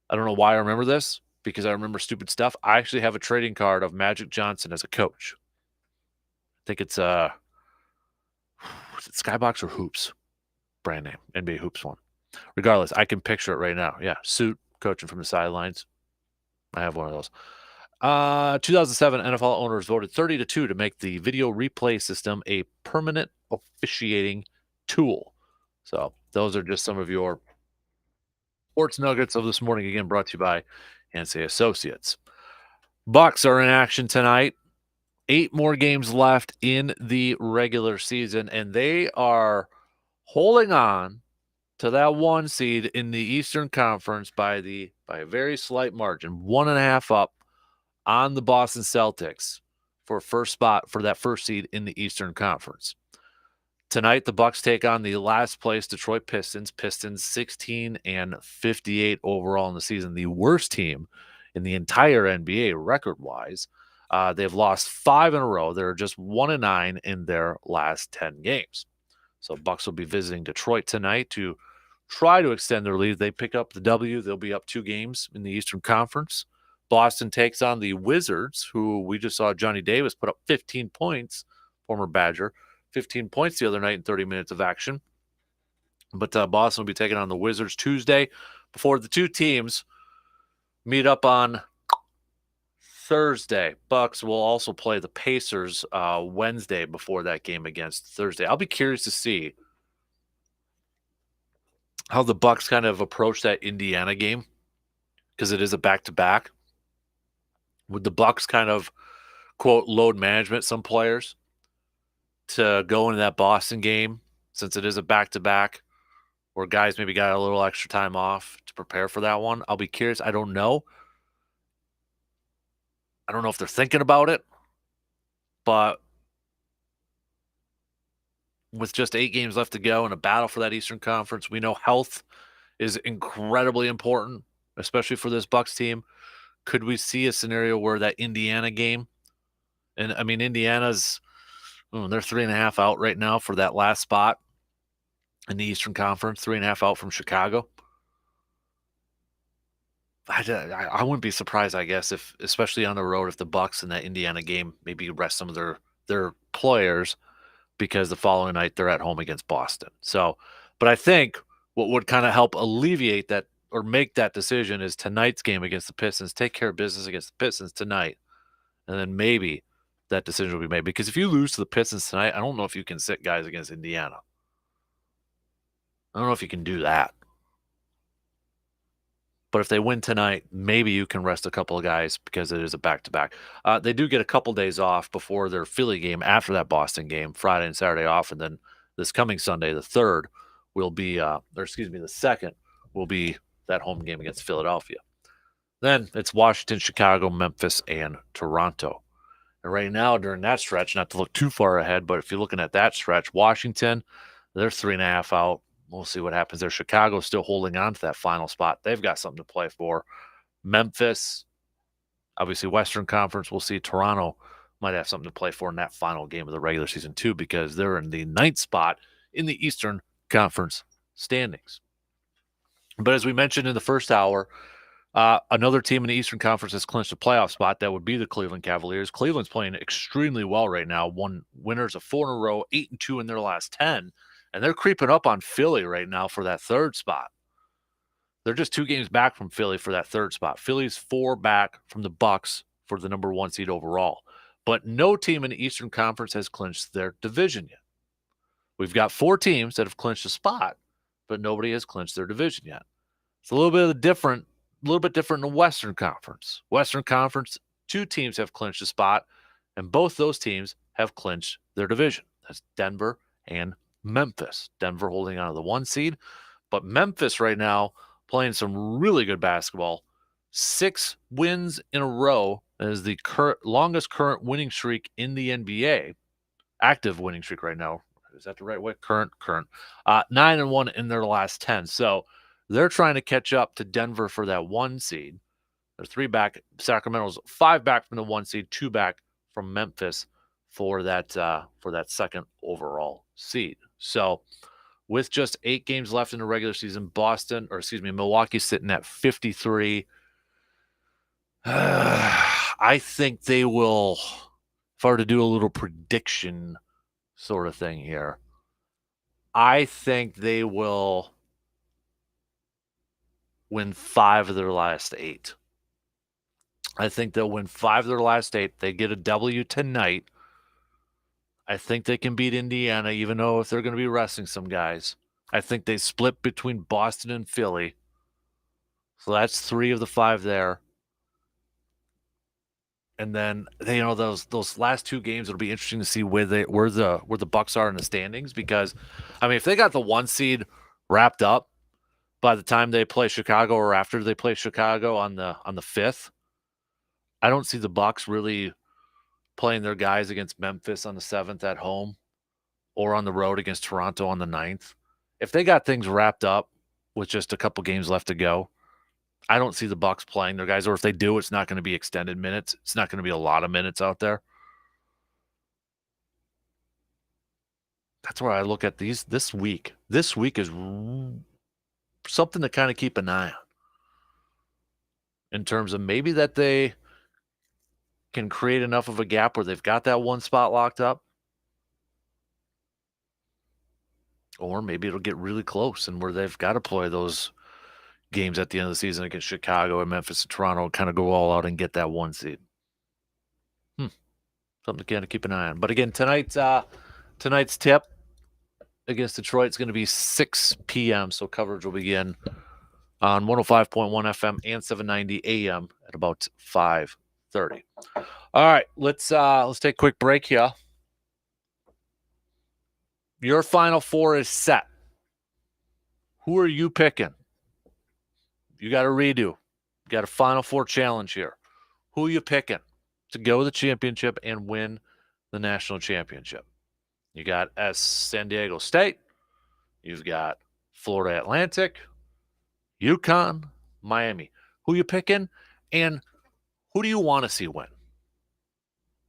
S1: I don't know why I remember this, because I remember stupid stuff. I actually have a trading card of Magic Johnson as a coach. I think it's was it Skybox or Hoops? Brand name, NBA Hoops one. Regardless, I can picture it right now. Yeah, suit, coaching from the sidelines. I have one of those. 2007, NFL owners voted 30-2 to make the video replay system a permanent officiating tool. So those are just some of your sports nuggets of this morning. Again, brought to you by Hansey Associates. Bucks are in action tonight. 8 more games left in the regular season, and they are holding on to that 1 seed in the Eastern Conference by a very slight margin, 1.5 up on the Boston Celtics for first spot for that first seed in the Eastern Conference. Tonight, the Bucks take on the last place Detroit Pistons. Pistons 16-58 overall in the season, the worst team in the entire NBA record-wise. They've lost 5 in a row. They're just 1-9 in their last 10 games. So Bucks will be visiting Detroit tonight to try to extend their lead. They pick up the W. They'll be up 2 games in the Eastern Conference. Boston takes on the Wizards, who we just saw Johnny Davis put up 15 points, former Badger, 15 points the other night in 30 minutes of action. But Boston will be taking on the Wizards Tuesday before the 2 teams meet up on Thursday. Bucks will also play the Pacers Wednesday before that game against Thursday. I'll be curious to see how the Bucks kind of approach that Indiana game, because it is a back-to-back. Would the Bucks kind of, quote, load management some players to go into that Boston game, since it is a back-to-back, where guys maybe got a little extra time off to prepare for that one? I'll be curious. I don't know. I don't know if they're thinking about it, but with just 8 games left to go in a battle for that Eastern Conference, we know health is incredibly important, especially for this Bucks team. Could we see a scenario where that Indiana game, and I mean, Indiana's, they're 3.5 out right now for that last spot in the Eastern Conference, 3.5 out from Chicago. I wouldn't be surprised, I guess, if, especially on the road, if the Bucks in that Indiana game maybe rest some of their players, because the following night they're at home against Boston. So, but I think what would kind of help alleviate that or make that decision is tonight's game against the Pistons. Take care of business against the Pistons tonight, and then maybe that decision will be made. Because if you lose to the Pistons tonight, I don't know if you can sit guys against Indiana. I don't know if you can do that. But if they win tonight, maybe you can rest a couple of guys because it is a back-to-back. They do get a couple days off before their Philly game after that Boston game, Friday and Saturday off, and then this coming Sunday, the 3rd, will be, the 2nd will be that home game against Philadelphia. Then it's Washington, Chicago, Memphis, and Toronto. And right now, during that stretch, not to look too far ahead, but if you're looking at that stretch, Washington, they're 3.5 out. We'll see what happens there. Chicago's still holding on to that final spot. They've got something to play for. Memphis, obviously Western Conference. We'll see. Toronto might have something to play for in that final game of the regular season too, because they're in the 9th spot in the Eastern Conference standings. But as we mentioned in the first hour, another team in the Eastern Conference has clinched a playoff spot. That would be the Cleveland Cavaliers. Cleveland's playing extremely well right now. Won winners of 4 in a row, 8-2 in their last 10. And they're creeping up on Philly right now for that 3rd spot. They're just 2 games back from Philly for that 3rd spot. Philly's 4 back from the Bucks for the number 1 seed overall. But no team in the Eastern Conference has clinched their division yet. We've got 4 teams that have clinched a spot, but nobody has clinched their division yet. It's a little bit different in the Western Conference. Western Conference, 2 teams have clinched a spot, and both those teams have clinched their division. That's Denver and Memphis. Denver holding on to the 1 seed, but Memphis right now playing some really good basketball. 6 wins in a row. That is the longest current winning streak in the NBA. Active winning streak right now. Is that the right way? Current. 9-1 in their last 10. So they're trying to catch up to Denver for that 1 seed. They're 3 back. Sacramento's 5 back from the 1 seed, 2 back from Memphis for that second overall seed. So with just 8 games left in the regular season, Milwaukee's sitting at 53. I think they will, if I were to do a little prediction sort of thing here, I think they will win 5 of their last 8. I think they'll win 5 of their last 8. They get a W tonight. I think they can beat Indiana, even though if they're going to be resting some guys. I think they split between Boston and Philly. So that's 3 of the 5 there. And then those last 2 games, it'll be interesting to see where the Bucks are in the standings, because I mean, if they got the 1 seed wrapped up by the time they play Chicago or after they play Chicago on the 5th, I don't see the Bucks really playing their guys against Memphis on the 7th at home or on the road against Toronto on the 9th. If they got things wrapped up with just a couple games left to go, I don't see the Bucks playing their guys, or if they do, it's not going to be extended minutes. It's not going to be a lot of minutes out there. That's where I look at these this week. This week is something to kind of keep an eye on in terms of maybe that they can create enough of a gap where they've got that 1 spot locked up, or maybe it'll get really close and where they've got to play those games at the end of the season against Chicago and Memphis and Toronto and kind of go all out and get that 1 seed. Something to kind of keep an eye on. But again, tonight's tip against Detroit is going to be 6 p.m. So coverage will begin on 105.1 FM and 790 AM at about 5:30. All right, let's take a quick break here. Your Final Four is set. Who are you picking? You got a redo. You got a Final Four challenge here. Who are you picking to go to the championship and win the national championship? You got San Diego State. You've got Florida Atlantic, UConn, Miami. Who you picking, and who do you want to see win?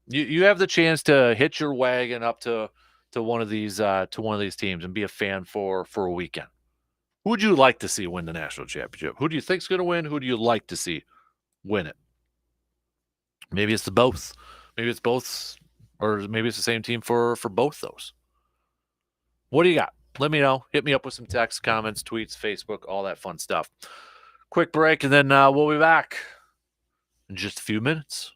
S1: You have the chance to hitch your wagon up to one of these teams and be a fan for a weekend. Who would you like to see win the national championship? Who do you think's going to win? Who do you like to see win it? Maybe it's the both. Maybe it's both, or maybe it's the same team for both those. What do you got? Let me know. Hit me up with some text, comments, tweets, Facebook, all that fun stuff. Quick break, and then we'll be back in just a few minutes.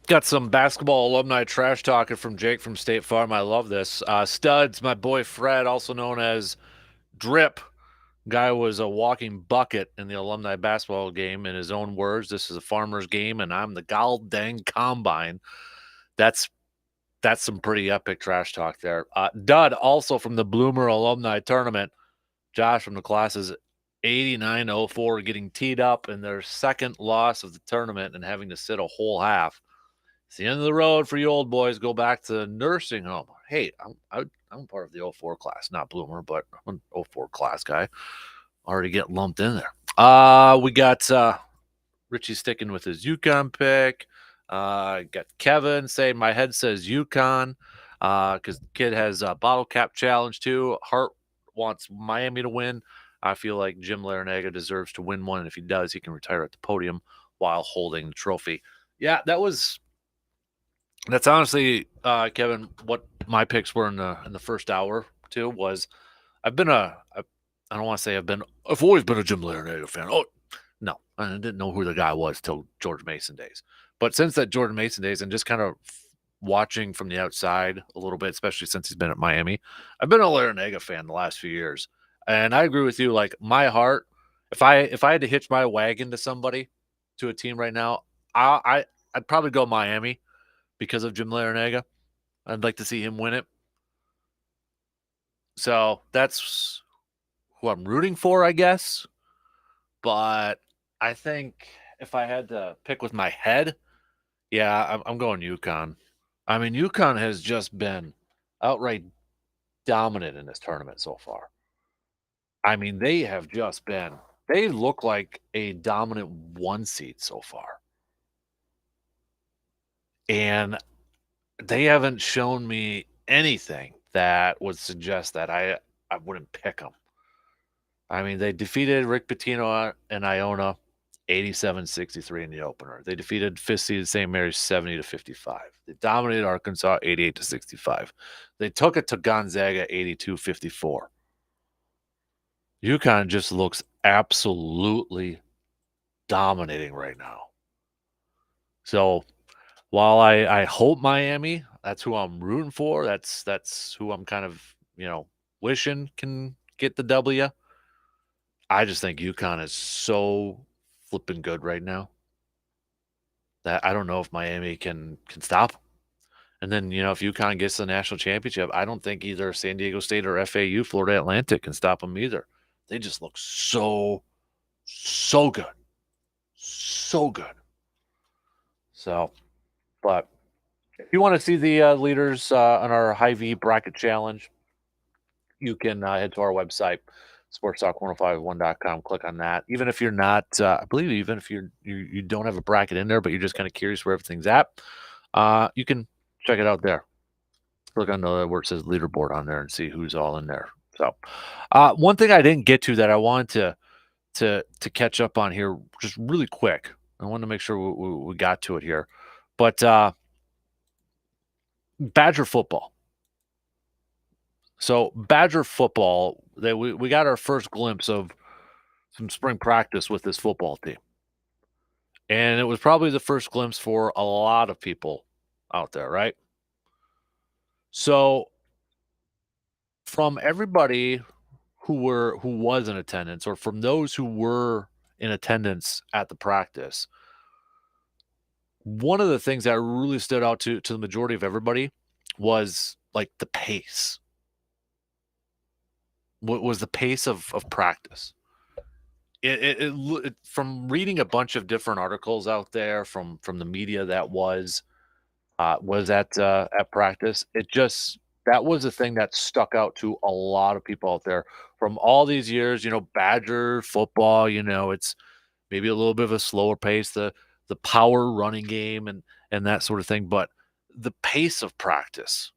S1: Got some basketball alumni trash talking from Jake from State Farm. I love this. Studs, my boy Fred, also known as Drip. Guy was a walking bucket in the alumni basketball game. In his own words, this is a farmer's game, and I'm the gol dang combine. That's some pretty epic trash talk there. Dud, also from the Bloomer alumni tournament. Josh from the classes 8904, getting teed up in their second loss of the tournament and having to sit a whole half. It's the end of the road for you old boys. Go back to nursing home. Hey, I'm part of the 04 class, not Bloomer, but I'm an 04 class guy. Already getting lumped in there. We got Richie sticking with his UConn pick. Got Kevin saying my head says UConn because the kid has a bottle cap challenge too. Hart wants Miami to win. I feel like Jim Larinaga deserves to win one, and if he does, he can retire at the podium while holding the trophy. Yeah, that's honestly, Kevin, what my picks were in the first hour too. Was I don't want to say I've always been a Jim Larinaga fan. Oh no, I didn't know who the guy was till George Mason days. But since that Jordan Mason days and just kind of watching from the outside a little bit, especially since he's been at Miami, I've been a Larinaga fan the last few years. And I agree with you. Like my heart, if I had to hitch my wagon to somebody, to a team right now, I'd probably go Miami because of Jim Larinaga. I'd like to see him win it. So that's who I'm rooting for, I guess. But I think if I had to pick with my head, yeah, I'm going UConn. I mean, UConn has just been outright dominant in this tournament so far. I mean, they look like a dominant one seed so far. And they haven't shown me anything that would suggest that I wouldn't pick them. I mean, they defeated Rick Pitino and Iona 87-63 in the opener. They defeated fifth seeded St. Mary's 70-55. They dominated Arkansas 88-65. They took it to Gonzaga 82-54. UConn just looks absolutely dominating right now. So while I hope Miami, that's who I'm rooting for. That's who I'm kind of, wishing can get the W. I just think UConn is so flipping good right now that I don't know if Miami can stop them. And then, if UConn gets the national championship, I don't think either San Diego State or FAU, Florida Atlantic, can stop them either. They just look so good. So good. So, but if you want to see the leaders on our High V bracket challenge, you can head to our website, sportstalk1051.com. Click on that. Even if you're not, I believe, even if you don't have a bracket in there, but you're just kind of curious where everything's at, you can check it out there. Click on the where it says leaderboard on there and see who's all in there. So, one thing I didn't get to that I wanted to catch up on here, just really quick. I want to make sure we got to it here, but Badger football. So Badger football, we got our first glimpse of some spring practice with this football team. And it was probably the first glimpse for a lot of people out there, right? So from everybody who was in attendance, or from those who were in attendance at the practice, one of the things that really stood out to the majority of everybody was like the pace. What was the pace of practice? It from reading a bunch of different articles out there from the media that was at practice, that was the thing that stuck out to a lot of people out there from all these years. Badger football, it's maybe a little bit of a slower pace, the power running game and that sort of thing, but the pace of practice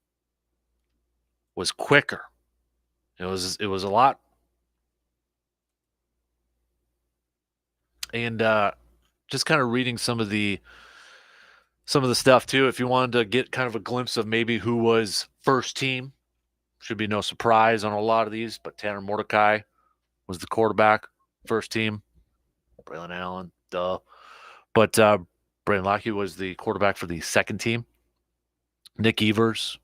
S1: was quicker. It was a lot. And just kind of reading some of the stuff too, if you wanted to get kind of a glimpse of maybe who was first team, should be no surprise on a lot of these, but Tanner Mordecai was the quarterback, first team. Braylon Allen, duh. But Braden Lockheed was the quarterback for the second team. Nick Evers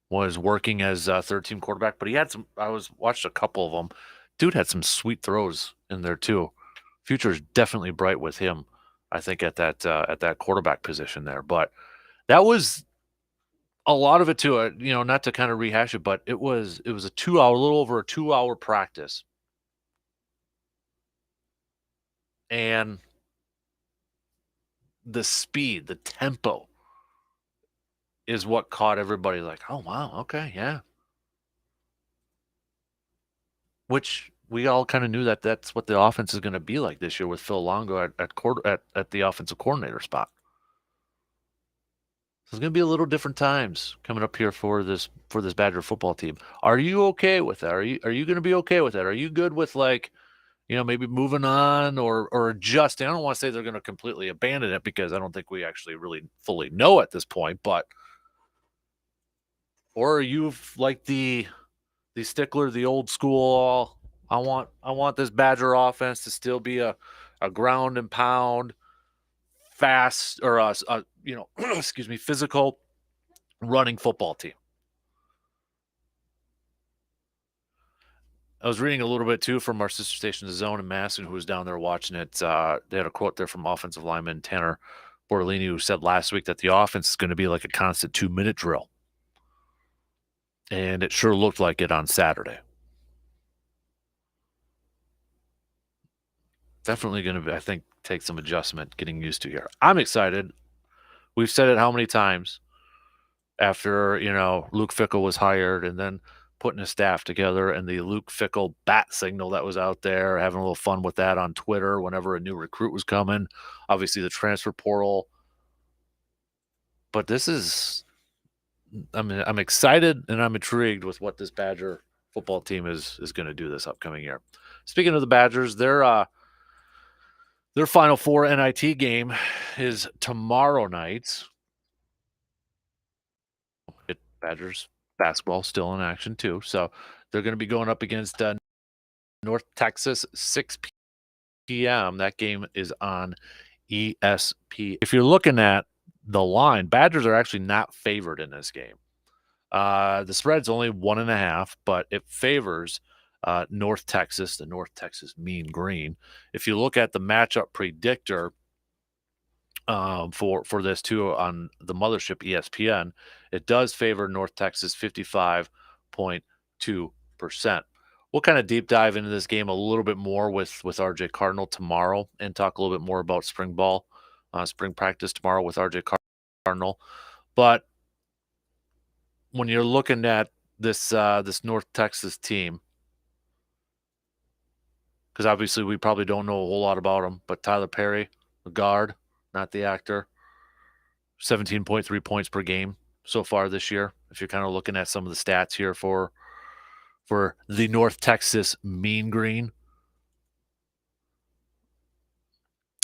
S1: was working as third team quarterback, but he had some. Watched a couple of them. Dude had some sweet throws in there too. Future is definitely bright with him. I think at that quarterback position there, but that was a lot of it too. Not to kind of rehash it, but it was a little over a 2-hour practice, and the speed, the tempo, is what caught everybody. Like, oh wow, okay, yeah. Which we all kind of knew that that's what the offense is going to be like this year with Phil Longo at the offensive coordinator spot. So it's going to be a little different times coming up here for this Badger football team. Are you okay with that? Are you going to be okay with that? Are you good with maybe moving on or adjusting? I don't want to say they're going to completely abandon it because I don't think we actually really fully know at this point, or are you like the stickler, the old school, I want this Badger offense to still be a ground and pound, fast, or excuse me, physical running football team. I was reading a little bit too from our sister station, The Zone in Masson, who was down there watching it. They had a quote there from offensive lineman Tanner Bortolini, who said last week that the offense is going to be like a constant 2-minute drill. And it sure looked like it on Saturday. Definitely going to, I think, take some adjustment getting used to here. I'm excited. We've said it how many times after, Luke Fickell was hired and then putting his staff together and the Luke Fickell bat signal that was out there, having a little fun with that on Twitter whenever a new recruit was coming. Obviously, the transfer portal. But I'm excited and I'm intrigued with what this Badger football team is going to do this upcoming year. Speaking of the Badgers, their Final Four NIT game is tomorrow night. Badgers basketball still in action too, so they're going to be going up against North Texas, 6 p.m. That game is on ESP. If you're looking at the line, Badgers are actually not favored in this game. The spread's only 1.5, but it favors North Texas, the North Texas Mean Green. If you look at the matchup predictor for this too on the mothership ESPN, it does favor North Texas 55.2%. We'll kind of deep dive into this game a little bit more with RJ Cardinal tomorrow and talk a little bit more about spring ball, spring practice tomorrow with RJ Cardinal. But when you're looking at this North Texas team, because obviously we probably don't know a whole lot about him, but Tyler Perry, the guard, not the actor, 17.3 points per game so far this year. If you're kind of looking at some of the stats here for the North Texas Mean Green.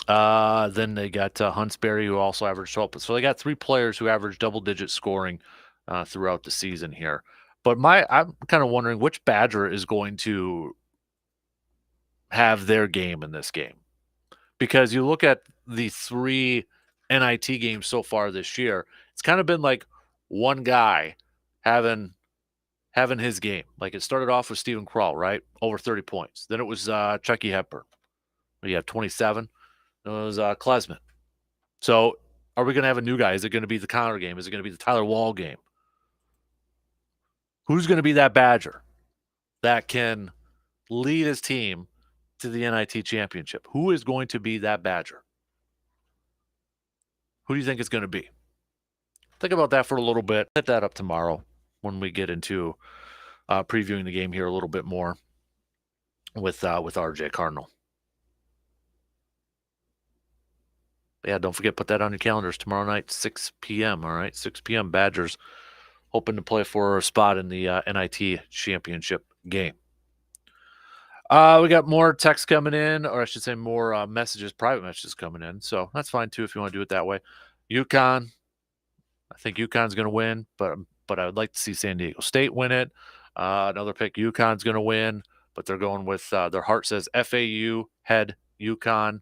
S1: Then they got Huntsberry, who also averaged 12. So they got 3 players who averaged double-digit scoring throughout the season here. But I'm kind of wondering which Badger is going to have their game in this game. Because you look at the 3 NIT games so far this year, it's kind of been like one guy having his game. Like it started off with Stephen Krull, right? Over 30 points. Then it was Chucky Hepburn. You have 27. It was Klesman. So are we going to have a new guy? Is it going to be the Connor game? Is it going to be the Tyler Wall game? Who's going to be that Badger that can lead his team to the NIT championship? Who is going to be that Badger? Who do you think it's going to be? Think about that for a little bit. Hit that up tomorrow when we get into previewing the game here a little bit more with RJ Cardinal. Yeah, don't forget, put that on your calendars tomorrow night, 6 p.m., all right? 6 p.m. Badgers hoping to play for a spot in the NIT championship game. We got more text coming in, or I should say more messages, private messages coming in. So that's fine, too, if you want to do it that way. UConn, I think UConn's going to win, but I would like to see San Diego State win it. Another pick, UConn's going to win, but they're going with their heart says FAU, head, UConn.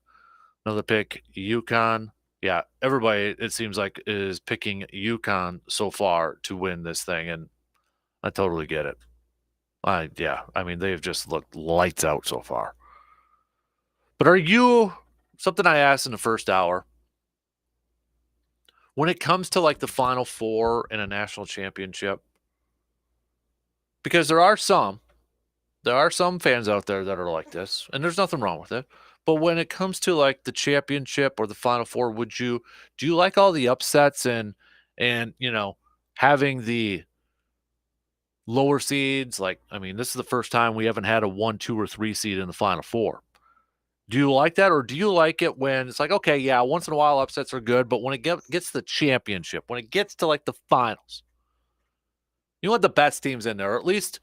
S1: Another pick, UConn. yeah, everybody, it seems like, is picking UConn so far to win this thing, and I totally get it. Yeah, I mean, they've just looked lights out so far. But are you something I asked in the first hour? When it comes to like the Final Four in a national championship, because there are some fans out there that are like this, and there's nothing wrong with it. But when it comes to like the championship or the Final Four, do you like all the upsets and having the lower seeds? Like, I mean, this is the first time we haven't had a 1, 2, or 3 seed in the Final Four. Do you like that, or do you like it when it's like, okay, yeah, once in a while upsets are good, but when it gets to the championship, when it gets to like the finals, you want the best teams in there, or at least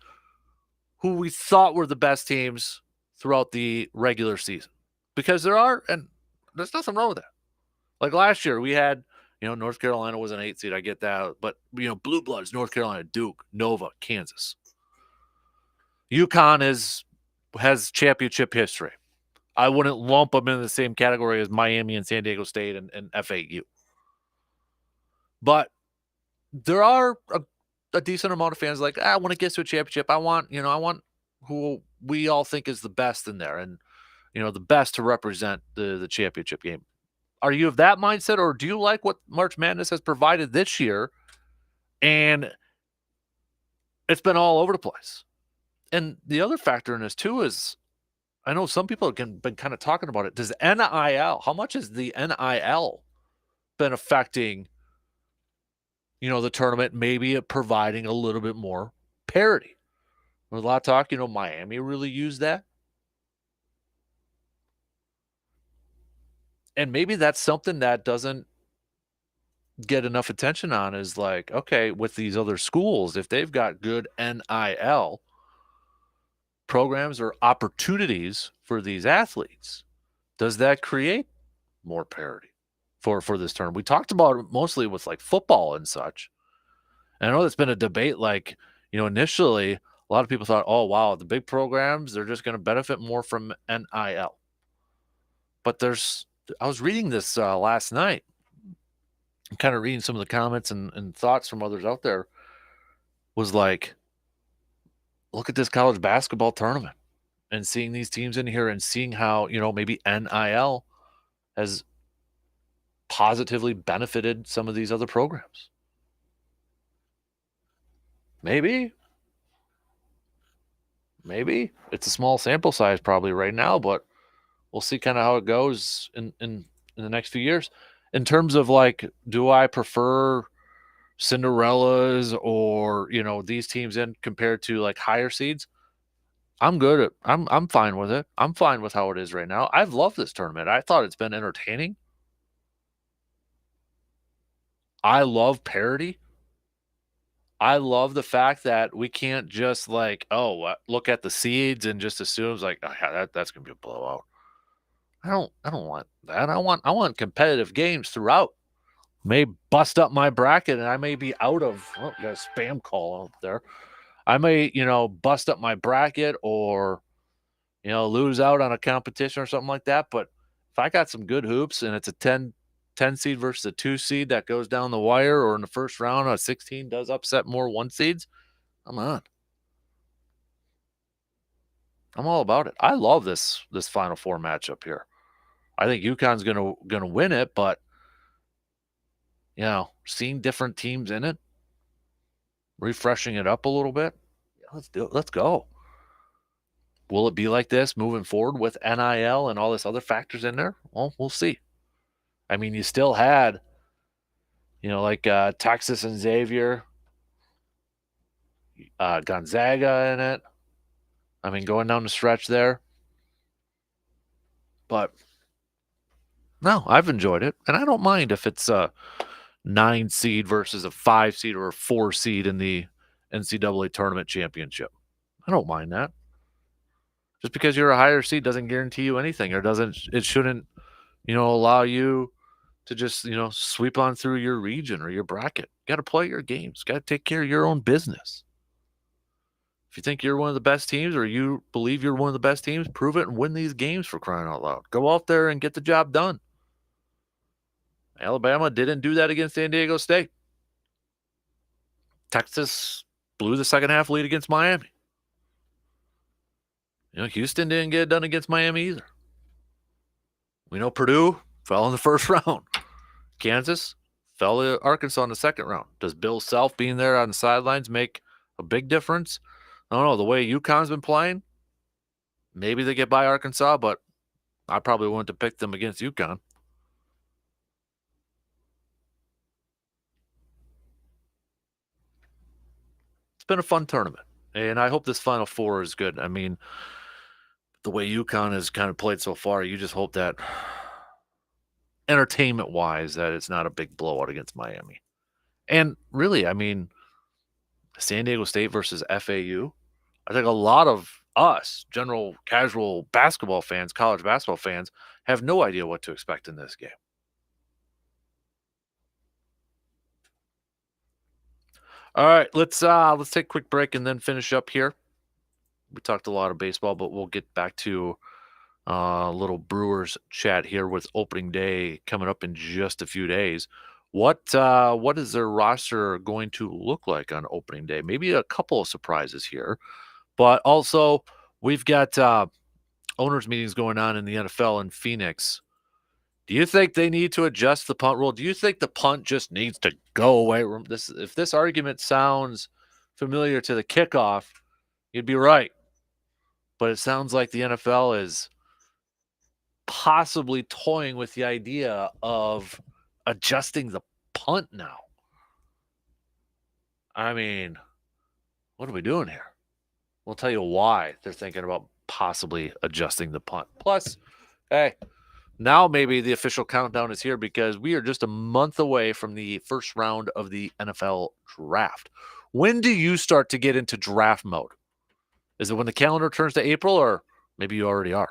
S1: who we thought were the best teams throughout the regular season? Because and there's nothing wrong with that. Like last year, we had, North Carolina was an 8 seed. I get that, but Blue Bloods, North Carolina, Duke, Nova, Kansas. UConn has championship history. I wouldn't lump them in the same category as Miami and San Diego State and FAU. But there are a decent amount of fans like, when it gets to a championship, I want who we all think is the best in there and, the best to represent the championship game. Are you of that mindset, or do you like what March Madness has provided this year? And it's been all over the place. And the other factor in this too is, I know some people have been kind of talking about it. Does NIL, how much has the NIL been affecting, the tournament, maybe providing a little bit more parity? There's a lot of talk, Miami really used that. And maybe that's something that doesn't get enough attention on, is like, okay, with these other schools, if they've got good NIL programs or opportunities for these athletes, does that create more parity for this tournament? We talked about it mostly with like football and such. And I know there's been a debate, like, initially a lot of people thought, oh, wow, the big programs, they're just going to benefit more from NIL. But I was reading this last night, kind of reading some of the comments and thoughts from others out there, was like, look at this college basketball tournament and seeing these teams in here and seeing how, maybe NIL has positively benefited some of these other programs. Maybe it's a small sample size probably right now, but we'll see kind of how it goes in the next few years. In terms of like, do I prefer Cinderellas or, these teams in compared to like higher seeds? I'm fine with it. I'm fine with how it is right now. I've loved this tournament. I thought it's been entertaining. I love parity. I love the fact that we can't just like, look at the seeds and just assume it's like, oh, yeah, that's gonna be a blowout. I don't want that. I want competitive games throughout. May bust up my bracket and I may be out of, got a spam call out there. I may, bust up my bracket or, lose out on a competition or something like that. But if I got some good hoops and it's a 10 seed versus a 2 seed that goes down the wire, or in the first round, a 16 does upset more 1 seeds, I'm on. I'm all about it. I love this Final Four matchup here. I think UConn's gonna win it, but seeing different teams in it, refreshing it up a little bit. Let's do it. Let's go. Will it be like this moving forward with NIL and all this other factors in there? Well, we'll see. I mean, you still had, like Texas and Xavier, Gonzaga in it. I mean, going down the stretch there. But no, I've enjoyed it. And I don't mind if it's a 9 seed versus a 5 seed or a 4 seed in the NCAA tournament championship. I don't mind that. Just because you're a higher seed doesn't guarantee you anything, or it shouldn't, allow you to just, sweep on through your region or your bracket. Got to play your games. Got to take care of your own business. If you think you're one of the best teams, or you believe you're one of the best teams, prove it and win these games, for crying out loud. Go out there and get the job done. Alabama didn't do that against San Diego State. Texas blew the second half lead against Miami. Houston didn't get it done against Miami either. We know Purdue fell in the first round. Kansas fell to Arkansas in the second round. Does Bill Self being there on the sidelines make a big difference? I don't know. The way UConn's been playing, maybe they get by Arkansas, but I probably wouldn't have picked them against UConn. It's been a fun tournament, and I hope this Final Four is good. I mean, the way UConn has kind of played so far, you just hope that entertainment-wise that it's not a big blowout against Miami. And really, I mean, San Diego State versus FAU, I think a lot of us, general casual basketball fans, college basketball fans, have no idea what to expect in this game. All right, let's take a quick break and then finish up here. We talked a lot of baseball, but we'll get back to a little Brewers chat here with opening day coming up in just a few days. What is their roster going to look like on opening day? Maybe a couple of surprises here, but also we've got owners meetings going on in the NFL in Phoenix. Do you think they need to adjust the punt rule? Do you think the punt just needs to go away? If this argument sounds familiar to the kickoff, you'd be right. But it sounds like the NFL is possibly toying with the idea of adjusting the punt now. I mean, what are we doing here? We'll tell you why they're thinking about possibly adjusting the punt. Plus, hey, now maybe the official countdown is here because we are just a month away from the first round of the NFL draft. When do you start to get into draft mode? Is it when the calendar turns to April, or maybe you already are?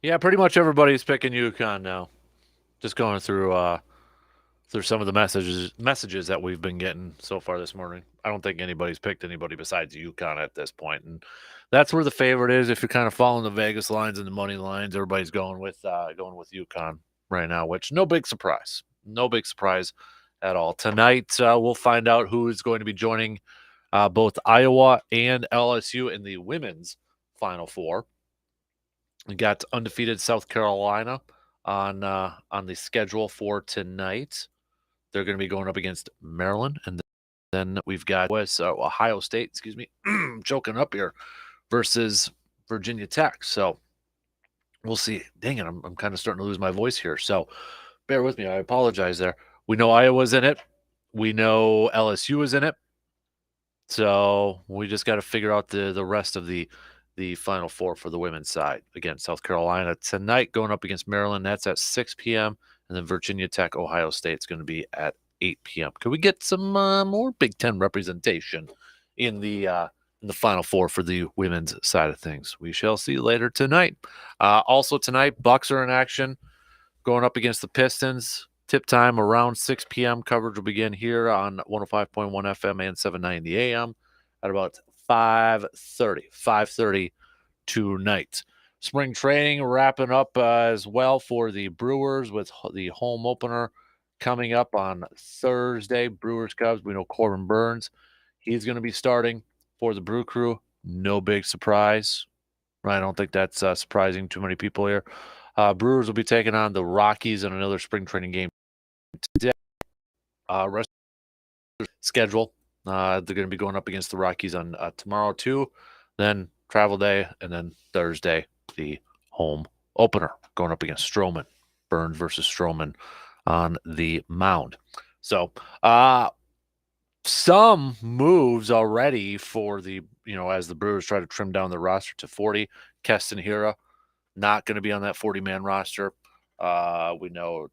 S1: Yeah, pretty much everybody's picking UConn now. Just going through some of the messages that we've been getting so far this morning. I don't think anybody's picked anybody besides UConn at this point, and that's where the favorite is. If you're kind of following the Vegas lines and the money lines, everybody's going with UConn right now, which no big surprise, at all. Tonight we'll find out who is going to be joining both Iowa and LSU in the women's Final Four. We got undefeated South Carolina on the schedule for tonight. They're going to be going up against Maryland, and then we've got Ohio State. Excuse me, choking up here versus Virginia Tech. So we'll see. Dang it, I'm kind of starting to lose my voice here. So bear with me. I apologize there. We know Iowa's in it. We know LSU is in it. So we just got to figure out the rest of the Final Four for the women's side. Again, South Carolina tonight going up against Maryland. That's at 6 p.m. And then Virginia Tech, Ohio State's going to be at 8 p.m. Could we get some more Big Ten representation in the Final Four for the women's side of things? We shall see later tonight. Also tonight, Bucks are in action going up against the Pistons. Tip time around 6 p.m. Coverage will begin here on 105.1 FM and 790 AM at about 5:30 tonight. Spring training wrapping up as well for the Brewers with the home opener coming up on Thursday. Brewers Cubs. We know Corbin Burns. He's going to be starting for the Brew Crew. No big surprise. I don't think that's surprising too many people here. Brewers will be taking on the Rockies in another spring training game today. Rest of the schedule. They're going to be going up against the Rockies on tomorrow too. Then travel day, and then Thursday the home opener going up against Stroman. Burns versus Stroman on the mound. So some moves already for the as the Brewers try to trim down the roster to 40. Keston Hiura not going to be on that 40-man roster. We know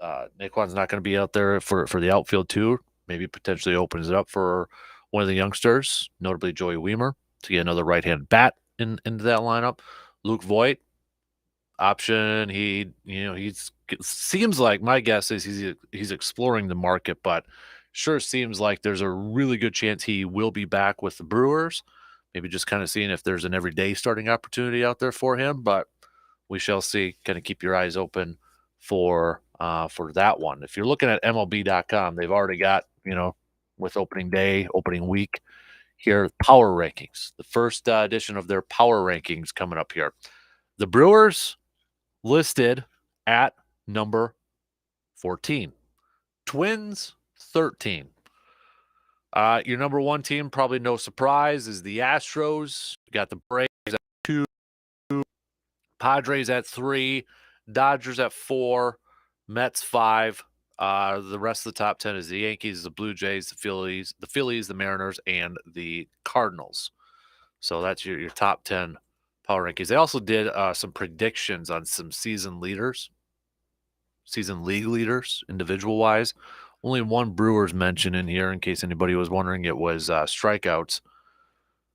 S1: Naquan's not going to be out there for the outfield too. Maybe potentially opens it up for one of the youngsters, notably Joey Weimer, to get another right-hand bat into that lineup. Luke Voigt, option. He seems like, my guess is he's exploring the market, but sure seems like there's a really good chance he will be back with the Brewers. Maybe just kind of seeing if there's an everyday starting opportunity out there for him, but we shall see. Kind of keep your eyes open for that one. If you're looking at MLB.com, they've already got, with opening day, opening week here, power rankings. The first edition of their power rankings coming up here. The Brewers listed at number 14. Twins, 13. Your number one team, probably no surprise, is the Astros. You got the Braves at 2, Padres at 3, Dodgers at 4, Mets 5. The rest of the top 10 is the Yankees, the Blue Jays, the Phillies, the Mariners, and the Cardinals. So that's your top 10 power rankings. They also did some predictions on some season league leaders, individual-wise. Only one Brewers mention in here, in case anybody was wondering. It was strikeouts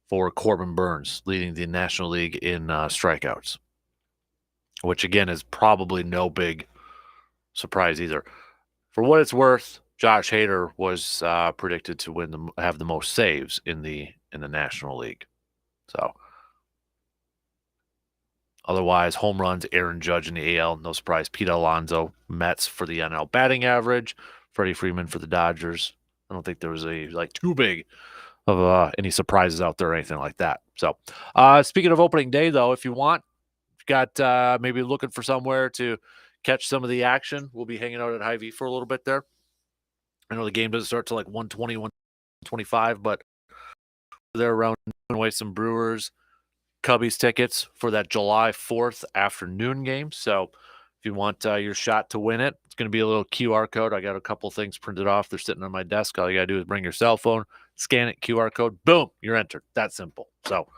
S1: for Corbin Burns, leading the National League in strikeouts, which, again, is probably no big surprise either. For what it's worth, Josh Hader was predicted to have the most saves in the National League. So, otherwise, home runs, Aaron Judge in the AL, no surprise. Pete Alonso, Mets for the NL batting average. Freddie Freeman for the Dodgers. I don't think there was too big of any surprises out there or anything like that. So, speaking of opening day, though, if you want, got maybe looking for somewhere to catch some of the action, we'll be hanging out at Hy-Vee for a little bit there. I know the game doesn't start till like 1:20, 1:25, but they're around away some Brewers Cubbies tickets for that July 4th afternoon game. So if you want your shot to win it, it's going to be a little QR code. I got a couple things printed off. They're sitting on my desk. All you got to do is bring your cell phone, scan it, QR code, boom, you're entered. That simple. So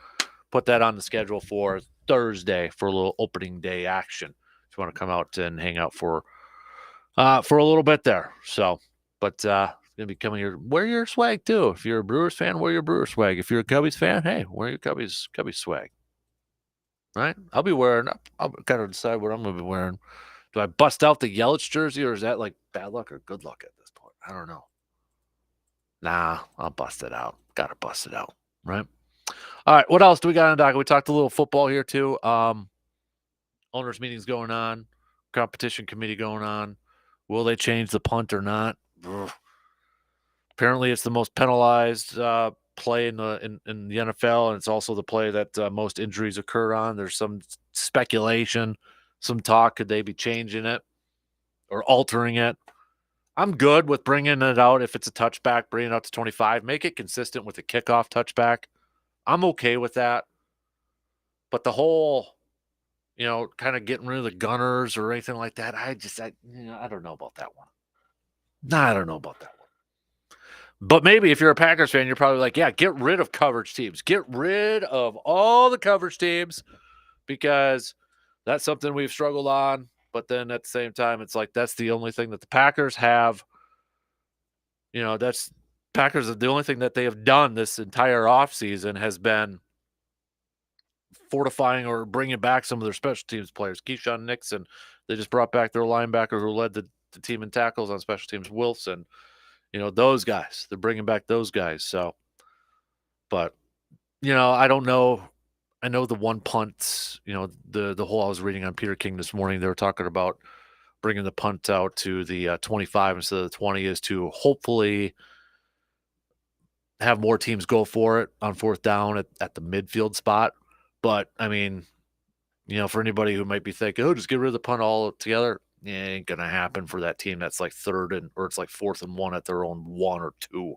S1: put that on the schedule for Thursday for a little opening day action. If you want to come out and hang out for a little bit there. So, but it's going to be coming here. Wear your swag too. If you're a Brewers fan, wear your Brewers swag. If you're a Cubbies fan, hey, wear your Cubbies swag. right? I'll be wearing. I'll kind of decide what I'm going to be wearing. Do I bust out the Yelich jersey, or is that like bad luck or good luck at this point? I don't know. Nah, I'll bust it out. Gotta bust it out, right? All right, what else do we got on the docket? We talked a little football here too. Owners meetings going on, competition committee going on. Will they change the punt or not? Ugh. Apparently, it's the most penalized play in the NFL, and it's also the play that most injuries occur on. There's some speculation, some talk. Could they be changing it or altering it? I'm good with bringing it out if it's a touchback, bring it out to 25. Make it consistent with the kickoff touchback. I'm okay with that. But the whole, kind of getting rid of the gunners or anything like that, I don't know about that one. Nah, I don't know about that one. But maybe if you're a Packers fan, you're probably like, yeah, get rid of coverage teams. Get rid of all the coverage teams because that's something we've struggled on. But then at the same time, it's like that's the only thing that the Packers have. That's Packers are the only thing that they have done this entire offseason has been fortifying or bringing back some of their special teams players. Keyshawn Nixon, they just brought back their linebacker who led the team in tackles on special teams. Wilson, those guys. They're bringing back those guys. So, but I don't know. I know the one punt. The whole I was reading on Peter King this morning. They were talking about bringing the punt out to the 25 instead of the 20 is to hopefully have more teams go for it on fourth down at the midfield spot. But I mean, for anybody who might be thinking, oh, just get rid of the punt all together, it ain't gonna happen for that team that's like or it's like 4th and 1 at their own 1 or 2.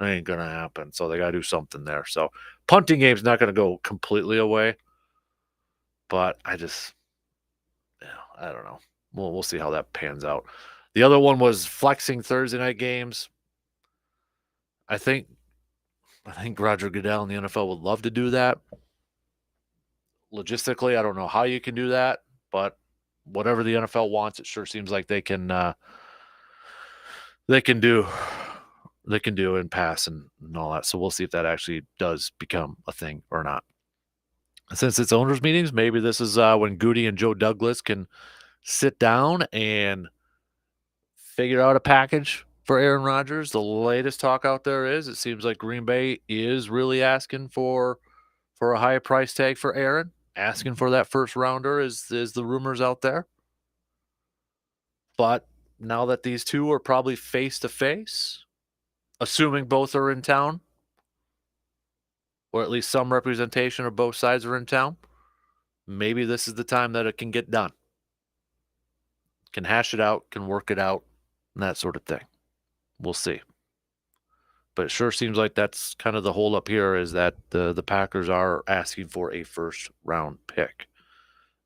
S1: That ain't gonna happen. So they gotta do something there. So punting game's not gonna go completely away. But I don't know. We'll see how that pans out. The other one was flexing Thursday night games. I think Roger Goodell and the NFL would love to do that. Logistically, I don't know how you can do that, but whatever the NFL wants, it sure seems like they can do and pass and all that. So we'll see if that actually does become a thing or not. Since it's owners meetings, maybe this is when Goody and Joe Douglas can sit down and figure out a package for Aaron Rodgers. The latest talk out there is it seems like Green Bay is really asking for a high price tag for Aaron, asking for that first rounder is the rumors out there. But now that these two are probably face to face, assuming both are in town, or at least some representation of both sides are in town, maybe this is the time that it can get done. Can hash it out, can work it out, and that sort of thing. We'll see. But it sure seems like that's kind of the hold up here is that the Packers are asking for a first round pick.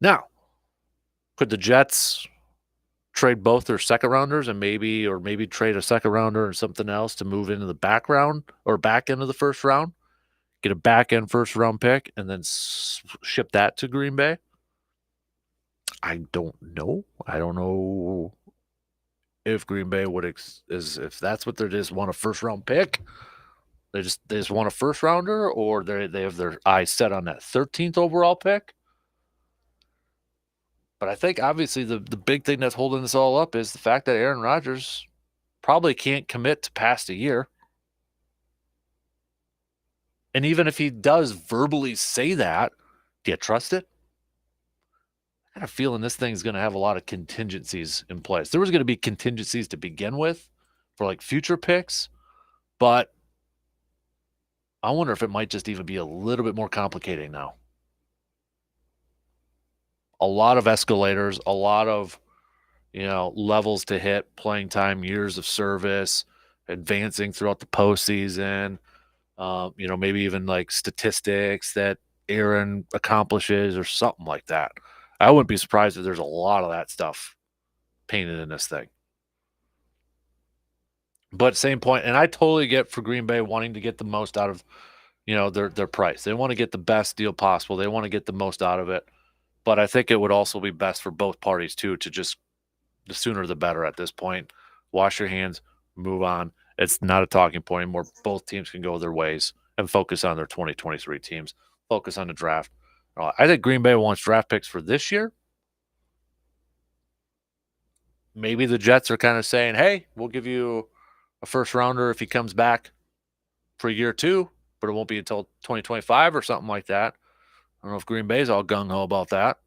S1: Now, could the Jets trade both their second rounders and maybe trade a second rounder and something else to move into the background or back end of the first round, get a back end first round pick, and then ship that to Green Bay? I don't know. I don't know if Green Bay would if that's what they just want a first round pick. They just want a first rounder, or they have their eyes set on that 13th overall pick. But I think obviously the big thing that's holding this all up is the fact that Aaron Rodgers probably can't commit to past a year. And even if he does verbally say that, do you trust it? I got a feeling this thing's going to have a lot of contingencies in place. There was going to be contingencies to begin with for like future picks, but I wonder if it might just even be a little bit more complicated now. A lot of escalators, a lot of, levels to hit, playing time, years of service, advancing throughout the postseason, maybe even like statistics that Aaron accomplishes or something like that. I wouldn't be surprised if there's a lot of that stuff painted in this thing. But same point, and I totally get for Green Bay wanting to get the most out of, their price. They want to get the best deal possible. They want to get the most out of it. But I think it would also be best for both parties too to just the sooner the better at this point. Wash your hands, move on. It's not a talking point anymore. Both teams can go their ways and focus on their 2023 teams. Focus on the draft I think Green Bay wants draft picks for this year. Maybe the Jets are kind of saying, hey, we'll give you a first rounder if he comes back for year 2, but it won't be until 2025 or something like that. I don't know if Green Bay's all gung-ho about that.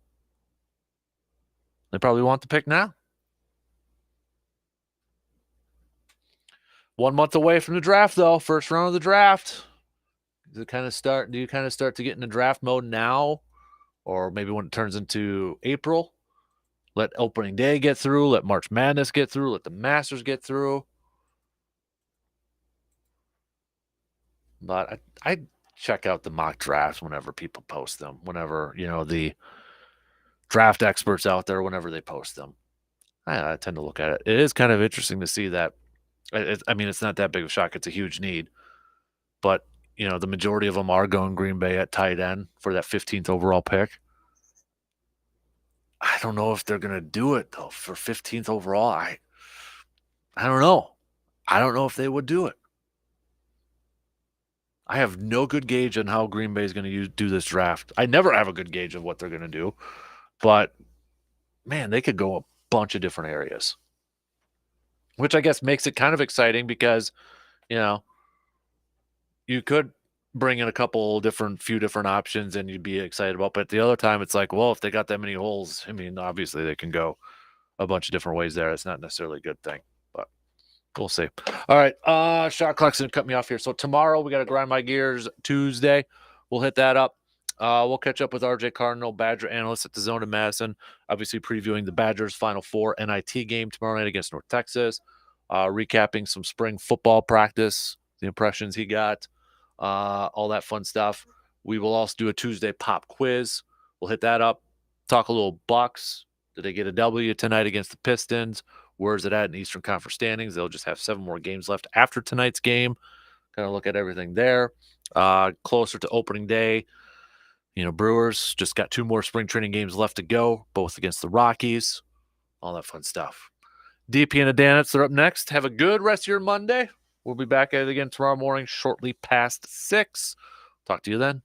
S1: They probably want the pick now. 1 month away from the draft, though. First round of the draft. Do you kind of start to get into draft mode now, or maybe when it turns into April? Let opening day get through. Let March Madness get through. Let the Masters get through. But I check out the mock drafts whenever people post them. Whenever the draft experts out there, whenever they post them, I tend to look at it. It is kind of interesting to see that. I mean, it's not that big of a shock. It's a huge need, but the majority of them are going Green Bay at tight end for that 15th overall pick. I don't know if they're going to do it though for 15th overall. I don't know. I don't know if they would do it. I have no good gauge on how Green Bay is going to do this draft. I never have a good gauge of what they're going to do, but man, they could go a bunch of different areas, which I guess makes it kind of exciting because, you could bring in a few different options and you'd be excited about. But at the other time, it's like, well, if they got that many holes, I mean, obviously they can go a bunch of different ways there. It's not necessarily a good thing, but we'll see. All right. Shot clock's going to cut me off here. So tomorrow we got to grind my gears. Tuesday, we'll hit that up. We'll catch up with RJ Cardinal, Badger analyst at the Zone in Madison, obviously previewing the Badgers' Final Four NIT game tomorrow night against North Texas, recapping some spring football practice, the impressions he got, all that fun stuff. We will also do a Tuesday pop quiz. We'll hit that up, talk a little Bucks. Did they get a W tonight against the Pistons? Where's it at in Eastern Conference standings? They'll just have 7 more games left after tonight's game. Kind of look at everything there. Closer to opening day, Brewers just got 2 more spring training games left to go, both against the Rockies. All that fun stuff. DP and the Danets are up next. Have a good rest of your Monday. We'll be back at it again tomorrow morning, shortly past 6. Talk to you then.